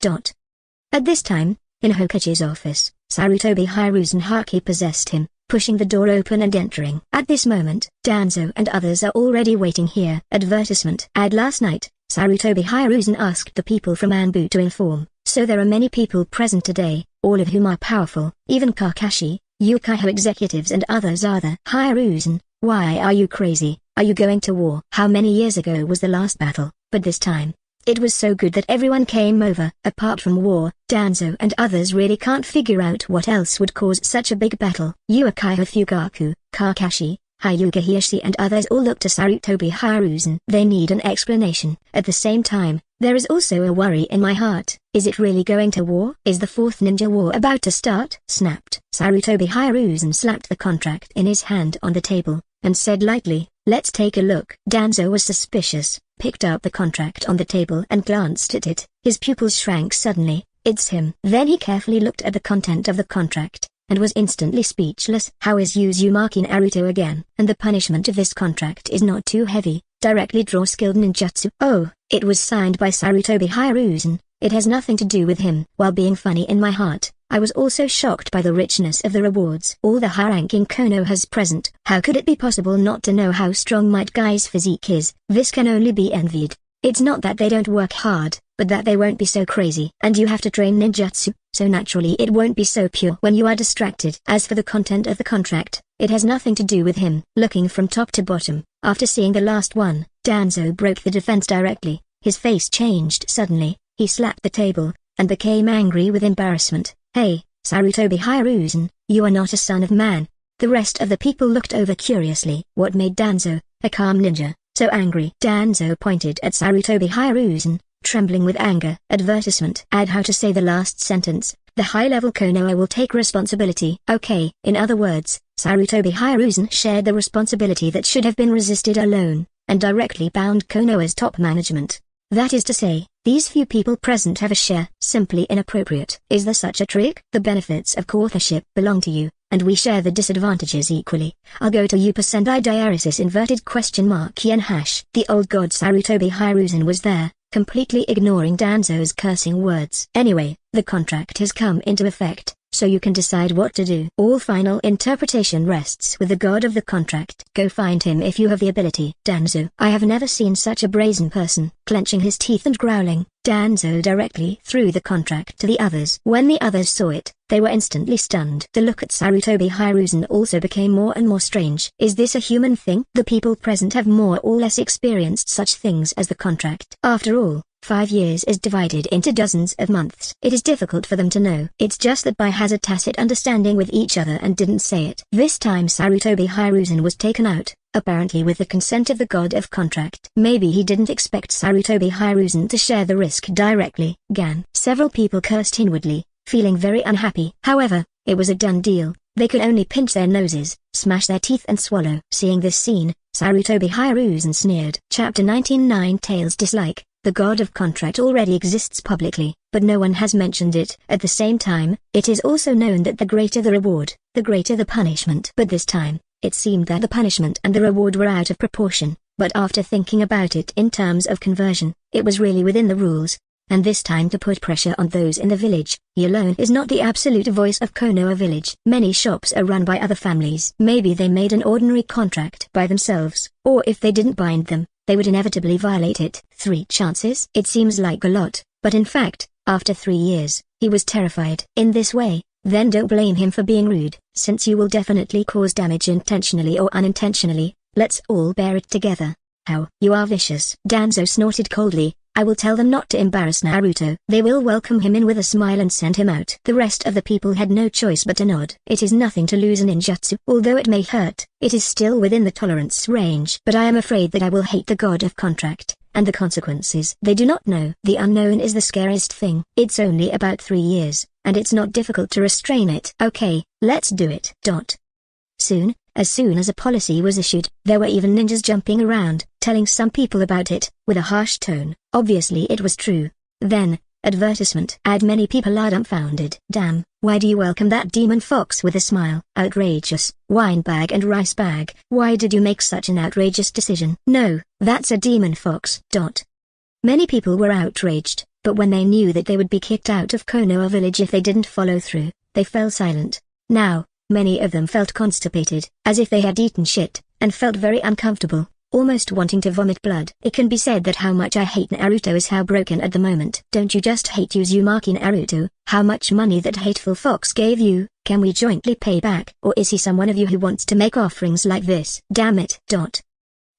At this time, in Hokage's office, Sarutobi Hiruzen Haki possessed him, pushing the door open and entering. At this moment, Danzo and others are already waiting here. Advertisement. Ad last night, Sarutobi Hiruzen asked the people from Anbu to inform, so there are many people present today, all of whom are powerful, even Kakashi, Uchiha executives and others are there. Hiruzen, why are you crazy? Are you going to war? How many years ago was the last battle? But this time, it was so good that everyone came over. Apart from war, Danzo and others really can't figure out what else would cause such a big battle. Uchiha Fugaku, Kakashi, Hyuga Hiashi and others all look to Sarutobi Hiruzen. They need an explanation. At the same time, there is also a worry in my heart. Is it really going to war? Is the fourth ninja war about to start? Snapped. Sarutobi Hiruzen slapped the contract in his hand on the table, and said lightly, let's take a look. Danzo was suspicious, picked up the contract on the table and glanced at it. His pupils shrank suddenly. It's him. Then he carefully looked at the content of the contract, and was instantly speechless. How is Uzumaki Naruto again? And the punishment of this contract is not too heavy. Directly draw skilled ninjutsu. Oh, it was signed by Sarutobi Hiruzen. It has nothing to do with him. While being funny in my heart, I was also shocked by the richness of the rewards. All the high-ranking Konohas present. How could it be possible not to know how strong Might Guy's physique is? This can only be envied. It's not that they don't work hard, but that they won't be so crazy. And you have to train ninjutsu, so naturally it won't be so pure when you are distracted. As for the content of the contract, it has nothing to do with him. Looking from top to bottom, after seeing the last one, Danzo broke the defense directly. His face changed suddenly, he slapped the table, and became angry with embarrassment. Hey, Sarutobi Hiruzen, you are not a son of man. The rest of the people looked over curiously. What made Danzo, a calm ninja, so angry? Danzo pointed at Sarutobi Hiruzen, trembling with anger. Advertisement. Add how to say the last sentence. The high-level Konoha will take responsibility. Okay. In other words, Sarutobi Hiruzen shared the responsibility that should have been resisted alone, and directly bound Konoha's top management. That is to say, these few people present have a share. Simply inappropriate. Is there such a trick? The benefits of co-authorship belong to you, and we share the disadvantages equally. I'll go to you %I diaresis inverted question mark yen hash. The old god Sarutobi Hiruzen was there, completely ignoring Danzo's cursing words. Anyway, the contract has come into effect, so you can decide what to do. All final interpretation rests with the god of the contract. Go find him if you have the ability. Danzo. I have never seen such a brazen person. Clenching his teeth and growling, Danzo directly threw the contract to the others. When the others saw it, they were instantly stunned. The look at Sarutobi Hiruzen also became more and more strange. Is this a human thing? The people present have more or less experienced such things as the contract. After all, 5 years is divided into dozens of months. It is difficult for them to know. It's just that Bai has a tacit understanding with each other and didn't say it. This time Sarutobi Hiruzen was taken out, apparently with the consent of the god of contract. Maybe he didn't expect Sarutobi Hiruzen to share the risk directly. Gan. Several people cursed inwardly, feeling very unhappy. However, it was a done deal. They could only pinch their noses, smash their teeth and swallow. Seeing this scene, Sarutobi Hiruzen sneered. Chapter 19 Nine Tails Dislike. The god of contract already exists publicly, but no one has mentioned it. At the same time, it is also known that the greater the reward, the greater the punishment. But this time, it seemed that the punishment and the reward were out of proportion, but after thinking about it in terms of conversion, it was really within the rules. And this time to put pressure on those in the village. He alone is not the absolute voice of Konoha village. Many shops are run by other families. Maybe they made an ordinary contract by themselves, or if they didn't bind them, they would inevitably violate it. 3 chances? It seems like a lot, but in fact, after 3 years, he was terrified. In this way, then don't blame him for being rude, since you will definitely cause damage intentionally or unintentionally. Let's all bear it together. How? You are vicious. Danzo snorted coldly. I will tell them not to embarrass Naruto. They will welcome him in with a smile and send him out. The rest of the people had no choice but to nod. It is nothing to lose a ninjutsu. Although it may hurt, it is still within the tolerance range. But I am afraid that I will hate the god of contract, and the consequences they do not know. The unknown is the scariest thing. It's only about 3 years, and it's not difficult to restrain it. Okay, let's do it. Soon, as soon as a policy was issued, there were even ninjas jumping around, telling some people about it, with a harsh tone. Obviously it was true. Then, advertisement ad. Many people are dumbfounded. Damn, why do you welcome that demon fox with a smile? Outrageous. Wine bag and rice bag. Why did you make such an outrageous decision? No, that's a demon fox. Many people were outraged, but when they knew that they would be kicked out of Konoha village if they didn't follow through, they fell silent. Now, many of them felt constipated, as if they had eaten shit, and felt very uncomfortable, almost wanting to vomit blood. It can be said that how much I hate Naruto is how broken at the moment. Don't you just hate Uzumaki Naruto? How much money that hateful fox gave you, can we jointly pay back? Or is he someone of you who wants to make offerings like this? Damn it.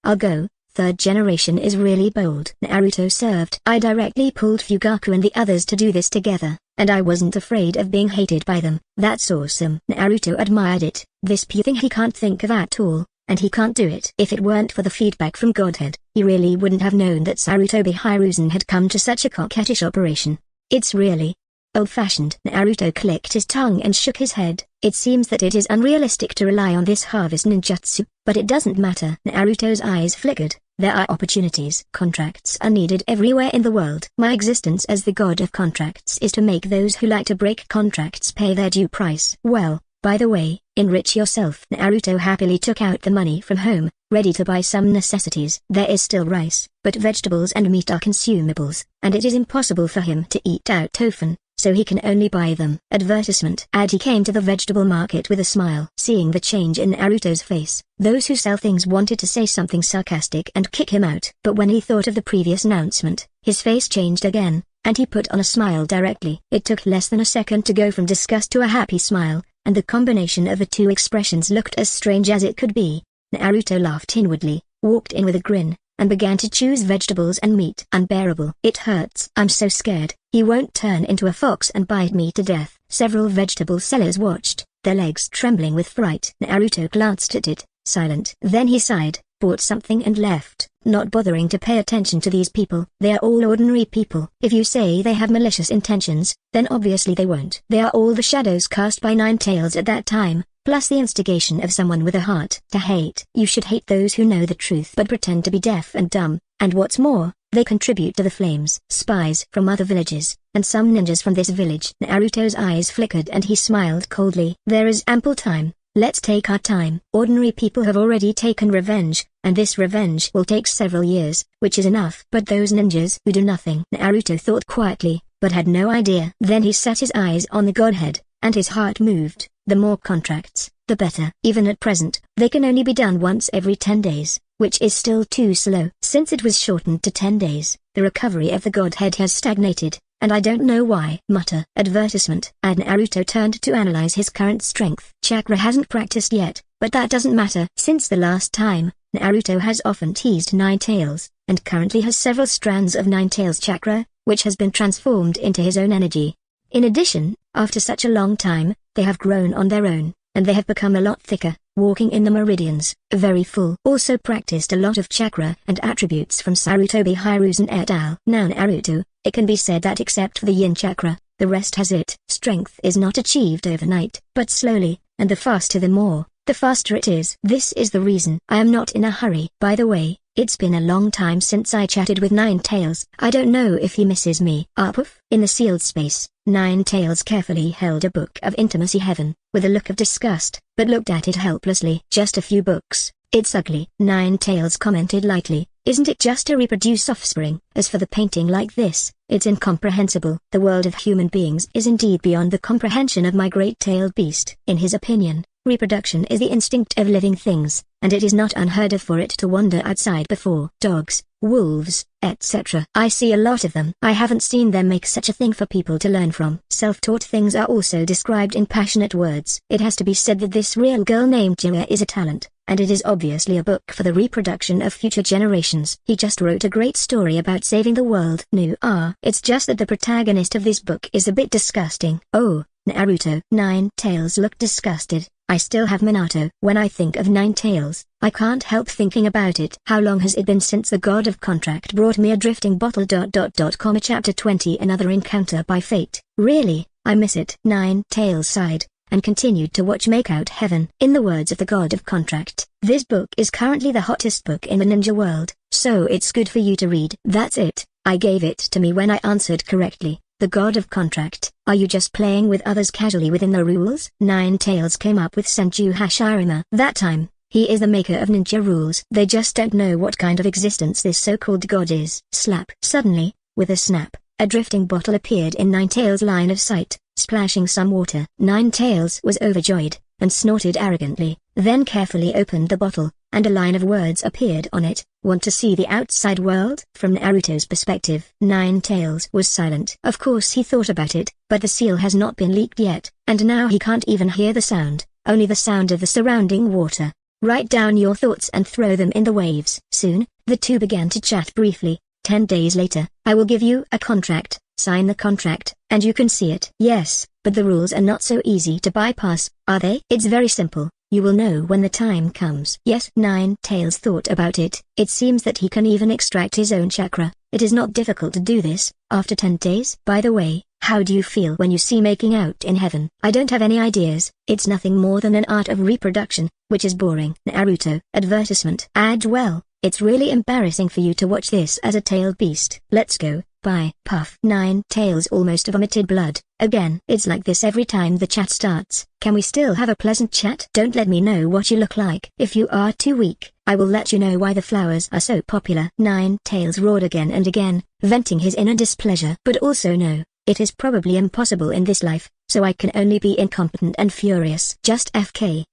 I'll go. Third generation is really bold. Naruto served. I directly pulled Fugaku and the others to do this together, and I wasn't afraid of being hated by them. That's awesome. Naruto admired it. This pure thing he can't think of at all, and he can't do it. If it weren't for the feedback from Godhead, he really wouldn't have known that Sarutobi Hiruzen had come to such a coquettish operation. It's really old-fashioned. Naruto clicked his tongue and shook his head. It seems that it is unrealistic to rely on this harvest ninjutsu, but it doesn't matter. Naruto's eyes flickered. There are opportunities. Contracts are needed everywhere in the world. My existence as the god of contracts is to make those who like to break contracts pay their due price. Well, by the way, enrich yourself. Naruto happily took out the money from home, ready to buy some necessities. There is still rice, but vegetables and meat are consumables, and it is impossible for him to eat out tofu, so he can only buy them. Advertisement ad. He came to the vegetable market with a smile. Seeing the change in Naruto's face, those who sell things wanted to say something sarcastic and kick him out. But when he thought of the previous announcement, his face changed again, and he put on a smile directly. It took less than a second to go from disgust to a happy smile, and the combination of the two expressions looked as strange as it could be. Naruto laughed inwardly, walked in with a grin, and began to choose vegetables and meat. Unbearable. It hurts. I'm so scared. He won't turn into a fox and bite me to death. Several vegetable sellers watched, their legs trembling with fright. Naruto glanced at it, silent. Then he sighed, bought something and left, not bothering to pay attention to these people. They are all ordinary people. If you say they have malicious intentions, then obviously they won't. They are all the shadows cast by Nine Tails at that time, plus the instigation of someone with a heart to hate. You should hate those who know the truth but pretend to be deaf and dumb, and what's more, they contribute to the flames. Spies from other villages, and some ninjas from this village. Naruto's eyes flickered and he smiled coldly. There is ample time. Let's take our time. Ordinary people have already taken revenge, and this revenge will take several years, which is enough. But those ninjas who do nothing. Naruto thought quietly, but had no idea. Then he set his eyes on the godhead, and his heart moved. The more contracts, the better. Even at present, they can only be done once every 10 days, which is still too slow. Since it was shortened to 10 days, the recovery of the godhead has stagnated, and I don't know why. Mutter. Advertisement ad. Naruto turned to analyze his current strength. Chakra hasn't practiced yet, but that doesn't matter. Since the last time, Naruto has often teased Nine Tails, and currently has several strands of Nine Tails chakra, which has been transformed into his own energy. In addition, after such a long time, they have grown on their own, and they have become a lot thicker, walking in the meridians, very full. Also practiced a lot of chakra and attributes from Sarutobi Hiruzen et al. Now Naruto, it can be said that except for the yin chakra, the rest has it. Strength is not achieved overnight, but slowly, and the faster the faster it is. This is the reason I am not in a hurry. By the way, it's been a long time since I chatted with Nine Tails. I don't know if he misses me. Poof. In the sealed space, Nine Tails carefully held a book of intimacy heaven, with a look of disgust, but looked at it helplessly. Just a few books. It's ugly. Nine Tails commented lightly. Isn't it just to reproduce offspring? As for the painting like this, it's incomprehensible. The world of human beings is indeed beyond the comprehension of my great-tailed beast. In his opinion, reproduction is the instinct of living things, and it is not unheard of for it to wander outside before dogs, wolves, etc. I see a lot of them. I haven't seen them make such a thing for people to learn from. Self-taught things are also described in passionate words. It has to be said that this real girl named Jiwa is a talent, and it is obviously a book for the reproduction of future generations. He just wrote a great story about saving the world. It's just that the protagonist of this book is a bit disgusting. Oh, Naruto. Nine Tails looked disgusted. I still have Minato. When I think of Nine Tails, I can't help thinking about it. How long has it been since the god of contract brought me a drifting bottle. Chapter 20 Another encounter by fate. Really, I miss it. Nine Tails sighed, and continued to watch Make Out Heaven. In the words of the god of contract, this book is currently the hottest book in the ninja world, so it's good for you to read. That's it. I gave it to me when I answered correctly. The god of contract. Are you just playing with others casually within the rules? Nine Tails came up with Senju Hashirama. That time, he is the maker of ninja rules. They just don't know what kind of existence this so-called god is. Slap. Suddenly, with a snap, a drifting bottle appeared in Nine Tails' line of sight, splashing some water. Nine Tails was overjoyed, and snorted arrogantly, then carefully opened the bottle, and a line of words appeared on it. Want to see the outside world? From Naruto's perspective, Nine Tails was silent. Of course he thought about it, but the seal has not been leaked yet, and now he can't even hear the sound, only the sound of the surrounding water. Write down your thoughts and throw them in the waves. Soon, the two began to chat briefly. 10 days later, I will give you a contract, sign the contract, and you can see it. Yes, but the rules are not so easy to bypass, are they? It's very simple. You will know when the time comes. Yes. Nine Tails thought about it. It seems that he can even extract his own chakra. It is not difficult to do this, after 10 days. By the way, how do you feel when you see Making Out in Heaven? I don't have any ideas. It's nothing more than an art of reproduction, which is boring. Naruto. Advertisement. Ad. Well, it's really embarrassing for you to watch this as a tailed beast. Let's go. Bye. Puff. Nine Tails almost vomited blood. Again, it's like this every time the chat starts. Can we still have a pleasant chat? Don't let me know what you look like. If you are too weak, I will let you know why the flowers are so popular. Nine Tails roared again and again, venting his inner displeasure. But also no, it is probably impossible in this life, so I can only be incompetent and furious. Just FK.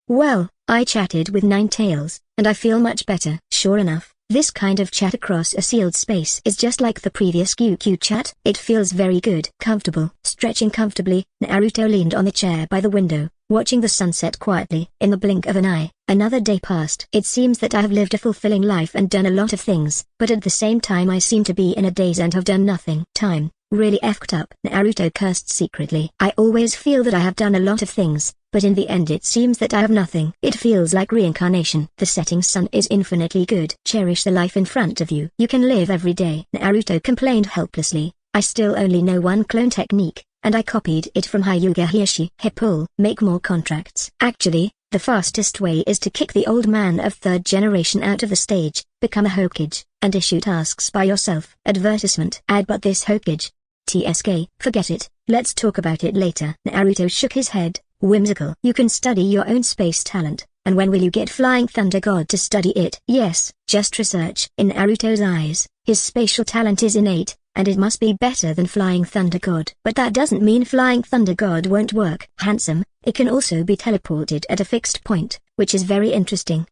Well, I chatted with Nine Tails, and I feel much better. Sure enough, this kind of chat across a sealed space is just like the previous QQ chat. It feels very good. Comfortable. Stretching comfortably, Naruto leaned on the chair by the window, watching the sunset quietly. In the blink of an eye, another day passed. It seems that I have lived a fulfilling life and done a lot of things, but at the same time I seem to be in a daze and have done nothing. Time really effed up. Naruto cursed secretly. I always feel that I have done a lot of things, but in the end it seems that I have nothing. It feels like reincarnation. The setting sun is infinitely good. Cherish the life in front of you. You can live every day. Naruto complained helplessly. I still only know one clone technique, and I copied it from Hyuga Hiyoshi. Pull. Make more contracts. Actually, the fastest way is to kick the old man of third generation out of the stage, become a Hokage, and issue tasks by yourself. Advertisement. Ad. But this Hokage. TSK. Forget it. Let's talk about it later. Naruto shook his head. Whimsical. You can study your own space talent, and when will you get Flying Thunder God to study it? Yes, just research. In Naruto's eyes, his spatial talent is innate, and it must be better than Flying Thunder God. But that doesn't mean Flying Thunder God won't work. Handsome, it can also be teleported at a fixed point, which is very interesting.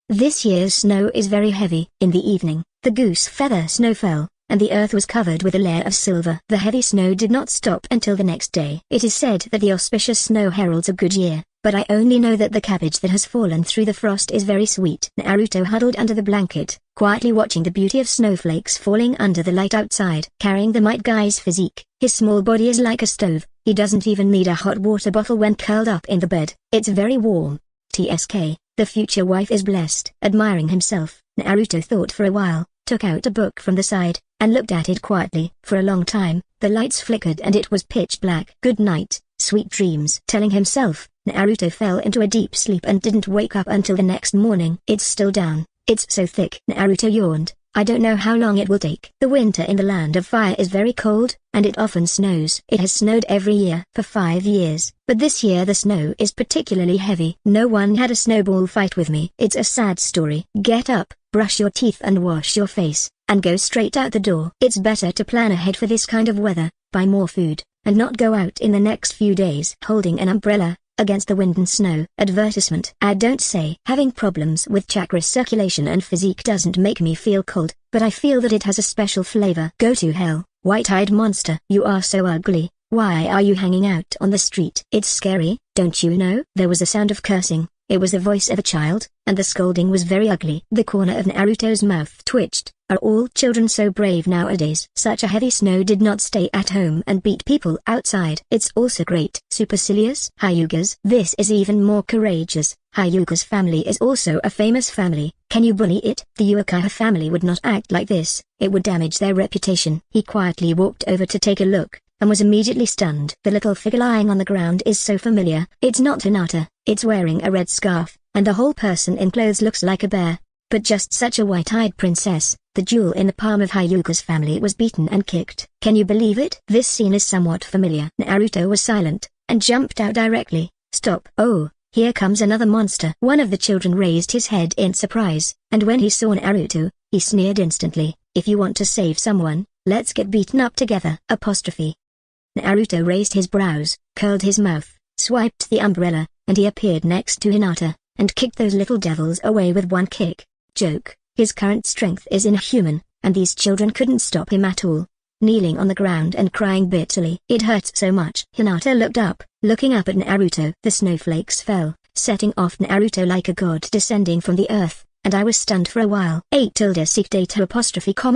This year's snow is very heavy. In the evening, the goose feather snow fell, and the earth was covered with a layer of silver. The heavy snow did not stop until the next day. It is said that the auspicious snow heralds a good year, but I only know that the cabbage that has fallen through the frost is very sweet. Naruto huddled under the blanket, quietly watching the beauty of snowflakes falling under the light outside. Carrying the might guy's physique, his small body is like a stove. He doesn't even need a hot water bottle when curled up in the bed. It's very warm. TSK, the future wife is blessed. Admiring himself, Naruto thought for a while, took out a book from the side, and looked at it quietly. For a long time, the lights flickered and it was pitch black. Good night, sweet dreams. Telling himself, Naruto fell into a deep sleep and didn't wake up until the next morning. It's still down. It's so thick. Naruto yawned. I don't know how long it will take. The winter in the land of fire is very cold, and it often snows. It has snowed every year for 5 years, but this year the snow is particularly heavy. No one had a snowball fight with me. It's a sad story. Get up, brush your teeth and wash your face, and go straight out the door. It's better to plan ahead for this kind of weather, buy more food, and not go out in the next few days holding an umbrella against the wind and snow. Advertisement. I don't say. Having problems with chakra circulation and physique doesn't make me feel cold, but I feel that it has a special flavor. Go to hell, white-eyed monster. You are so ugly. Why are you hanging out on the street? It's scary, don't you know? There was a sound of cursing. It was the voice of a child, and the scolding was very ugly. The corner of Naruto's mouth twitched, Are all children so brave nowadays? Such a heavy snow did not stay at home and beat people outside. It's also great. Supercilious Hyugas. This is even more courageous. Hyuga's family is also a famous family. Can you bully it? The Uchiha family would not act like this. It would damage their reputation. He quietly walked over to take a look, and was immediately stunned. The little figure lying on the ground is so familiar. It's not Hinata. It's wearing a red scarf, and the whole person in clothes looks like a bear. But just such a white-eyed princess. The jewel in the palm of Hyuga's family was beaten and kicked. Can you believe it? This scene is somewhat familiar. Naruto was silent, and jumped out directly. Stop. Oh, here comes another monster. One of the children raised his head in surprise, and when he saw Naruto, he sneered instantly. If you want to save someone, let's get beaten up together. Naruto raised his brows, curled his mouth, swiped the umbrella, and he appeared next to Hinata, and kicked those little devils away with one kick. Joke. His current strength is inhuman, and these children couldn't stop him at all. Kneeling on the ground and crying bitterly. It hurts so much. Hinata looked up, looking up at Naruto. The snowflakes fell, setting off Naruto like a god descending from the earth, and I was stunned for a while. 8-seek data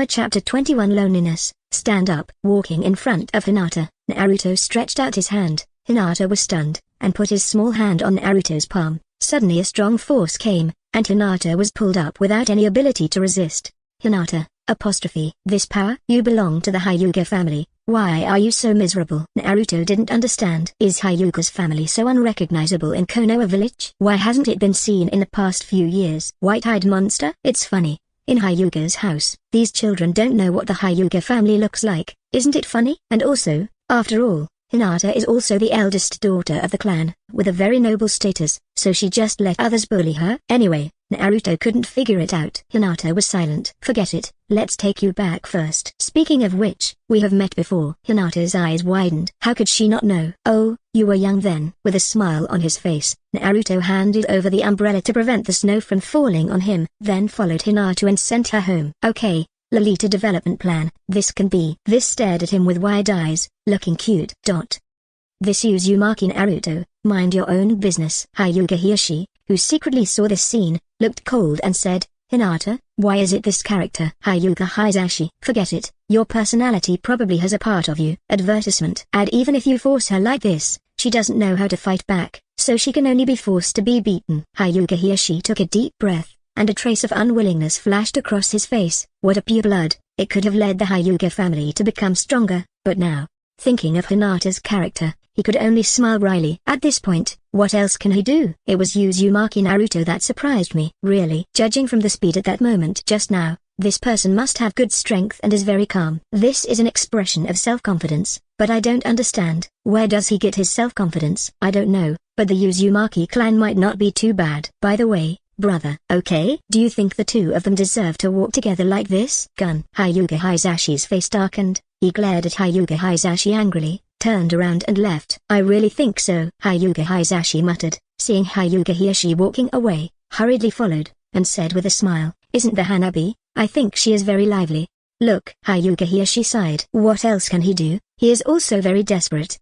Chapter 21 Loneliness. Stand up. Walking in front of Hinata, Naruto stretched out his hand. Hinata was stunned, and put his small hand on Naruto's palm. Suddenly a strong force came, and Hinata was pulled up without any ability to resist. Hinata, this power? You belong to the Hyuga family. Why are you so miserable? Naruto didn't understand. Is Hyuga's family so unrecognizable in Konoha village? Why hasn't it been seen in the past few years? White-eyed monster? It's funny. In Hyuga's house, these children don't know what the Hyuga family looks like. Isn't it funny? And also, after all, Hinata is also the eldest daughter of the clan, with a very noble status, so she just let others bully her. Anyway, Naruto couldn't figure it out. Hinata was silent. Forget it, let's take you back first. Speaking of which, we have met before. Hinata's eyes widened. How could she not know? Oh, you were young then. With a smile on his face, Naruto handed over the umbrella to prevent the snow from falling on him, then followed Hinata and sent her home. Okay. Lolita development plan. This can be. This stared at him with wide eyes, looking cute. This Uzumaki Naruto, mind your own business. Hyuga Hiyoshi, who secretly saw this scene, looked cold and said, Hinata, why is it this character? Hyuga Hisashi. Forget it, your personality probably has a part of you. Advertisement. And even if you force her like this, she doesn't know how to fight back, so she can only be forced to be beaten. Hyuga Hiyoshi took a deep breath, and a trace of unwillingness flashed across his face. What a pure blood. It could have led the Hyuga family to become stronger, but now, thinking of Hinata's character, he could only smile wryly. At this point, what else can he do? It was Uzumaki Naruto that surprised me. Really? Judging from the speed at that moment just now, this person must have good strength and is very calm. This is an expression of self-confidence, but I don't understand. Where does he get his self-confidence? I don't know, but the Uzumaki clan might not be too bad. By the way, brother. Okay? Do you think the two of them deserve to walk together like this? Hyuga Hisashi's face darkened. He glared at Hyuga Hisashi angrily, turned around and left. I really think so. Hyuga Hisashi muttered, seeing Hyuga Hiyoshi walking away, hurriedly followed, and said with a smile, isn't the Hanabi? I think she is very lively. Look. Hyuga Hiyoshi sighed. What else can he do? He is also very desperate.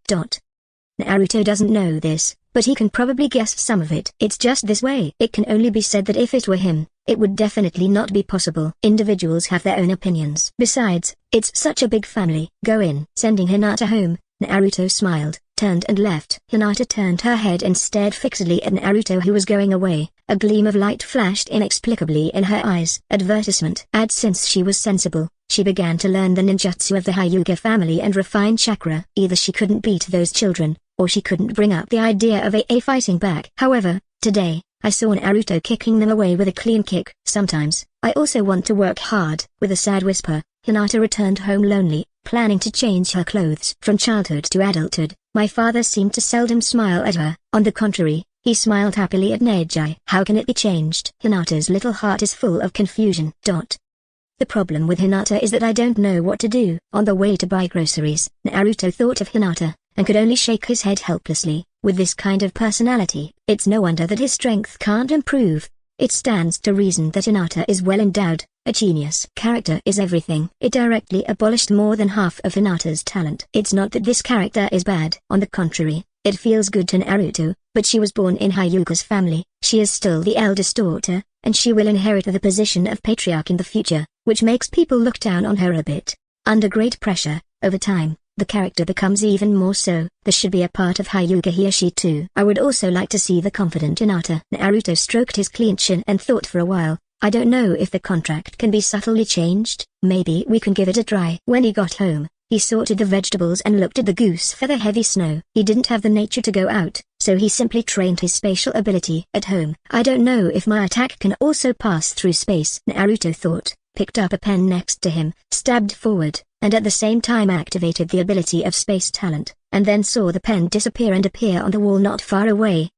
Naruto doesn't know this, but he can probably guess some of it. It's just this way. It can only be said that if it were him, it would definitely not be possible. Individuals have their own opinions. Besides, it's such a big family. Go in. Sending Hinata home, Naruto smiled, turned and left. Hinata turned her head and stared fixedly at Naruto who was going away. A gleam of light flashed inexplicably in her eyes. Advertisement. Since she was sensible, she began to learn the ninjutsu of the Hyuga family and refine chakra. Either she couldn't beat those children, or she couldn't bring up the idea of a fighting back. However, today, I saw Naruto kicking them away with a clean kick. Sometimes, I also want to work hard. With a sad whisper, Hinata returned home lonely, planning to change her clothes. From childhood to adulthood, my father seemed to seldom smile at her. On the contrary, he smiled happily at Neji. How can it be changed? Hinata's little heart is full of confusion. The problem with Hinata is that I don't know what to do. On the way to buy groceries, Naruto thought of Hinata, and could only shake his head helplessly. With this kind of personality, it's no wonder that his strength can't improve. It stands to reason that Hinata is well endowed, a genius. Character is everything. It directly abolished more than half of Hinata's talent. It's not that this character is bad. On the contrary, it feels good to Naruto, but she was born in Hyuga's family. She is still the eldest daughter, and she will inherit the position of patriarch in the future, which makes people look down on her a bit. Under great pressure, over time, the character becomes even more so. This should be a part of Hyuga Hiyashi too. I would also like to see the confident Hinata. Naruto stroked his clean chin and thought for a while. I don't know if the contract can be subtly changed. Maybe we can give it a try. When he got home, he sorted the vegetables and looked at the goose feather heavy snow. He didn't have the nature to go out, so he simply trained his spatial ability at home. I don't know if my attack can also pass through space, Naruto thought, picked up a pen next to him, stabbed forward, and at the same time activated the ability of space talent, and then saw the pen disappear and appear on the wall not far away.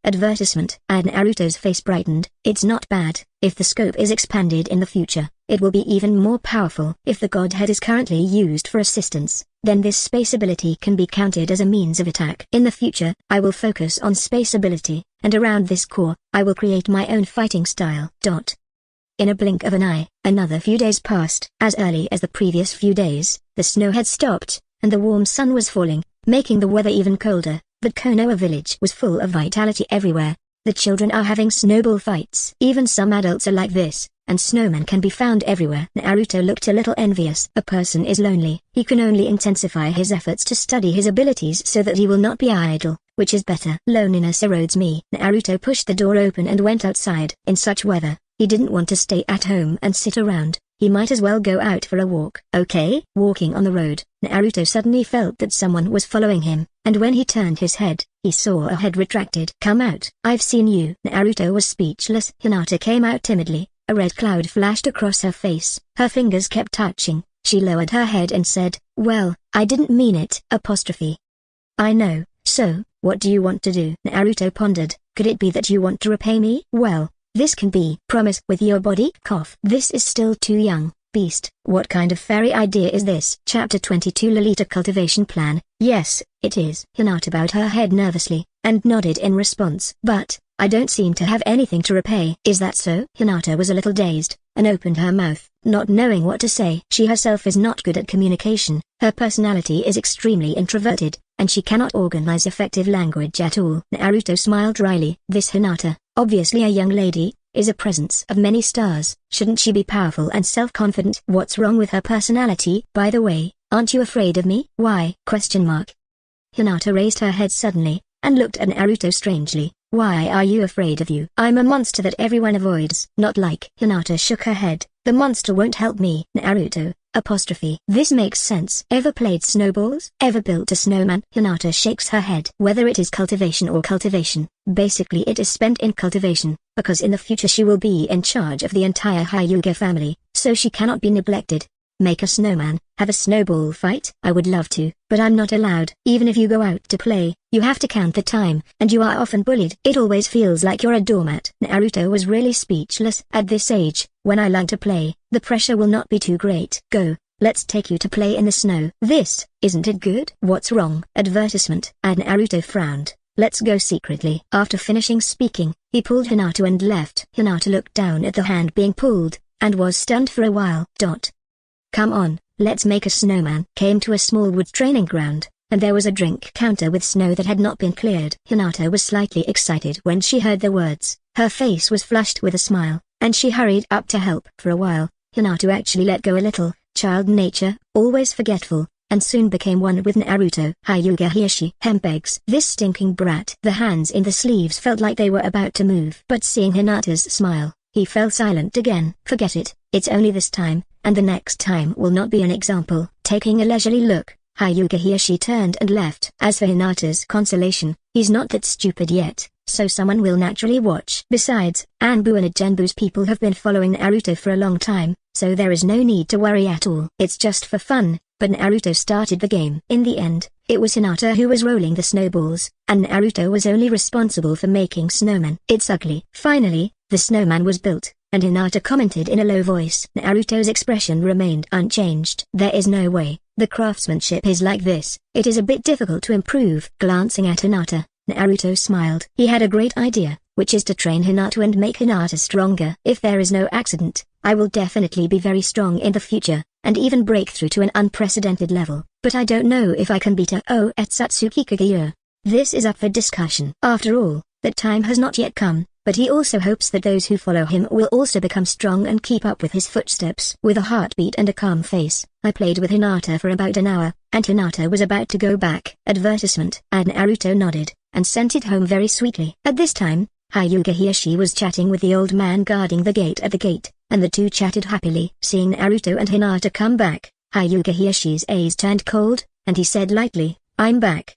Advertisement. And Naruto's face brightened. It's not bad. If the scope is expanded in the future, it will be even more powerful. If the Godhead is currently used for assistance, then this space ability can be counted as a means of attack. In the future, I will focus on space ability, and around this core, I will create my own fighting style. In a blink of an eye, another few days passed. As early as the previous few days, the snow had stopped, and the warm sun was falling, making the weather even colder. The Konoha village was full of vitality everywhere. The children are having snowball fights. Even some adults are like this, and snowmen can be found everywhere. Naruto looked a little envious. A person is lonely. He can only intensify his efforts to study his abilities so that he will not be idle, which is better. Loneliness erodes me. Naruto pushed the door open and went outside. In such weather, he didn't want to stay at home and sit around. He might as well go out for a walk. Okay? Walking on the road, Naruto suddenly felt that someone was following him, and when he turned his head, he saw a head retracted. Come out. I've seen you. Naruto was speechless. Hinata came out timidly. A red cloud flashed across her face. Her fingers kept touching. She lowered her head and said, well, I didn't mean it. I know. So, what do you want to do? Naruto pondered. Could it be that you want to repay me? Well, this can be. Promise with your body. Cough. This is still too young, beast. What kind of fairy idea is this? Chapter 22 Lolita Cultivation Plan. Yes, it is. Hinata bowed her head nervously, and nodded in response. But, I don't seem to have anything to repay. Is that so? Hinata was a little dazed, and opened her mouth, not knowing what to say. She herself is not good at communication. Her personality is extremely introverted, and she cannot organize effective language at all. Naruto smiled dryly. This Hinata, obviously a young lady, is a presence of many stars. Shouldn't she be powerful and self-confident? What's wrong with her personality? By the way, aren't you afraid of me? Why? Hinata raised her head suddenly, and looked at Naruto strangely. Why are you afraid of you? I'm a monster that everyone avoids. Not like. Hinata shook her head. The monster won't help me. Naruto, This makes sense. Ever played snowballs? Ever built a snowman? Hinata shakes her head. Whether it is cultivation or cultivation, basically it is spent in cultivation, because in the future she will be in charge of the entire Hyuga family, so she cannot be neglected. Make a snowman, have a snowball fight? I would love to, but I'm not allowed. Even if you go out to play, you have to count the time, and you are often bullied. It always feels like you're a doormat. Naruto was really speechless. At this age, when I learn to play, the pressure will not be too great. Go, let's take you to play in the snow. This, isn't it good? What's wrong? Advertisement. And Naruto frowned. Let's go secretly. After finishing speaking, he pulled Hinata and left. Hinata looked down at the hand being pulled, and was stunned for a while. Come on, let's make a snowman. Came to a small wood training ground, and there was a drink counter with snow that had not been cleared. Hinata was slightly excited when she heard the words. Her face was flushed with a smile, and she hurried up to help. For a while, Hinata actually let go a little. Child nature, always forgetful, and soon became one with Naruto. Hyuga Hiyashi. Hempeggs. This stinking brat. The hands in the sleeves felt like they were about to move. But seeing Hinata's smile, he fell silent again. Forget it, it's only this time, and the next time will not be an example. Taking a leisurely look, Hyuga Hiyashi turned and left. As for Hinata's consolation, he's not that stupid yet, so someone will naturally watch. Besides, Anbu and Genbu's people have been following Naruto for a long time, so there is no need to worry at all. It's just for fun, but Naruto started the game. In the end, it was Hinata who was rolling the snowballs, and Naruto was only responsible for making snowmen. It's ugly. Finally, the snowman was built, and Hinata commented in a low voice. Naruto's expression remained unchanged. There is no way. The craftsmanship is like this. It is a bit difficult to improve. Glancing at Hinata, Naruto smiled. He had a great idea, which is to train Hinata and make Hinata stronger. If there is no accident, I will definitely be very strong in the future, and even break through to an unprecedented level. But I don't know if I can beat Satsuki Kageyama. This is up for discussion. After all, that time has not yet come, but he also hopes that those who follow him will also become strong and keep up with his footsteps. With a heartbeat and a calm face, I played with Hinata for about an hour, and Hinata was about to go back. Advertisement. And Naruto nodded, and sent it home very sweetly. At this time, Hyuga Hiyoshi was chatting with the old man guarding the gate at the gate, and the two chatted happily. Seeing Naruto and Hinata come back, Hyuga Hiyoshi's eyes turned cold, and he said lightly, "I'm back."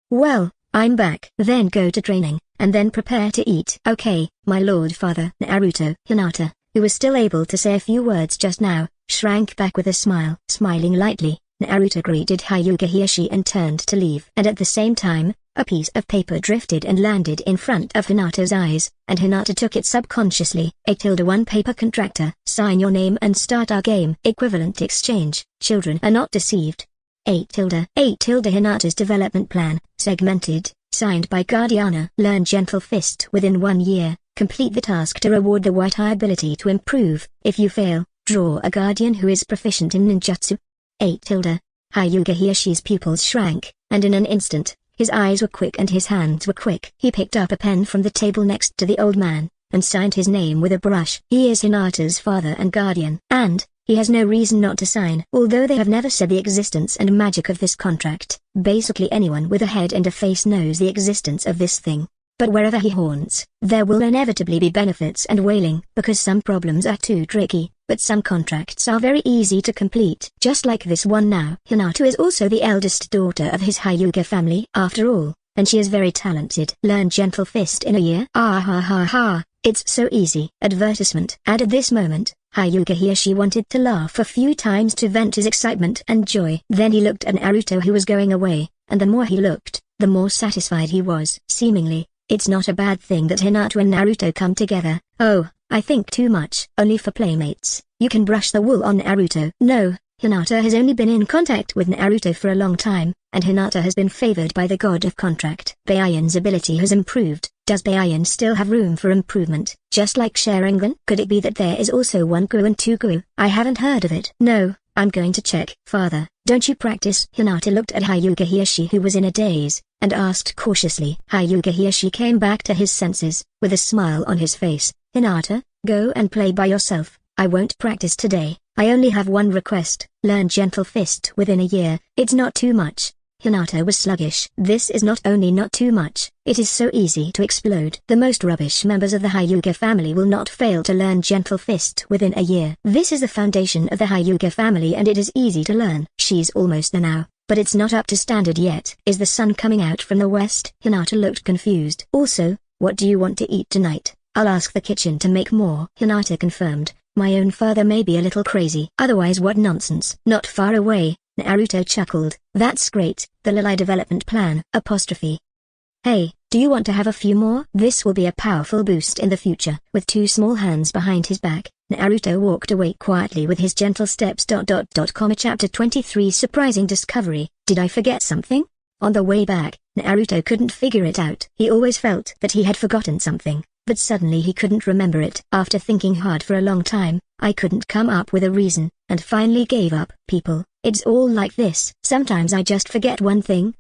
Well, I'm back. Then go to training, and then prepare to eat. Okay, my lord father. Naruto. Hinata, who was still able to say a few words just now, shrank back with a smile. Smiling lightly, Naruto greeted Hyuga Hiyoshi and turned to leave. And at the same time, a piece of paper drifted and landed in front of Hinata's eyes, and Hinata took it subconsciously. A-1 paper contractor. Sign your name and start our game. Equivalent exchange. Children are not deceived. Hinata's development plan, segmented, signed by Guardiana. Learn Gentle Fist within 1 year. Complete the task to reward the white eye ability to improve. If you fail, draw a guardian who is proficient in ninjutsu. Hyuga Hiyoshi's pupils shrank, and in an instant, his eyes were quick and his hands were quick. He picked up a pen from the table next to the old man, and signed his name with a brush. He is Hinata's father and guardian, and he has no reason not to sign. Although they have never said the existence and magic of this contract, basically anyone with a head and a face knows the existence of this thing. But wherever he haunts, there will inevitably be benefits and wailing, because some problems are too tricky, but some contracts are very easy to complete. Just like this one now. Hinata is also the eldest daughter of his Hyuga family after all, and she is very talented. Learn Gentle Fist in a year? It's so easy. Advertisement. And at this moment, Hyuga Hiyoshi wanted to laugh a few times to vent his excitement and joy. Then he looked at Naruto who was going away, and the more he looked, the more satisfied he was. Seemingly, it's not a bad thing that Hinata and Naruto come together. Oh, I think too much. Only for playmates. You can brush the wool on Naruto. No, Hinata has only been in contact with Naruto for a long time, and Hinata has been favored by the god of contract. Byakugan's ability has improved. Does Byakugan still have room for improvement? Just like Sharingan? Could it be that there is also 1 Gu and 2 Gu? I haven't heard of it. No, I'm going to check. Father, don't you practice? Hinata looked at Hyuga Hiyoshi who was in a daze, and asked cautiously. Hyuga Hiyoshi came back to his senses, with a smile on his face. Hinata, go and play by yourself. I won't practice today. I only have one request. Learn Gentle Fist within a year. It's not too much. Hinata was sluggish. This is not only not too much, it is so easy to explode. The most rubbish members of the Hyuga family will not fail to learn Gentle Fist within a year. This is the foundation of the Hyuga family and it is easy to learn. She's almost there now, but it's not up to standard yet. Is the sun coming out from the west? Hinata looked confused. Also, what do you want to eat tonight? I'll ask the kitchen to make more. Hinata confirmed. My own father may be a little crazy. Otherwise what nonsense. Not far away, Naruto chuckled. That's great, the Lilai development plan. Hey, do you want to have a few more? This will be a powerful boost in the future. With 2 small hands behind his back, Naruto walked away quietly with his gentle steps. Chapter 23 Surprising Discovery. Did I forget something? On the way back, Naruto couldn't figure it out. He always felt that he had forgotten something, but suddenly he couldn't remember it. After thinking hard for a long time, I couldn't come up with a reason, and finally gave up. People, it's all like this. Sometimes I just forget one thing,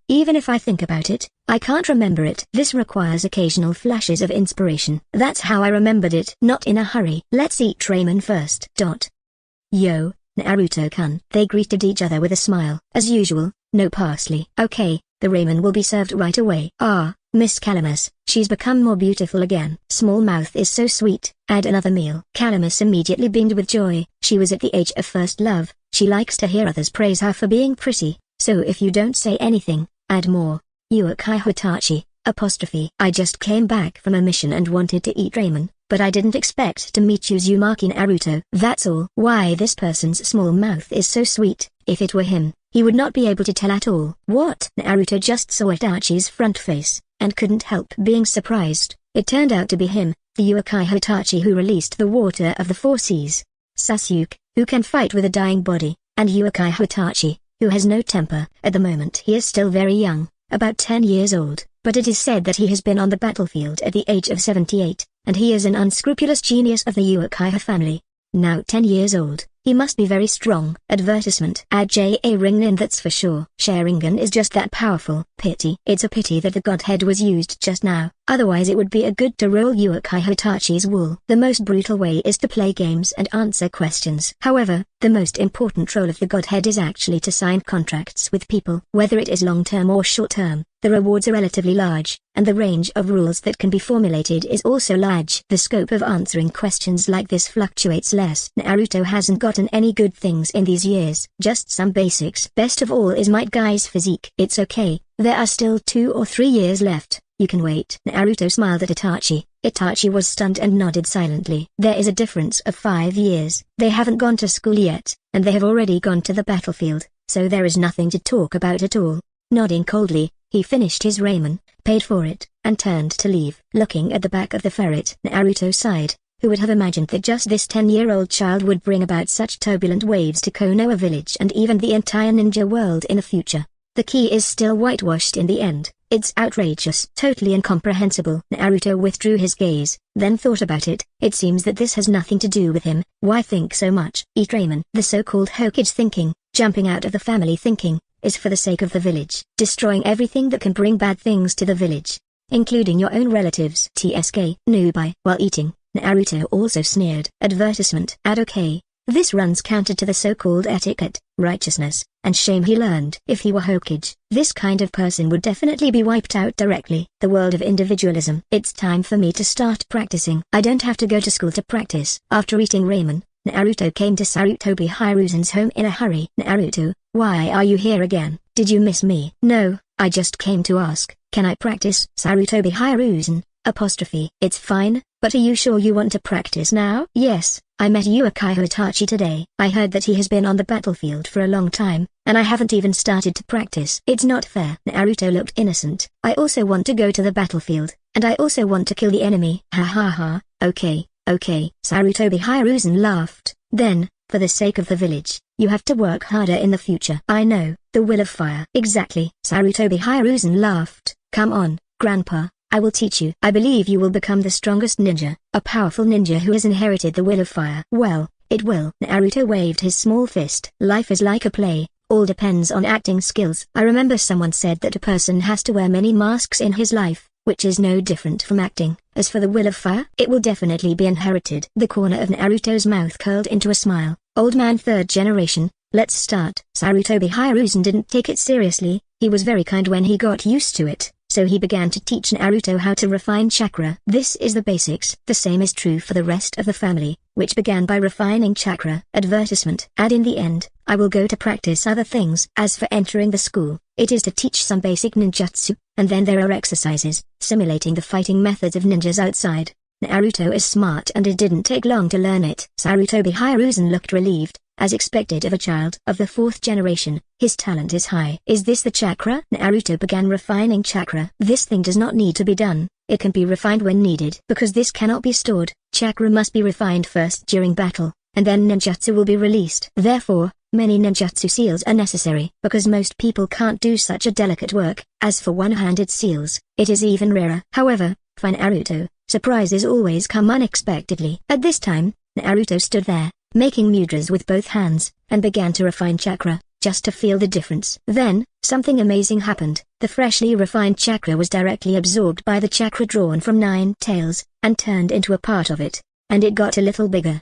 even if I think about it, I can't remember it. This requires occasional flashes of inspiration. That's how I remembered it. Not in a hurry. Let's eat ramen first. Yo, Naruto-kun. They greeted each other with a smile. As usual, no parsley. Okay, the ramen will be served right away. Ah, Miss Calamus, she's become more beautiful again. Small mouth is so sweet. Add another meal. Calamus immediately beamed with joy. She was at the age of first love. She likes to hear others praise her for being pretty. So if you don't say anything, add more. Uchiha Hitachi, I just came back from a mission and wanted to eat ramen, but I didn't expect to meet you Uzumaki Naruto. That's all. Why this person's small mouth is so sweet. If it were him, he would not be able to tell at all. What? Naruto just saw Itachi's front face, and couldn't help being surprised. It turned out to be him, the Uchiha Hitachi who released the water of the 4 seas. Sasuke, who can fight with a dying body, and Uchiha Hitachi, who has no temper. At the moment he is still very young, about 10 years old, but it is said that he has been on the battlefield at the age of 78, and he is an unscrupulous genius of the Uchiha family. Now 10 years old, He must be very strong. Advertisement. Add J.A. Ringnin, that's for sure. Sharingan is just that powerful. Pity. It's a pity that the Godhead was used just now, otherwise it would be a good to roll Uchiha Hitachi's wool. The most brutal way is to play games and answer questions. However, the most important role of the Godhead is actually to sign contracts with people. Whether it is long-term or short-term, the rewards are relatively large, and the range of rules that can be formulated is also large. The scope of answering questions like this fluctuates less. Naruto hasn't gotten any good things in these years, just some basics. Best of all is Might Guy's physique. It's okay, there are still 2 or 3 years left, you can wait. Naruto smiled at Itachi. Itachi was stunned and nodded silently. There is a difference of 5 years. They haven't gone to school yet, and they have already gone to the battlefield, so there is nothing to talk about at all. Nodding coldly, he finished his ramen, paid for it, and turned to leave. Looking at the back of the ferret, Naruto sighed. Who would have imagined that just this 10-year-old child would bring about such turbulent waves to Konoha village and even the entire ninja world in the future? The key is still whitewashed in the end. It's outrageous. Totally incomprehensible. Naruto withdrew his gaze, then thought about it. It seems that this has nothing to do with him. Why think so much? Eat ramen. The so-called Hokage thinking, jumping out of the family thinking, is for the sake of the village. Destroying everything that can bring bad things to the village, including your own relatives. TSK. Newbie. While eating, Naruto also sneered. Advertisement. Add okay. This runs counter to the so-called etiquette, righteousness, and shame he learned. If he were Hokage, this kind of person would definitely be wiped out directly. The world of individualism. It's time for me to start practicing. I don't have to go to school to practice. After eating ramen, Naruto came to Sarutobi Hiruzen's home in a hurry. Naruto, why are you here again? Did you miss me? No, I just came to ask, can I practice? Sarutobi Hiruzen, apostrophe. It's fine, but are you sure you want to practice now? Yes, I met Uchiha Itachi today. I heard that he has been on the battlefield for a long time, and I haven't even started to practice. It's not fair. Naruto looked innocent. I also want to go to the battlefield, and I also want to kill the enemy. Ha ha ha, okay. Okay. Sarutobi Hiruzen laughed. Then, for the sake of the village, you have to work harder in the future. I know, the will of fire. Exactly. Sarutobi Hiruzen laughed. Come on, Grandpa, I will teach you. I believe you will become the strongest ninja, a powerful ninja who has inherited the will of fire. Well, it will. Naruto waved his small fist. Life is like a play, all depends on acting skills. I remember someone said that a person has to wear many masks in his life, which is no different from acting. As for the will of fire, it will definitely be inherited. The corner of Naruto's mouth curled into a smile. Old man 3rd generation, let's start. Sarutobi Hiruzen didn't take it seriously. He was very kind when he got used to it, so he began to teach Naruto how to refine chakra. This is the basics. The same is true for the rest of the family, which began by refining chakra. Advertisement. Add in the end, I will go to practice other things. As for entering the school, it is to teach some basic ninjutsu, and then there are exercises, simulating the fighting methods of ninjas outside. Naruto is smart and it didn't take long to learn it. Sarutobi Hiruzen looked relieved, as expected of a child of the 4th generation. His talent is high. Is this the chakra? Naruto began refining chakra. This thing does not need to be done. It can be refined when needed. Because this cannot be stored, chakra must be refined first during battle, and then ninjutsu will be released. Therefore, many ninjutsu seals are necessary. Because most people can't do such a delicate work, as for one-handed seals, it is even rarer. However, for Naruto, surprises always come unexpectedly. At this time, Naruto stood there, making mudras with both hands, and began to refine chakra, just to feel the difference. Then, something amazing happened. The freshly refined chakra was directly absorbed by the chakra drawn from 9 tails, and turned into a part of it, and it got a little bigger.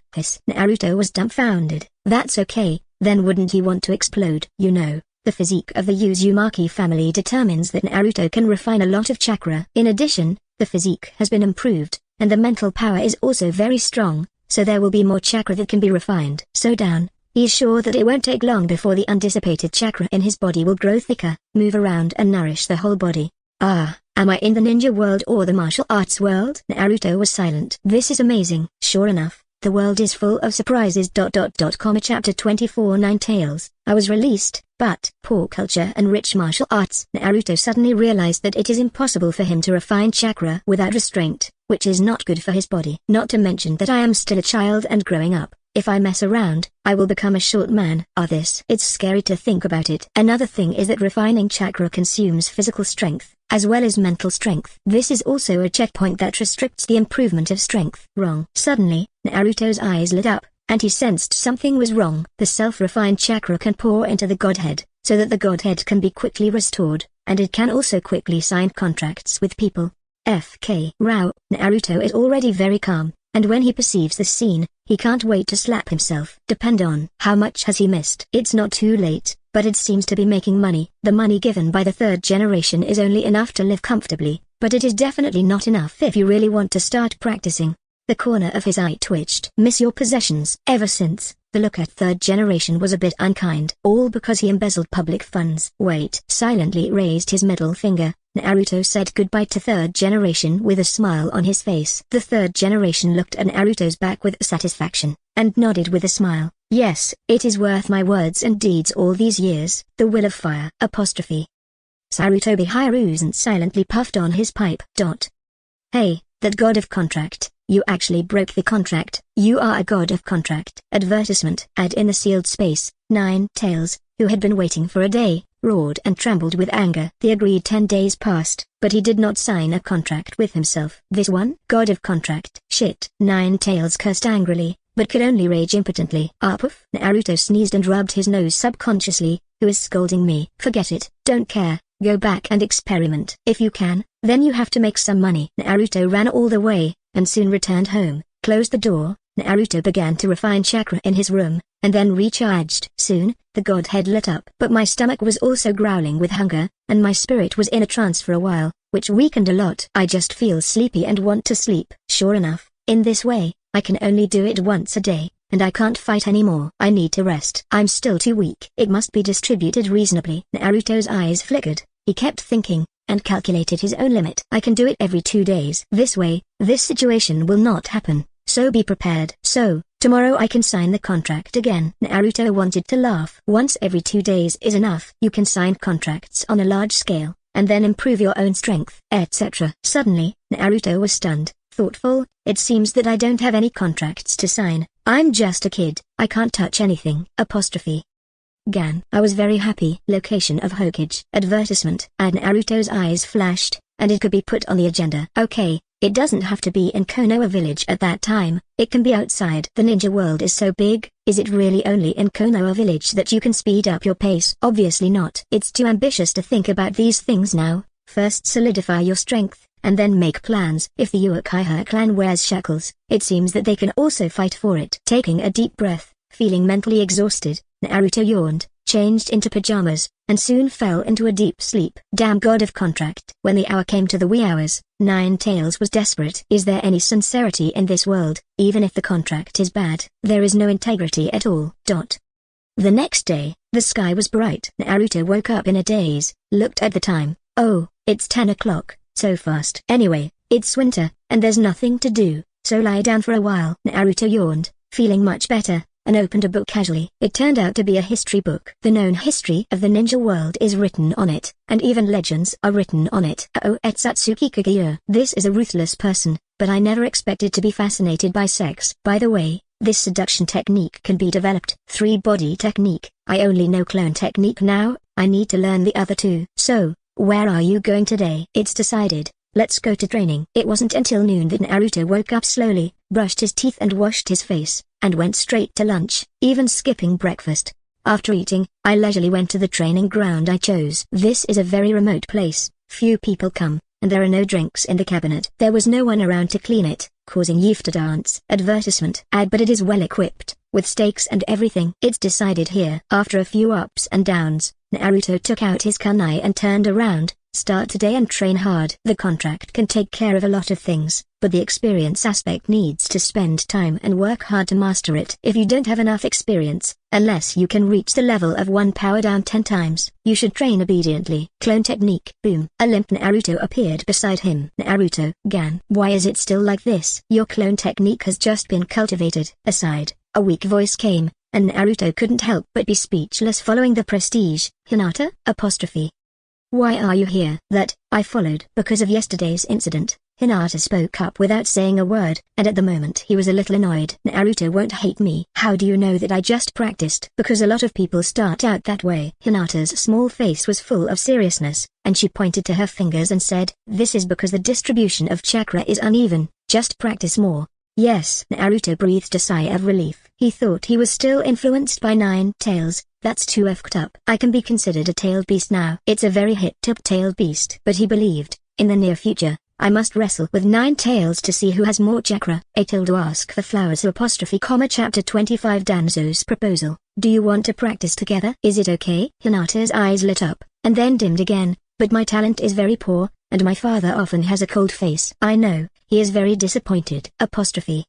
Naruto was dumbfounded. That's okay, then wouldn't he want to explode? You know, the physique of the Uzumaki family determines that Naruto can refine a lot of chakra. In addition, the physique has been improved, and the mental power is also very strong, so there will be more chakra that can be refined. So down, he is sure that it won't take long before the undissipated chakra in his body will grow thicker, move around and nourish the whole body. Ah, am I in the ninja world or the martial arts world? Naruto was silent. This is amazing. Sure enough, the world is full of surprises. Chapter 24 9 Tails. I was released, but poor culture and rich martial arts. Naruto suddenly realized that it is impossible for him to refine chakra without restraint, which is not good for his body. Not to mention that I am still a child and growing up. If I mess around, I will become a short man. It's scary to think about it. Another thing is that refining chakra consumes physical strength, as well as mental strength. This is also a checkpoint that restricts the improvement of strength. Wrong. Suddenly, Naruto's eyes lit up, and he sensed something was wrong. The self-refined chakra can pour into the Godhead, so that the Godhead can be quickly restored, and it can also quickly sign contracts with people. FK Rao. Naruto is already very calm, and when he perceives the scene, he can't wait to slap himself. Depend on how much has he missed. It's not too late, but it seems to be making money. The money given by the third generation is only enough to live comfortably, but it is definitely not enough if you really want to start practicing. The corner of his eye twitched. Miss your possessions. Ever since, the look at third generation was a bit unkind. All because he embezzled public funds. Wait. Silently raised his middle finger. Naruto said goodbye to third generation with a smile on his face. The third generation looked at Naruto's back with satisfaction, and nodded with a smile. Yes, it is worth my words and deeds all these years. The will of fire. Sarutobi Hiruzen silently puffed on his pipe. Hey, that god of contract. You actually broke the contract. You are a god of contract. Advertisement. Ad in the sealed space. Nine Tails, who had been waiting for a day, roared and trembled with anger. The agreed 10 days passed, but he did not sign a contract with himself. This one? God of contract. Shit. Nine Tails cursed angrily, but could only rage impotently. Puff. Naruto sneezed and rubbed his nose subconsciously. Who is scolding me? Forget it. Don't care. Go back and experiment. If you can, then you have to make some money. Naruto ran all the way, and soon returned home, closed the door. Naruto began to refine chakra in his room, and then recharged. Soon, the Godhead lit up. But my stomach was also growling with hunger, and my spirit was in a trance for a while, which weakened a lot. I just feel sleepy and want to sleep. Sure enough, in this way, I can only do it once a day, and I can't fight anymore. I need to rest. I'm still too weak. It must be distributed reasonably. Naruto's eyes flickered. He kept thinking, and calculated his own limit. I can do it every 2 days. This way, this situation will not happen, so be prepared. So, tomorrow I can sign the contract again. Naruto wanted to laugh. Once every 2 days is enough. You can sign contracts on a large scale, and then improve your own strength, etc. Suddenly, Naruto was stunned, thoughtful. It seems that I don't have any contracts to sign. I'm just a kid. I can't touch anything. Gan. I was very happy. Location of Hokage. Advertisement. And Naruto's eyes flashed, and it could be put on the agenda. Okay, it doesn't have to be in Konoha village at that time. It can be outside. The ninja world is so big. Is it really only in Konoha village that you can speed up your pace? Obviously not. It's too ambitious to think about these things now. First solidify your strength, and then make plans. If the Uchiha clan wears shackles, it seems that they can also fight for it. Taking a deep breath, feeling mentally exhausted, Naruto yawned, changed into pajamas, and soon fell into a deep sleep. Damn god of contract. When the hour came to the wee hours, Nine Tails was desperate. Is there any sincerity in this world? Even if the contract is bad, there is no integrity at all. The next day, the sky was bright. Naruto woke up in a daze, looked at the time. Oh, it's 10 o'clock, so fast. Anyway, it's winter, and there's nothing to do, so lie down for a while. Naruto yawned, feeling much better, and opened a book casually. It turned out to be a history book. The known history of the ninja world is written on it, and even legends are written on it. Satsuki Kageyama. This is a ruthless person, but I never expected to be fascinated by sex. By the way, this seduction technique can be developed. 3-body technique. I only know clone technique now. I need to learn the other two. So, where are you going today? It's decided. Let's go to training. It wasn't until noon that Naruto woke up slowly, brushed his teeth and washed his face, and went straight to lunch, even skipping breakfast. After eating, I leisurely went to the training ground I chose. This is a very remote place, few people come, and there are no drinks in the cabinet. There was no one around to clean it, causing youth to dance. Advertisement. But it is well equipped, with stakes and everything. It's decided here. After a few ups and downs, Naruto took out his kunai and turned around. Start today and train hard. The contract can take care of a lot of things, but the experience aspect needs to spend time and work hard to master it. If you don't have enough experience, unless you can reach the level of 1 power down 10 times, you should train obediently. Clone technique. Boom. A limp Naruto appeared beside him. Naruto, Gan. Why is it still like this? Your clone technique has just been cultivated. Aside, a weak voice came, and Naruto couldn't help but be speechless following the prestige. Hinata? Why are you here? That, I followed. Because of yesterday's incident, Hinata spoke up without saying a word, and at the moment he was a little annoyed. Naruto won't hate me. How do you know that I just practiced? Because a lot of people start out that way. Hinata's small face was full of seriousness, and she pointed to her fingers and said, this is because the distribution of chakra is uneven. Just practice more. Yes. Naruto breathed a sigh of relief. He thought he was still influenced by Nine Tails. That's too effed up. I can be considered a tailed beast now. It's a very hit-tailed beast. But he believed, in the near future, I must wrestle with Nine Tails to see who has more chakra. Ask for flowers apostrophe comma chapter 25 Danzo's proposal. Do you want to practice together? Is it okay? Hinata's eyes lit up, and then dimmed again. But my talent is very poor, and my father often has a cold face. I know, he is very disappointed. Apostrophe.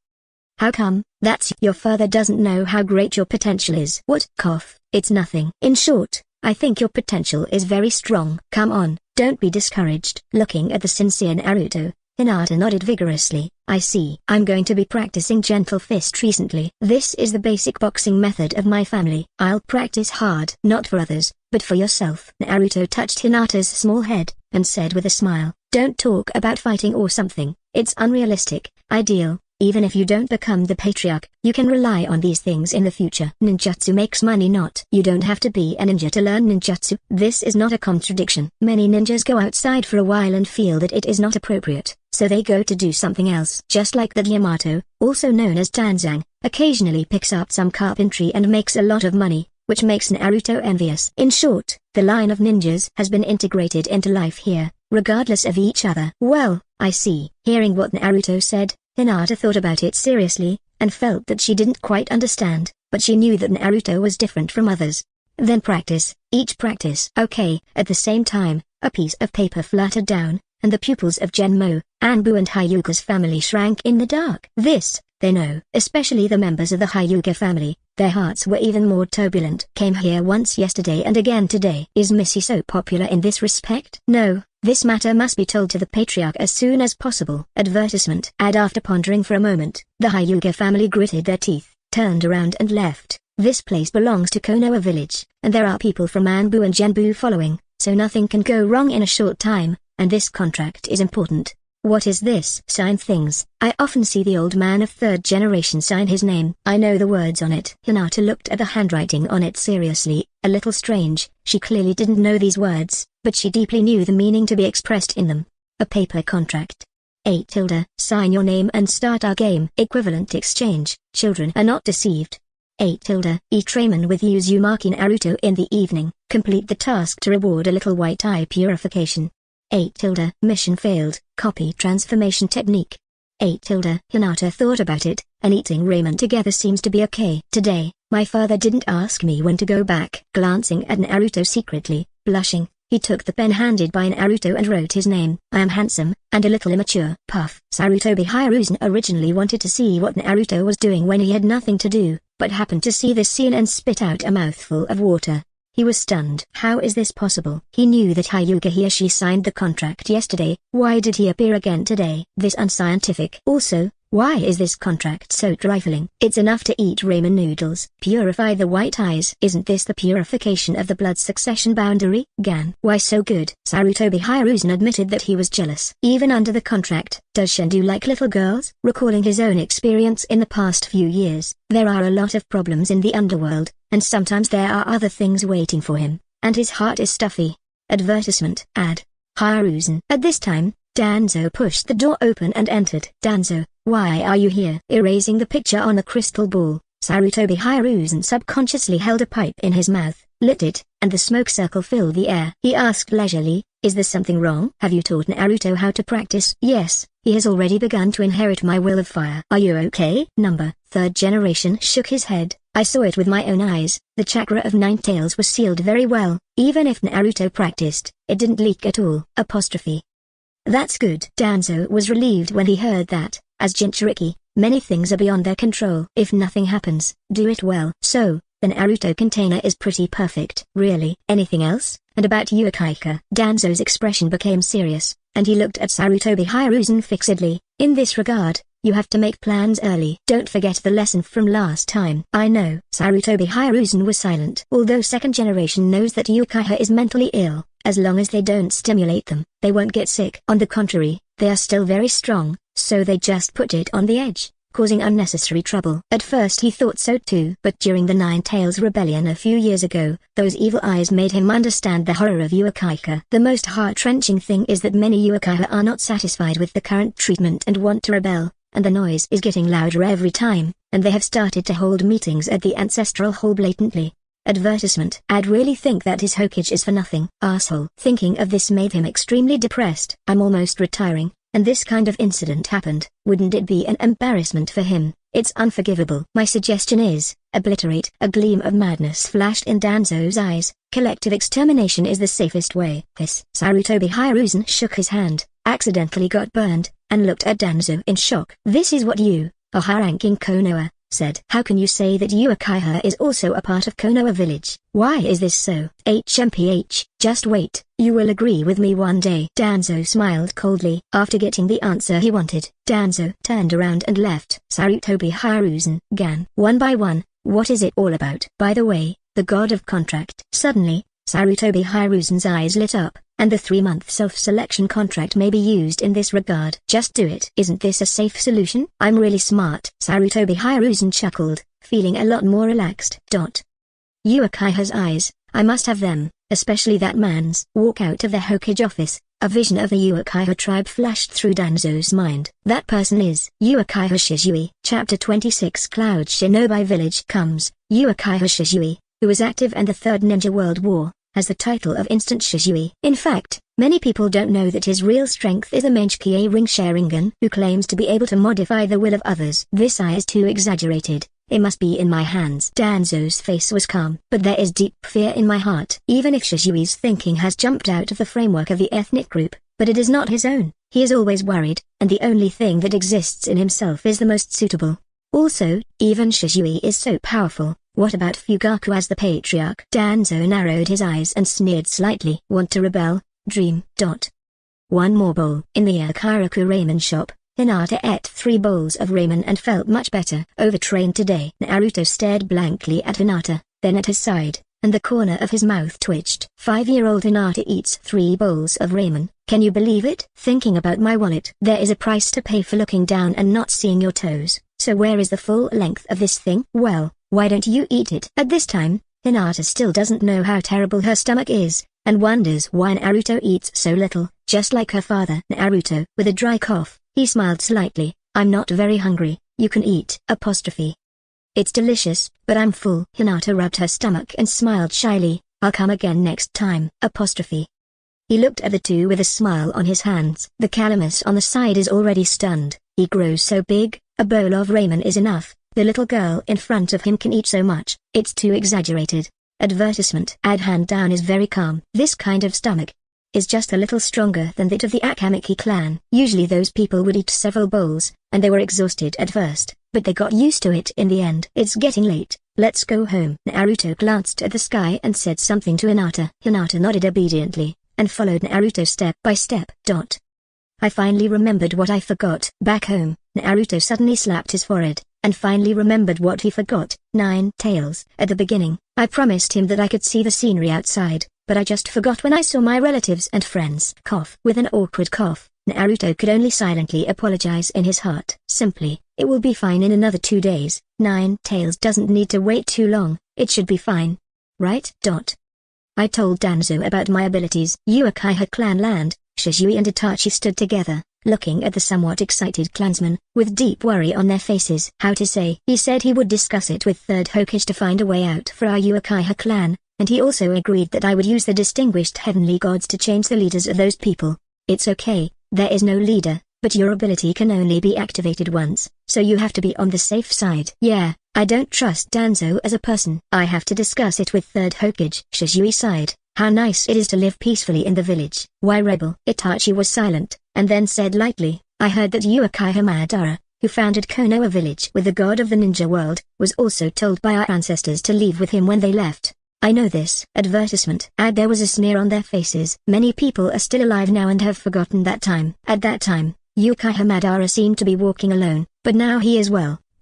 How come? That's your father doesn't know how great your potential is. What? Cough. It's nothing. In short, I think your potential is very strong. Come on, don't be discouraged. Looking at the sincere Naruto, Hinata nodded vigorously. I see. I'm going to be practicing gentle fist recently. This is the basic boxing method of my family. I'll practice hard. Not for others, but for yourself. Naruto touched Hinata's small head, and said with a smile, don't talk about fighting or something. It's unrealistic. Ideal. Even if you don't become the patriarch, you can rely on these things in the future. Ninjutsu makes money not. You don't have to be a ninja to learn ninjutsu. This is not a contradiction. Many ninjas go outside for a while and feel that it is not appropriate, so they go to do something else. Just like that Yamato, also known as Tanzang, occasionally picks up some carpentry and makes a lot of money, which makes Naruto envious. In short, the line of ninjas has been integrated into life here, regardless of each other. Well, I see. Hearing what Naruto said, Hinata thought about it seriously, and felt that she didn't quite understand, but she knew that Naruto was different from others. Then practice, each practice. Okay. At the same time, a piece of paper fluttered down, and the pupils of Genmo, Anbu and Hyuga's family shrank in the dark. This, they know, especially the members of the Hyuga family, their hearts were even more turbulent. Came here once yesterday and again today. Is Missy so popular in this respect? No. This matter must be told to the patriarch as soon as possible. Advertisement. After pondering for a moment, the Hyuga family gritted their teeth, turned around and left. This place belongs to Konoha village, and there are people from Anbu and Genbu following, so nothing can go wrong in a short time, and this contract is important. What is this? Sign things. I often see the old man of third generation sign his name. I know the words on it. Hinata looked at the handwriting on it seriously, a little strange. She clearly didn't know these words, but she deeply knew the meaning to be expressed in them. A paper contract. Sign your name and start our game. Equivalent exchange. Children are not deceived. Eat Ramen with Uzumaki Naruto in the evening. Complete the task to reward a little white eye purification. Mission failed. Copy transformation technique. Hinata thought about it, and eating ramen together seems to be okay. Today, my father didn't ask me when to go back. Glancing at Naruto secretly, blushing, he took the pen handed by Naruto and wrote his name. I am handsome, and a little immature. Puff. Sarutobi Hiruzen originally wanted to see what Naruto was doing when he had nothing to do, but happened to see this scene and spit out a mouthful of water. He was stunned. How is this possible? He knew that Hyuga he signed the contract yesterday. Why did he appear again today? This unscientific. Also, why is this contract so trifling? It's enough to eat ramen noodles. Purify the white eyes. Isn't this the purification of the blood succession boundary? Gan. Why so good? Sarutobi Hiruzen admitted that he was jealous. Even under the contract, does Shendu like little girls? Recalling his own experience in the past few years, there are a lot of problems in the underworld, and sometimes there are other things waiting for him, and his heart is stuffy. Advertisement. Hiruzen. At this time, Danzo pushed the door open and entered. Danzo, why are you here? Erasing the picture on the crystal ball, Sarutobi Hiruzen subconsciously held a pipe in his mouth, lit it, and the smoke circle filled the air. He asked leisurely, is there something wrong? Have you taught Naruto how to practice? Yes, he has already begun to inherit my will of fire. Are you okay? Third generation shook his head. I saw it with my own eyes. The chakra of Nine Tails was sealed very well. Even if Naruto practiced, it didn't leak at all. Apostrophe. That's good. Danzo was relieved when he heard that. As Jinchuriki, many things are beyond their control. If nothing happens, do it well. So, the Naruto container is pretty perfect. Really? Anything else? And about Uchiha? Danzo's expression became serious, and he looked at Sarutobi Hiruzen fixedly. In this regard, you have to make plans early. Don't forget the lesson from last time. I know. Sarutobi Hiruzen was silent. Although second generation knows that Uchiha is mentally ill, as long as they don't stimulate them, they won't get sick. On the contrary, they are still very strong, so they just put it on the edge, causing unnecessary trouble. At first he thought so too. But during the Nine Tails rebellion a few years ago, those evil eyes made him understand the horror of Uchiha. The most heart-wrenching thing is that many Uchiha are not satisfied with the current treatment and want to rebel. and the noise is getting louder every time, and they have started to hold meetings at the ancestral hall blatantly. Advertisement. I'd really think that his Hokage is for nothing. Asshole. Thinking of this made him extremely depressed. I'm almost retiring, and this kind of incident happened. Wouldn't it be an embarrassment for him? It's unforgivable. My suggestion is, obliterate. A gleam of madness flashed in Danzo's eyes. Collective extermination is the safest way. This. Sarutobi Hiruzen shook his hand, accidentally got burned, and looked at Danzo in shock. This is what you, a high-ranking Konoha, said. How can you say that Uchiha is also a part of Konoha village? Why is this so? HMPH, just wait, you will agree with me one day. Danzo smiled coldly. After getting the answer he wanted, Danzo turned around and left. Sarutobi Hiruzen began. One by one, what is it all about? By the way, the god of contract. Suddenly, Sarutobi Hiruzen's eyes lit up, and the 3-month self-selection contract may be used in this regard. Just do it. Isn't this a safe solution? I'm really smart. Sarutobi Hiruzen chuckled, feeling a lot more relaxed. Uchiha's eyes, I must have them, especially that man's. Walk out of the Hokage office. A vision of the Uchiha tribe flashed through Danzo's mind. That person is Uchiha Shizui. Chapter 26. Cloud Shinobi Village comes. Uchiha Shizui, who was active in the Third Ninja World War, has the title of Instant Shizui. In fact, many people don't know that his real strength is the Menchie Ring Sharingan, who claims to be able to modify the will of others. This is too exaggerated. It must be in my hands. Danzo's face was calm. But there is deep fear in my heart. Even if Shizui's thinking has jumped out of the framework of the ethnic group, but it is not his own, he is always worried, and the only thing that exists in himself is the most suitable. Also, even Shizui is so powerful. What about Fugaku as the patriarch? Danzo narrowed his eyes and sneered slightly. Want to rebel? Dream. One more bowl. In the Akiraku ramen shop, Hinata ate 3 bowls of ramen and felt much better. Overtrained today. Naruto stared blankly at Hinata, then at his side, and the corner of his mouth twitched. 5-year-old Hinata eats 3 bowls of ramen. Can you believe it? Thinking about my wallet. There is a price to pay for looking down and not seeing your toes. So where is the full length of this thing? Well, why don't you eat it? At this time, Hinata still doesn't know how terrible her stomach is, and wonders why Naruto eats so little. Just like her father. Naruto, with a dry cough, he smiled slightly. I'm not very hungry, you can eat. It's delicious, but I'm full. Hinata rubbed her stomach and smiled shyly. I'll come again next time. He looked at the two with a smile on his hands. The calamus on the side is already stunned. He grows so big, a bowl of ramen is enough. The little girl in front of him can eat so much, it's too exaggerated. Advertisement. Ad hand down is very calm. This kind of stomach is just a little stronger than that of the Akamaki clan. Usually those people would eat several bowls, and they were exhausted at first, but they got used to it in the end. It's getting late, let's go home. Naruto glanced at the sky and said something to Hinata. Hinata nodded obediently, and followed Naruto step by step. I finally remembered what I forgot. Back home, Naruto suddenly slapped his forehead, and finally remembered what he forgot. 9 Tails. At the beginning, I promised him that I could see the scenery outside, but I just forgot when I saw my relatives and friends. Cough. With an awkward cough, Naruto could only silently apologize in his heart. Simply, it will be fine in another 2 days. 9 Tails doesn't need to wait too long, it should be fine. Right? I told Danzo about my abilities. Uchiha clan land. Shizui and Itachi stood together, looking at the somewhat excited clansmen, with deep worry on their faces. How to say? He said he would discuss it with Third Hokage to find a way out for our Uchiha clan, and he also agreed that I would use the distinguished heavenly gods to change the leaders of those people. It's okay, there is no leader, but your ability can only be activated once, so you have to be on the safe side. Yeah, I don't trust Danzo as a person. I have to discuss it with Third Hokage. Shizui sighed. How nice it is to live peacefully in the village. Why rebel? Itachi was silent, and then said lightly, I heard that Uchiha Madara, who founded Konoha village with the god of the ninja world, was also told by our ancestors to leave with him when they left. I know this. Advertisement. There was a sneer on their faces. Many people are still alive now and have forgotten that time. At that time, Uchiha Madara seemed to be walking alone, but now he is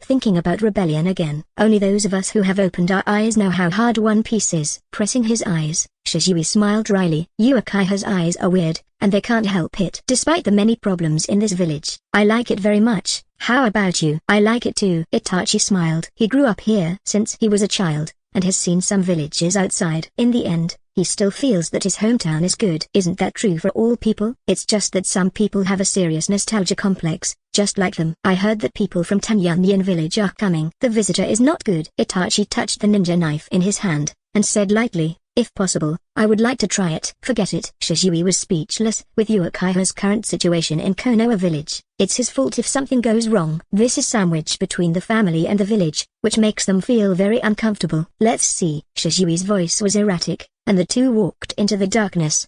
thinking about rebellion again. Only those of us who have opened our eyes know how hard One Piece is. Pressing his eyes, Shizui smiled dryly. Uchiha's eyes are weird, and they can't help it. Despite the many problems in this village, I like it very much. How about you? I like it too. Itachi smiled. He grew up here since he was a child, and has seen some villages outside. In the end, he still feels that his hometown is good. Isn't that true for all people? It's just that some people have a serious nostalgia complex, just like them. I heard that people from Tanyunyan village are coming. The visitor is not good. Itachi touched the ninja knife in his hand, and said lightly, if possible, I would like to try it. Forget it. Shisui was speechless. With Uchiha's current situation in Konoha village, it's his fault if something goes wrong. This is sandwiched between the family and the village, which makes them feel very uncomfortable. Let's see. Shisui's voice was erratic, and the two walked into the darkness.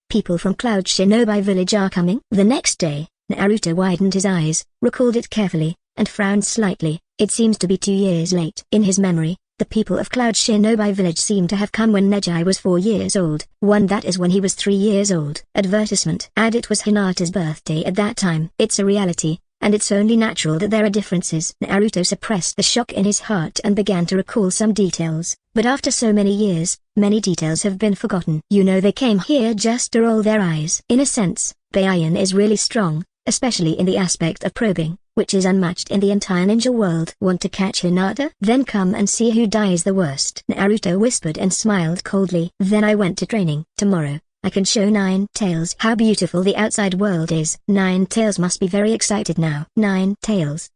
People from Cloud Shinobi village are coming? The next day, Naruto widened his eyes, recalled it carefully, and frowned slightly. It seems to be 2 years late. In his memory, the people of Cloud Shinobi village seem to have come when Neji was 4 years old. That is when he was 3 years old. Advertisement. It was Hinata's birthday at that time. It's a reality, and it's only natural that there are differences. Naruto suppressed the shock in his heart and began to recall some details, but after so many years, many details have been forgotten. They came here just to roll their eyes. In a sense, Baiyan is really strong, especially in the aspect of probing, which is unmatched in the entire ninja world. Want to catch Hinata? Then come and see who dies the worst. Naruto whispered and smiled coldly. Then I went to training. Tomorrow, I can show Nine Tails how beautiful the outside world is. Nine Tails must be very excited now. Nine Tails.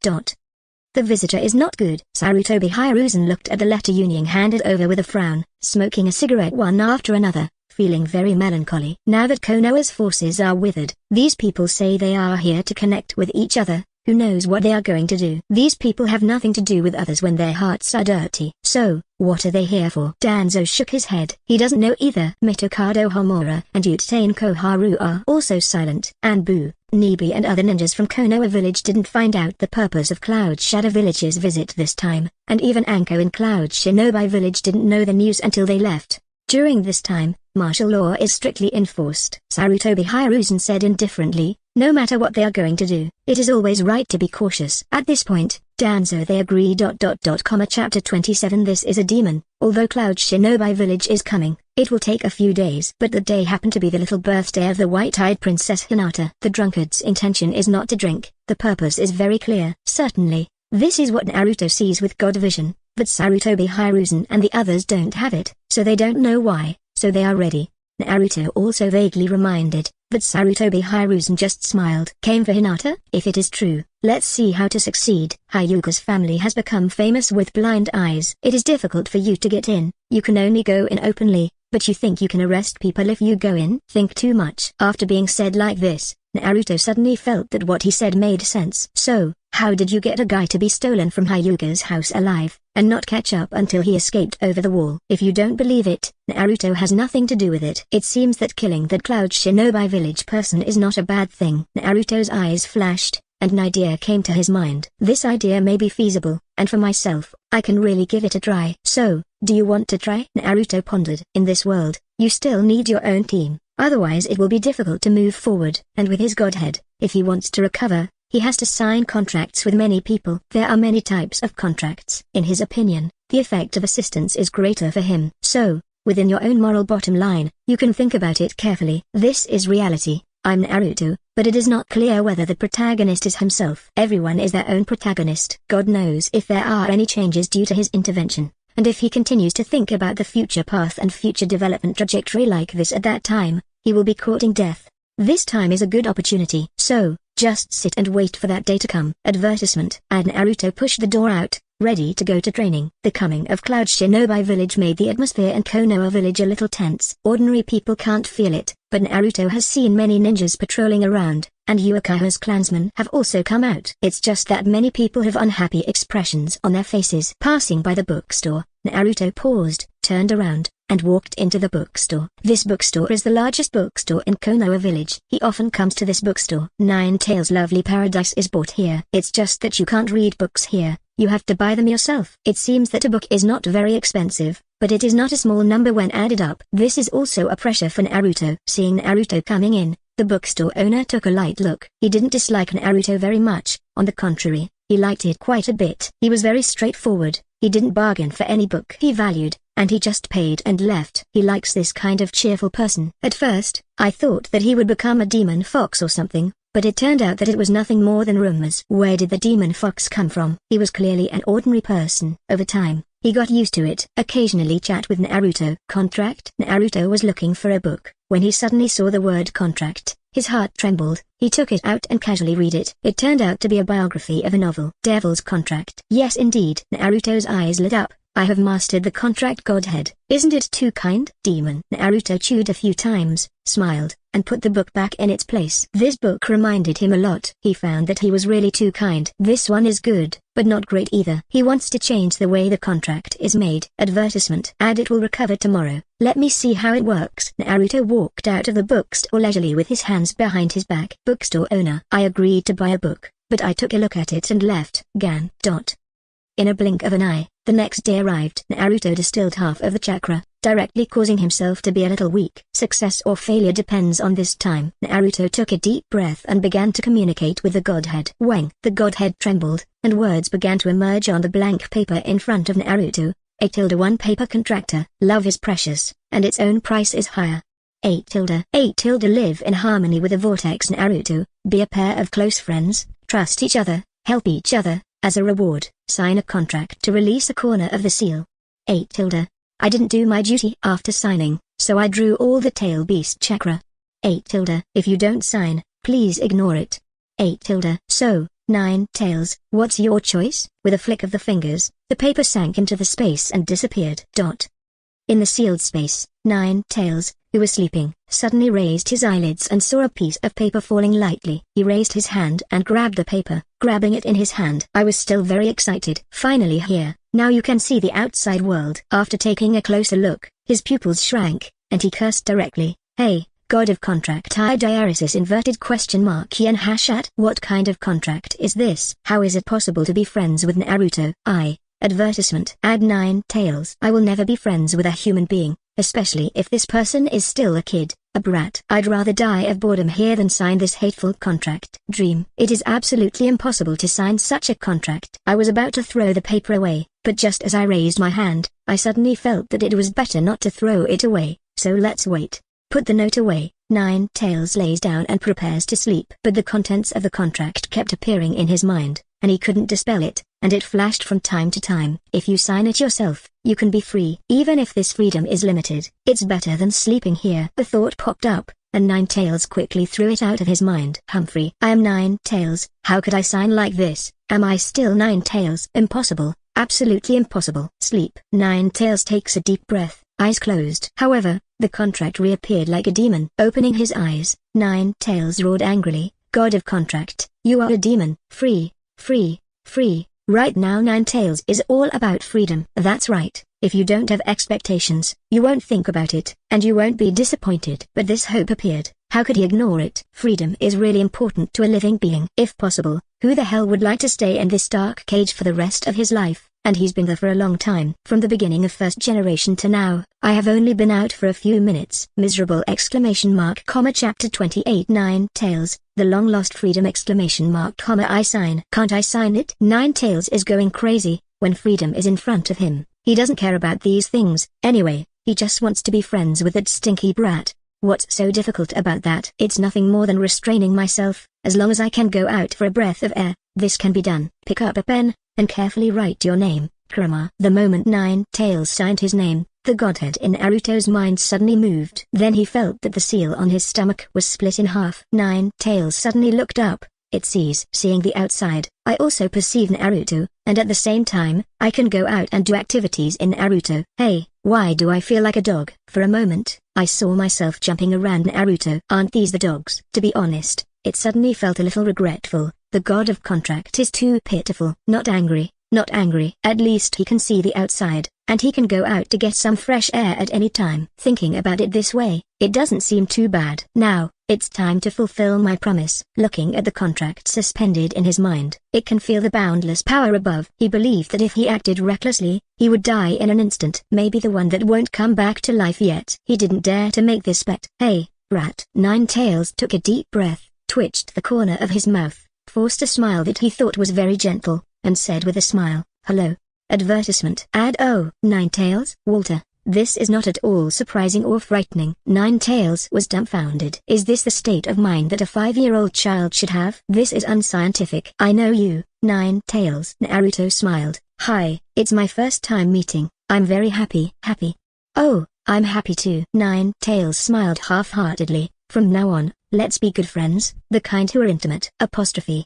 The visitor is not good. Sarutobi Hiruzen looked at the letter Union handed over with a frown, smoking a cigarette one after another, feeling very melancholy. Now that Konoha's forces are withered, these people say they are here to connect with each other. Who knows what they are going to do? These people have nothing to do with others when their hearts are dirty. So, what are they here for? Danzo shook his head. He doesn't know either. Mitokado Homura and Utain Koharu are also silent. Anbu, Nibi and other ninjas from Konoha village didn't find out the purpose of Cloud Shadow village's visit this time, and even Anko in Cloud Shinobi village didn't know the news until they left. During this time, martial law is strictly enforced. Sarutobi Hiruzen said indifferently, no matter what they are going to do, it is always right to be cautious. At this point, Danzo they agree. Chapter 27. This is a demon. Although Cloud Shinobi village is coming, it will take a few days. But the day happened to be the little birthday of the white-eyed princess Hinata. The drunkard's intention is not to drink. The purpose is very clear. Certainly, this is what Naruto sees with God vision, but Sarutobi Hiruzen and the others don't have it, so they don't know why, so they are ready. Naruto also vaguely reminded, but Sarutobi Hiruzen just smiled. Came for Hinata? If it is true, let's see how to succeed. Hyuga's family has become famous with blind eyes. It is difficult for you to get in. You can only go in openly, but you think you can arrest people if you go in? Think too much. After being said like this, Naruto suddenly felt that what he said made sense. So, how did you get a guy to be stolen from Hyuga's house alive, and not catch up until he escaped over the wall? If you don't believe it, Naruto has nothing to do with it. It seems that killing that Cloud Shinobi village person is not a bad thing. Naruto's eyes flashed, and an idea came to his mind. This idea may be feasible, and for myself, I can really give it a try. So, do you want to try? Naruto pondered. In this world, you still need your own team, otherwise it will be difficult to move forward. And with his godhead, if he wants to recover, he has to sign contracts with many people. There are many types of contracts. In his opinion, the effect of assistance is greater for him. So, within your own moral bottom line, you can think about it carefully. This is reality. I'm Naruto, but it is not clear whether the protagonist is himself. Everyone is their own protagonist. God knows if there are any changes due to his intervention, and if he continues to think about the future path and future development trajectory like this at that time, he will be courting death. This time is a good opportunity. So, just sit and wait for that day to come. Advertisement. And Naruto pushed the door out, ready to go to training. The coming of Cloud Shinobi village made the atmosphere in Konoha village a little tense. Ordinary people can't feel it, but Naruto has seen many ninjas patrolling around, and Uchiha's clansmen have also come out. It's just that many people have unhappy expressions on their faces. Passing by the bookstore, Naruto paused, turned around, and walked into the bookstore. This bookstore is the largest bookstore in Konoha village. He often comes to this bookstore. Nine Tails' Lovely Paradise is bought here. It's just that you can't read books here. You have to buy them yourself. It seems that a book is not very expensive, but it is not a small number when added up. This is also a pressure for Naruto. Seeing Naruto coming in, the bookstore owner took a light look. He didn't dislike Naruto very much. On the contrary, he liked it quite a bit. He was very straightforward. He didn't bargain for any book he valued, and he just paid and left. He likes this kind of cheerful person. At first, I thought that he would become a demon fox or something, but it turned out that it was nothing more than rumors. Where did the demon fox come from? He was clearly an ordinary person. Over time, he got used to it. Occasionally chat with Naruto. Contract? Naruto was looking for a book, when he suddenly saw the word contract. His heart trembled. He took it out and casually read it. It turned out to be a biography of a novel. Devil's Contract. Yes indeed. Naruto's eyes lit up. I have mastered the contract godhead. Isn't it too kind? Demon. Naruto chewed a few times, smiled, and put the book back in its place. This book reminded him a lot. He found that he was really too kind. This one is good, but not great either. He wants to change the way the contract is made. Advertisement. Add it will recover tomorrow. Let me see how it works. Naruto walked out of the bookstore leisurely with his hands behind his back. Bookstore owner. I agreed to buy a book, but I took a look at it and left. Gan. In a blink of an eye, the next day arrived. Naruto distilled half of the chakra, directly causing himself to be a little weak. Success or failure depends on this time. Naruto took a deep breath and began to communicate with the godhead. Wang. The godhead trembled, and words began to emerge on the blank paper in front of Naruto. A-1 paper contractor. Love is precious, and its own price is higher. A-. Live in harmony with the vortex. Naruto. Be a pair of close friends, trust each other, help each other. As a reward, sign a contract to release a corner of the seal. A. I didn't do my duty after signing, so I drew all the tail beast chakra. A. If you don't sign, please ignore it. A. So, 9 tails, what's your choice? With a flick of the fingers, the paper sank into the space and disappeared. In the sealed space, 9 tails, who was sleeping, suddenly raised his eyelids and saw a piece of paper falling lightly. He raised his hand and grabbed the paper, grabbing it in his hand. I was still very excited. Finally here, now you can see the outside world. After taking a closer look, his pupils shrank, and he cursed directly. Hey, God of Contract. Diaresis inverted question mark yen hashat. What kind of contract is this? How is it possible to be friends with Naruto? Advertisement. Add 9 tails. I will never be friends with a human being, especially if this person is still a kid, a brat. I'd rather die of boredom here than sign this hateful contract. Dream. It is absolutely impossible to sign such a contract. I was about to throw the paper away, but just as I raised my hand, I suddenly felt that it was better not to throw it away, so let's wait. Put the note away. 9 tails lays down and prepares to sleep. But the contents of the contract kept appearing in his mind, and he couldn't dispel it, and it flashed from time to time. If you sign it yourself, you can be free. Even if this freedom is limited, it's better than sleeping here. The thought popped up, and 9 tails quickly threw it out of his mind. Humphrey. I am 9 tails. How could I sign like this? Am I still 9 tails? Impossible. Absolutely impossible. Sleep. 9 tails takes a deep breath, eyes closed. However, the contract reappeared like a demon. Opening his eyes, 9 tails roared angrily. God of Contract, you are a demon. Free, free, free. Right now 9 tails is all about freedom. That's right. If you don't have expectations, you won't think about it, and you won't be disappointed. But this hope appeared. How could he ignore it? Freedom is really important to a living being. If possible, who the hell would like to stay in this dark cage for the rest of his life? And he's been there for a long time. From the beginning of first generation to now, I have only been out for a few minutes. Miserable exclamation mark, comma, chapter 28. 9 tails, the long lost freedom exclamation mark, comma, I sign. Can't I sign it? 9 tails is going crazy, when freedom is in front of him. He doesn't care about these things, anyway, he just wants to be friends with that stinky brat. What's so difficult about that? It's nothing more than restraining myself. As long as I can go out for a breath of air, this can be done. Pick up a pen, and carefully write your name, Kurama. The moment 9 tails signed his name, the godhead in Naruto's mind suddenly moved. Then he felt that the seal on his stomach was split in half. 9 tails suddenly looked up. It sees. Seeing the outside, I also perceive Naruto, and at the same time, I can go out and do activities in Naruto. Hey, why do I feel like a dog? For a moment, I saw myself jumping around Naruto. Aren't these the dogs? To be honest, it suddenly felt a little regretful. The God of Contract is too pitiful. Not angry, not angry. At least he can see the outside, and he can go out to get some fresh air at any time. Thinking about it this way, it doesn't seem too bad. Now, it's time to fulfill my promise. Looking at the contract suspended in his mind, it can feel the boundless power above. He believed that if he acted recklessly, he would die in an instant. Maybe the one that won't come back to life yet. He didn't dare to make this bet. Hey, rat. 9 tails took a deep breath, twitched the corner of his mouth, forced a smile that he thought was very gentle, and said with a smile, hello. Advertisement. Add 9 tails. Walter, this is not at all surprising or frightening. 9 tails was dumbfounded. Is this the state of mind that a 5-year-old child should have? This is unscientific. I know you, 9 tails. Naruto smiled. Hi, it's my first time meeting. I'm very happy. Happy? Oh, I'm happy too. 9 tails smiled half-heartedly. From now on, Let's be good friends, the kind who are intimate. Apostrophe.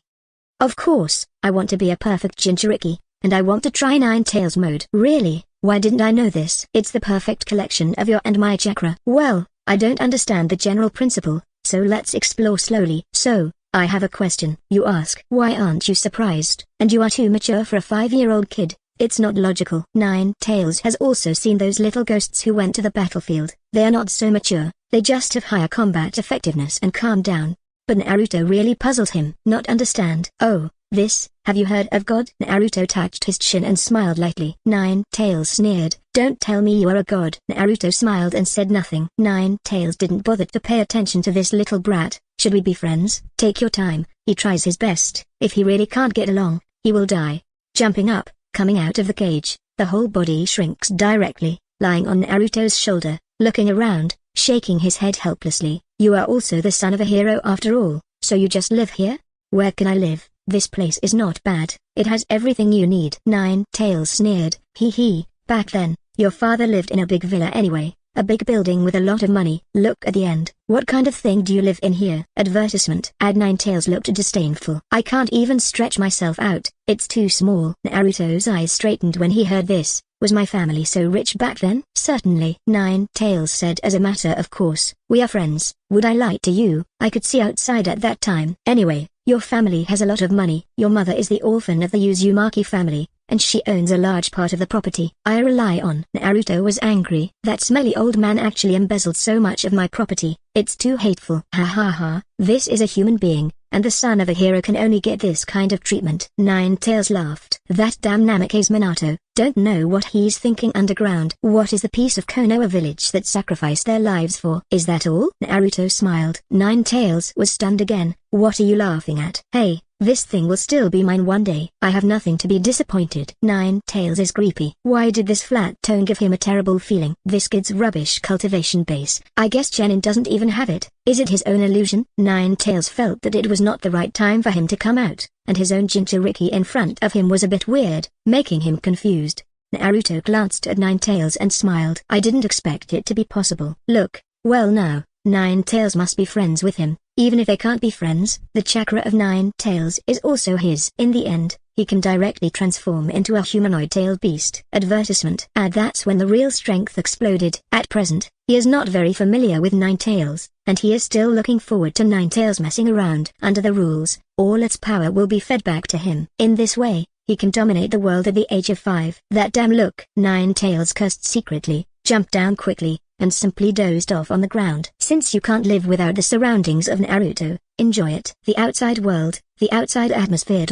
Of course, I want to be a perfect Jinchuriki, and I want to try Nine Tails mode. Really? Why didn't I know this? It's the perfect collection of your and my chakra. Well, I don't understand the general principle, so let's explore slowly. So, I have a question. You ask, why aren't you surprised? And you are too mature for a 5-year-old kid. It's not logical. Nine Tails has also seen those little ghosts who went to the battlefield. They are not so mature, they just have higher combat effectiveness and calm down. But Naruto really puzzled him. Not understand. Oh, this, have you heard of God? Naruto touched his chin and smiled lightly. Nine Tails sneered. Don't tell me you are a god. Naruto smiled and said nothing. Nine Tails didn't bother to pay attention to this little brat. Should we be friends? Take your time. He tries his best. If he really can't get along, he will die. Jumping up, coming out of the cage, the whole body shrinks directly, lying on Naruto's shoulder, looking around, shaking his head helplessly. You are also the son of a hero after all, so you just live here? Where can I live? This place is not bad, it has everything you need. Nine Tails sneered. Hee hee, back then, your father lived in a big villa anyway, a big building with a lot of money. Look at the end. What kind of thing do you live in here? Advertisement. Nine Tails looked disdainful. I can't even stretch myself out, it's too small. Naruto's eyes straightened when he heard this. Was my family so rich back then? Certainly. Nine Tails said as a matter of course. We are friends. Would I lie to you? I could see outside at that time. Anyway, your family has a lot of money. Your mother is the orphan of the Uzumaki family, and she owns a large part of the property I rely on. Naruto was angry. That smelly old man actually embezzled so much of my property. It's too hateful. Ha ha ha, this is a human being, and the son of a hero can only get this kind of treatment. Nine Tails laughed. That damn Namake's Minato, don't know what he's thinking underground. What is the piece of Konoha village that sacrificed their lives for? Is that all? Naruto smiled. Nine Tails was stunned again. What are you laughing at? Hey, this thing will still be mine one day. I have nothing to be disappointed. Nine Tails is creepy. Why did this flat tone give him a terrible feeling? This kid's rubbish cultivation base. I guess Genin doesn't even have it. Is it his own illusion? Nine Tails felt that it was not the right time for him to come out, and his own Jinchuriki in front of him was a bit weird, making him confused. Naruto glanced at Nine Tails and smiled. I didn't expect it to be possible. Look, well now, Nine Tails must be friends with him. Even if they can't be friends, the chakra of Nine Tails is also his. In the end, he can directly transform into a humanoid-tailed beast. Advertisement. That's when the real strength exploded. At present, he is not very familiar with Nine Tails, and he is still looking forward to Nine Tails messing around. Under the rules, all its power will be fed back to him. In this way, he can dominate the world at the age of 5. That damn look! Nine Tails cursed secretly, jumped down quickly, and simply dozed off on the ground. Since you can't live without the surroundings of Naruto, enjoy it. The outside world, the outside atmosphere.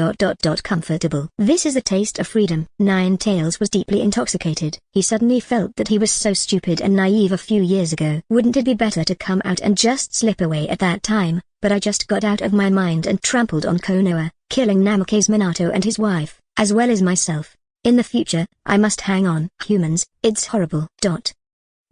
Comfortable. This is the taste of freedom. Nine Tails was deeply intoxicated. He suddenly felt that he was so stupid and naive a few years ago. Wouldn't it be better to come out and just slip away at that time? But I just got out of my mind and trampled on Konoha, killing Namake's Minato and his wife, as well as myself. In the future, I must hang on. Humans, it's horrible.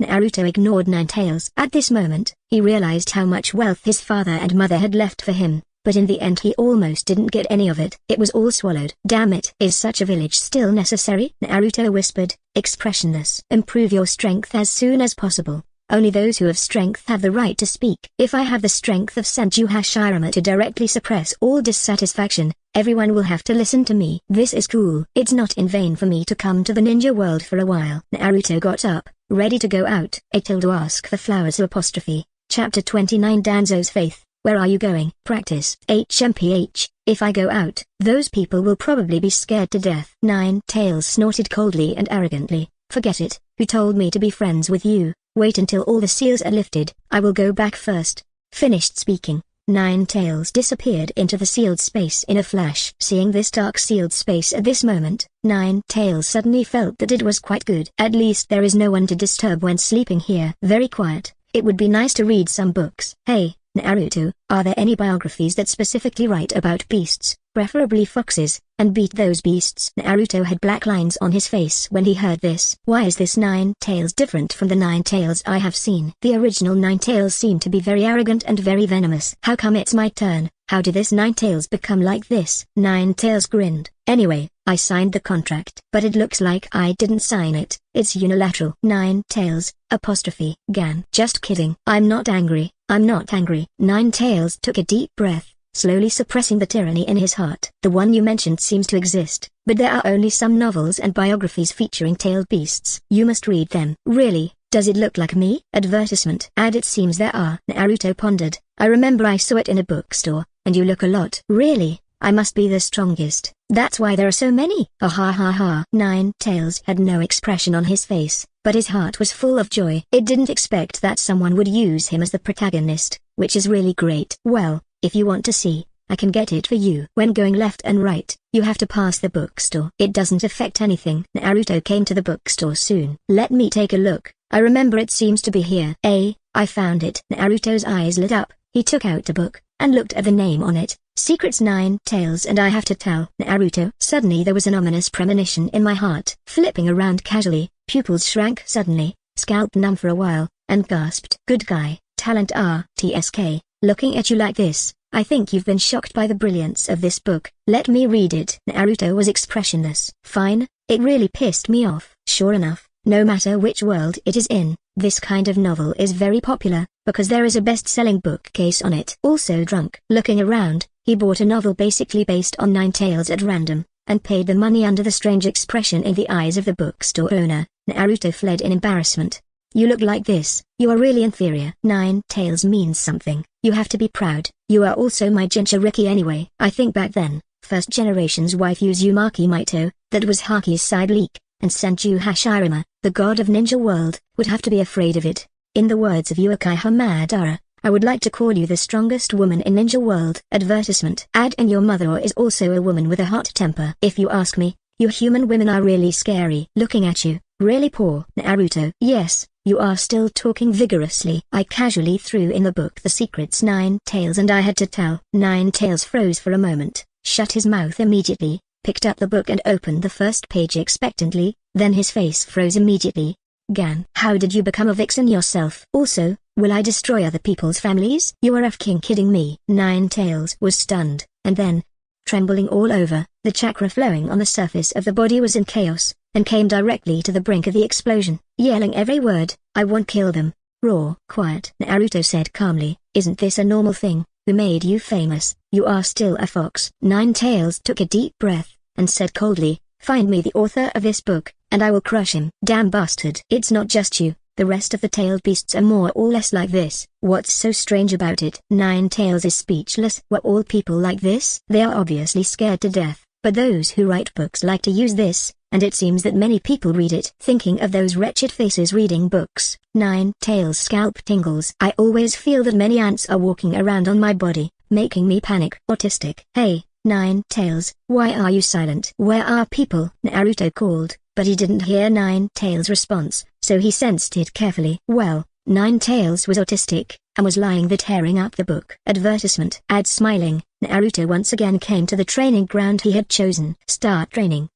Naruto ignored Nine Tails. At this moment, he realized how much wealth his father and mother had left for him, but in the end he almost didn't get any of it. It was all swallowed. Damn it. Is such a village still necessary? Naruto whispered, expressionless. Improve your strength as soon as possible. Only those who have strength have the right to speak. If I have the strength of Senju Hashirama to directly suppress all dissatisfaction, everyone will have to listen to me. This is cool. It's not in vain for me to come to the ninja world for a while. Naruto got up, ready to go out. Ask the flowers. Apostrophe. Chapter 29. Danzo's Faith. Where are you going? Practice. HMPH. If I go out, those people will probably be scared to death. Nine Tails snorted coldly and arrogantly. Forget it. Who told me to be friends with you? Wait until all the seals are lifted. I will go back first. Finished speaking, Nine Tails disappeared into the sealed space in a flash. Seeing this dark sealed space at this moment, Nine Tails suddenly felt that it was quite good. At least there is no one to disturb when sleeping here. Very quiet. It would be nice to read some books. Hey, Naruto, are there any biographies that specifically write about beasts, preferably foxes, and beat those beasts? Naruto had black lines on his face when he heard this. Why is this Nine Tails different from the Nine Tails I have seen? The original Nine Tails seemed to be very arrogant and very venomous. How come it's my turn? How did this Nine Tails become like this? Nine Tails grinned. Anyway, I signed the contract. But it looks like I didn't sign it. It's unilateral. Nine Tails, apostrophe. Gan. Just kidding. I'm not angry. I'm not angry. Ninetales took a deep breath, slowly suppressing the tyranny in his heart. The one you mentioned seems to exist, but there are only some novels and biographies featuring tailed beasts. You must read them. Really? Does it look like me? Advertisement. And it seems there are. Naruto pondered. I remember I saw it in a bookstore, and you look a lot. Really? I must be the strongest. That's why there are so many. Ha ha ha ha. Ninetales had no expression on his face, but his heart was full of joy. It didn't expect that someone would use him as the protagonist, which is really great. Well, if you want to see, I can get it for you. When going left and right, you have to pass the bookstore. It doesn't affect anything. Naruto came to the bookstore soon. Let me take a look. I remember it seems to be here. I found it. Naruto's eyes lit up. He took out the book, and looked at the name on it. Secrets Ninetales and I have to tell. Naruto. Suddenly there was an ominous premonition in my heart. Flipping around casually, pupils shrank suddenly, scalp numb for a while, and gasped. Good guy, talent RTSK, looking at you like this. I think you've been shocked by the brilliance of this book. Let me read it. Naruto was expressionless. Fine, it really pissed me off. Sure enough, no matter which world it is in, this kind of novel is very popular, because there is a best-selling bookcase on it. Also drunk. Looking around, he bought a novel basically based on Ninetales at random, and paid the money under the strange expression in the eyes of the bookstore owner. Naruto fled in embarrassment. You look like this. You are really inferior. Ninetales means something. You have to be proud. You are also my Jinchuriki anyway. I think back then, first generation's wife Uzumaki Maito, that was Haki's side leak, and Senju Hashirama, the god of ninja world, would have to be afraid of it. In the words of Uchiha Madara, I would like to call you the strongest woman in ninja world. Advertisement. Add in your mother is also a woman with a hot temper. If you ask me, you human women are really scary. Looking at you, really poor. Naruto. Yes, you are still talking vigorously. I casually threw in the book The Secrets Ninetales and I had to tell. Ninetales froze for a moment, shut his mouth immediately, picked up the book and opened the first page expectantly, then his face froze immediately. Gan. How did you become a vixen yourself? Also, will I destroy other people's families? You are f***ing kidding me. Ninetales was stunned, and then, trembling all over, the chakra flowing on the surface of the body was in chaos, and came directly to the brink of the explosion, yelling every word, I won't kill them. Raw. Quiet. Naruto said calmly, isn't this a normal thing? Who made you famous? You are still a fox. Ninetales took a deep breath, and said coldly, find me the author of this book, and I will crush him. Damn bastard. It's not just you, the rest of the tailed beasts are more or less like this. What's so strange about it? Ninetales is speechless. Were all people like this? They are obviously scared to death, but those who write books like to use this, and it seems that many people read it. Thinking of those wretched faces reading books, Ninetales' scalp tingles. I always feel that many ants are walking around on my body, making me panic. Autistic. Hey, Ninetales, why are you silent? Where are people? Naruto called, but he didn't hear Ninetales' response, so he sensed it carefully. Well, Ninetales was autistic, and was lying there tearing up the book. Advertisement. Ad smiling, Naruto once again came to the training ground he had chosen. Start training.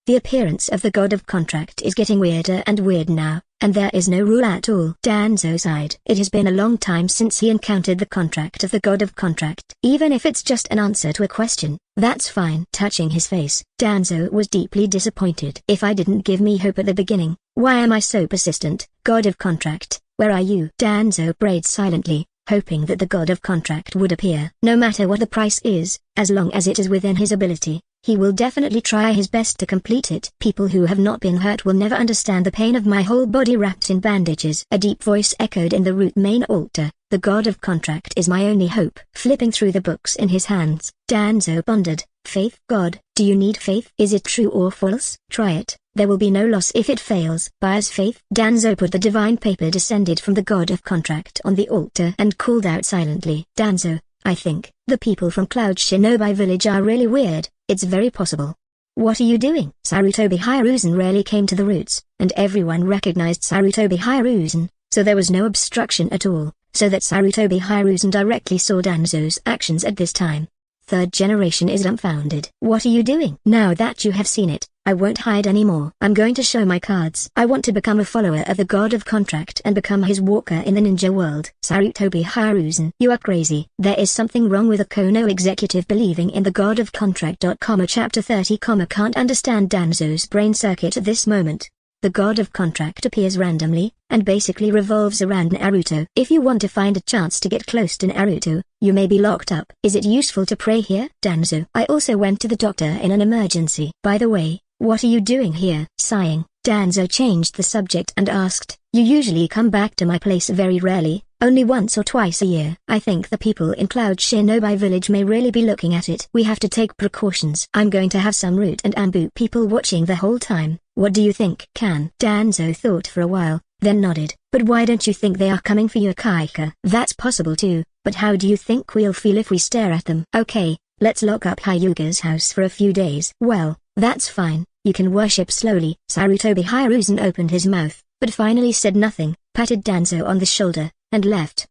The appearance of the god of contract is getting weirder and weird now, and there is no rule at all. Danzo sighed. It has been a long time since he encountered the contract of the god of contract. Even if it's just an answer to a question, that's fine. Touching his face, Danzo was deeply disappointed. If I didn't give me hope at the beginning, why am I so persistent? God of contract, where are you? Danzo prayed silently, hoping that the god of contract would appear. No matter what the price is, as long as it is within his ability, he will definitely try his best to complete it. People who have not been hurt will never understand the pain of my whole body wrapped in bandages. A deep voice echoed in the root main altar. The god of contract is my only hope. Flipping through the books in his hands, Danzo pondered. Faith. God, do you need faith? Is it true or false? Try it. There will be no loss if it fails. Buyer's faith. Danzo put the divine paper descended from the god of contract on the altar and called out silently. Danzo, I think the people from Cloud Shinobi Village are really weird. It's very possible. What are you doing? Sarutobi Hiruzen rarely came to the roots, and everyone recognized Sarutobi Hiruzen, so there was no obstruction at all, so that Sarutobi Hiruzen directly saw Danzo's actions at this time. Third generation is dumbfounded. What are you doing? Now that you have seen it, I won't hide anymore. I'm going to show my cards. I want to become a follower of the god of contract and become his walker in the ninja world. Sarutobi Hiruzen. You are crazy. There is something wrong with a Konoha executive believing in the god of contract. Chapter 30, can't understand Danzo's brain circuit at this moment. The god of contract appears randomly, and basically revolves around Naruto. If you want to find a chance to get close to Naruto, you may be locked up. Is it useful to pray here? Danzo. I also went to the doctor in an emergency. By the way, what are you doing here? Sighing, Danzo changed the subject and asked, you usually come back to my place very rarely, only once or twice a year. I think the people in Cloud Shinobi Village may really be looking at it. We have to take precautions. I'm going to have some root and Ambu people watching the whole time. What do you think? Can? Danzo thought for a while, then nodded. But why don't you think they are coming for your Kaika? That's possible too, but how do you think we'll feel if we stare at them? Okay, let's lock up Hyuga's house for a few days. Well, that's fine, you can worship slowly. Sarutobi Hiruzen opened his mouth, but finally said nothing, patted Danzo on the shoulder, and left.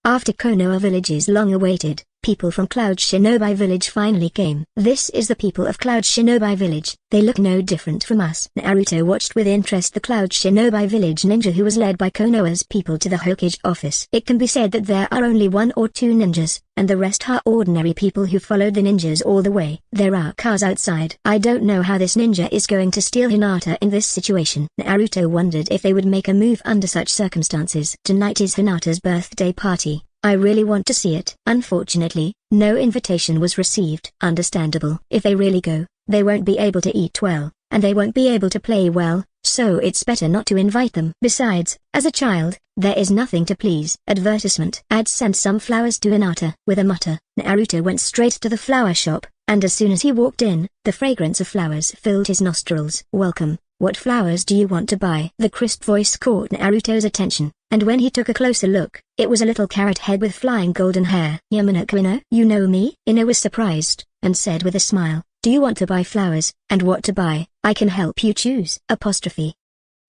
After Konoha Village's long-awaited, people from Cloud Shinobi Village finally came. This is the people of Cloud Shinobi Village. They look no different from us. Naruto watched with interest the Cloud Shinobi Village ninja who was led by Konoha's people to the Hokage office. It can be said that there are only 1 or 2 ninjas, and the rest are ordinary people who followed the ninjas all the way. There are cars outside. I don't know how this ninja is going to steal Hinata in this situation. Naruto wondered if they would make a move under such circumstances. Tonight is Hinata's birthday party. I really want to see it. Unfortunately, no invitation was received. Understandable. If they really go, they won't be able to eat well, and they won't be able to play well, so it's better not to invite them. Besides, as a child, there is nothing to please. Advertisement. I'd send some flowers to Hinata. With a mutter, Naruto went straight to the flower shop, and as soon as he walked in, the fragrance of flowers filled his nostrils. Welcome. What flowers do you want to buy? The crisp voice caught Naruto's attention, and when he took a closer look, it was a little carrot head with flying golden hair. Yamanaka Ino? You know me? Ino was surprised, and said with a smile, do you want to buy flowers, and what to buy? I can help you choose. Apostrophe.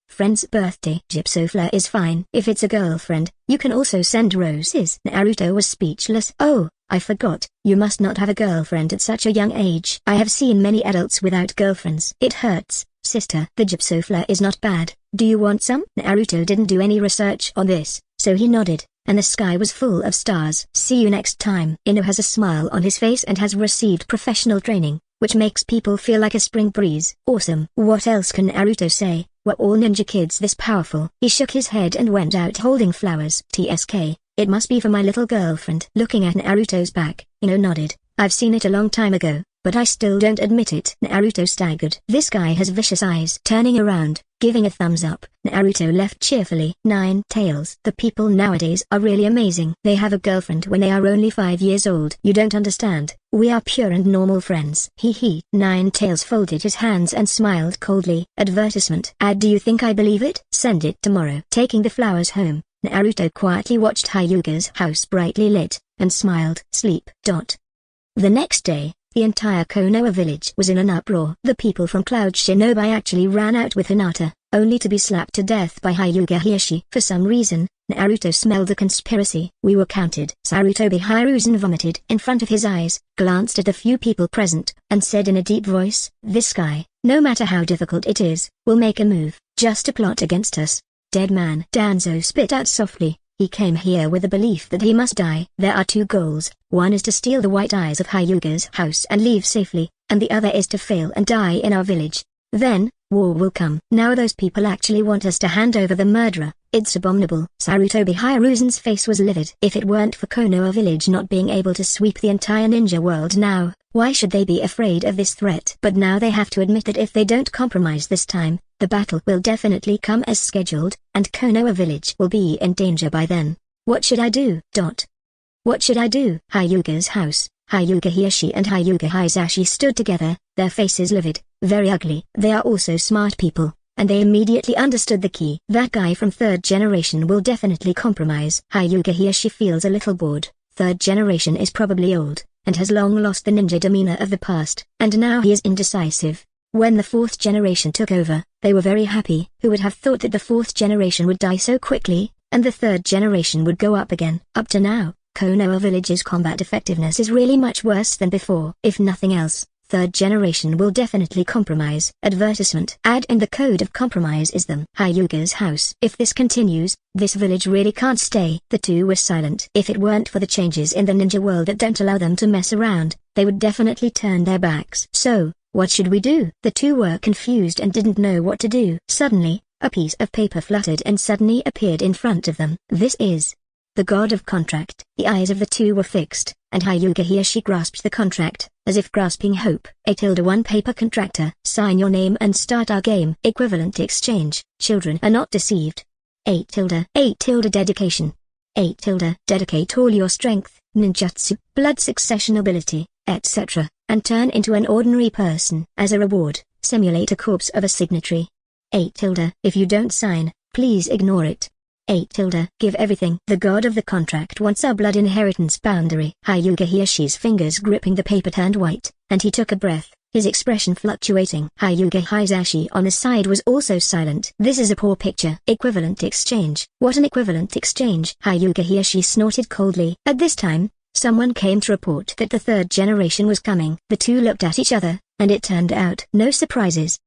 Friend's birthday. Gypsofla is fine. If it's a girlfriend, you can also send roses. Naruto was speechless. Oh, I forgot, you must not have a girlfriend at such a young age. I have seen many adults without girlfriends. It hurts, sister. The gypsofla is not bad. Do you want some? Naruto didn't do any research on this, so he nodded, and the sky was full of stars. See you next time. Ino has a smile on his face and has received professional training, which makes people feel like a spring breeze. Awesome. What else can Naruto say? Were all ninja kids this powerful? He shook his head and went out holding flowers. TSK, it must be for my little girlfriend. Looking at Naruto's back, Ino nodded. I've seen it a long time ago, but I still don't admit it. Naruto staggered. This guy has vicious eyes. Turning around, giving a thumbs up, Naruto left cheerfully. 9 Tails. The people nowadays are really amazing. They have a girlfriend when they are only 5 years old. You don't understand. We are pure and normal friends. Hee. 9 Tails folded his hands and smiled coldly. Advertisement. Ad. Do you think I believe it? Send it tomorrow. Taking the flowers home, Naruto quietly watched Hyuga's house brightly lit, and smiled. Sleep. The next day, the entire Konoha village was in an uproar. The people from Cloud Shinobi actually ran out with Hinata, only to be slapped to death by Hyuga Hiyoshi. For some reason, Naruto smelled a conspiracy. We were counted. Sarutobi Hiruzen vomited in front of his eyes, glanced at the few people present, and said in a deep voice, this guy, no matter how difficult it is, will make a move, just to plot against us. Dead man. Danzo spit out softly. He came here with the belief that he must die. There are 2 goals, one is to steal the white eyes of Hyuga's house and leave safely, and the other is to fail and die in our village. Then, war will come. Now those people actually want us to hand over the murderer. It's abominable. Sarutobi Hiruzen's face was livid. If it weren't for Konoha Village not being able to sweep the entire ninja world now, why should they be afraid of this threat? But now they have to admit that if they don't compromise this time, the battle will definitely come as scheduled, and Konoha Village will be in danger by then. What should I do? What should I do? Hyuga's house. Hyuga Hiyoshi and Hyuga Hisashi stood together, their faces livid, very ugly. They are also smart people, and they immediately understood the key. That guy from 3rd generation will definitely compromise. Hyuga Hiyoshi feels a little bored. 3rd generation is probably old, and has long lost the ninja demeanor of the past, and now he is indecisive. When the 4th generation took over, they were very happy. Who would have thought that the 4th generation would die so quickly, and the 3rd generation would go up again? Up to now, Konoha Village's combat effectiveness is really much worse than before. If nothing else, 3rd generation will definitely compromise. Advertisement. Ad. In the code of compromise is them. Hyuga's house. If this continues, this village really can't stay. The 2 were silent. If it weren't for the changes in the ninja world that don't allow them to mess around, they would definitely turn their backs. So, What should we do? The two were confused and didn't know what to do. Suddenly, a piece of paper fluttered and suddenly appeared in front of them. This is the god of contract. The eyes of the two were fixed, and Hyuga Hiyashi grasped the contract, as if grasping hope. A-1 paper contractor. Sign your name and start our game. Equivalent exchange. Children are not deceived. A-8 dedication. A-, dedicate all your strength, ninjutsu, blood succession ability, etc., and turn into an ordinary person. As a reward, simulate a corpse of a signatory. A-, if you don't sign, please ignore it. A-, give everything. The god of the contract wants our blood inheritance boundary. Hyuga Hiyashi's fingers gripping the paper turned white, and he took a breath, his expression fluctuating. Hyuga Hisashi on the side was also silent. This is a poor picture. Equivalent exchange. What an equivalent exchange. Hyuga Hiyashi snorted coldly. At this time, someone came to report that the third generation was coming. The two looked at each other, and it turned out no surprises.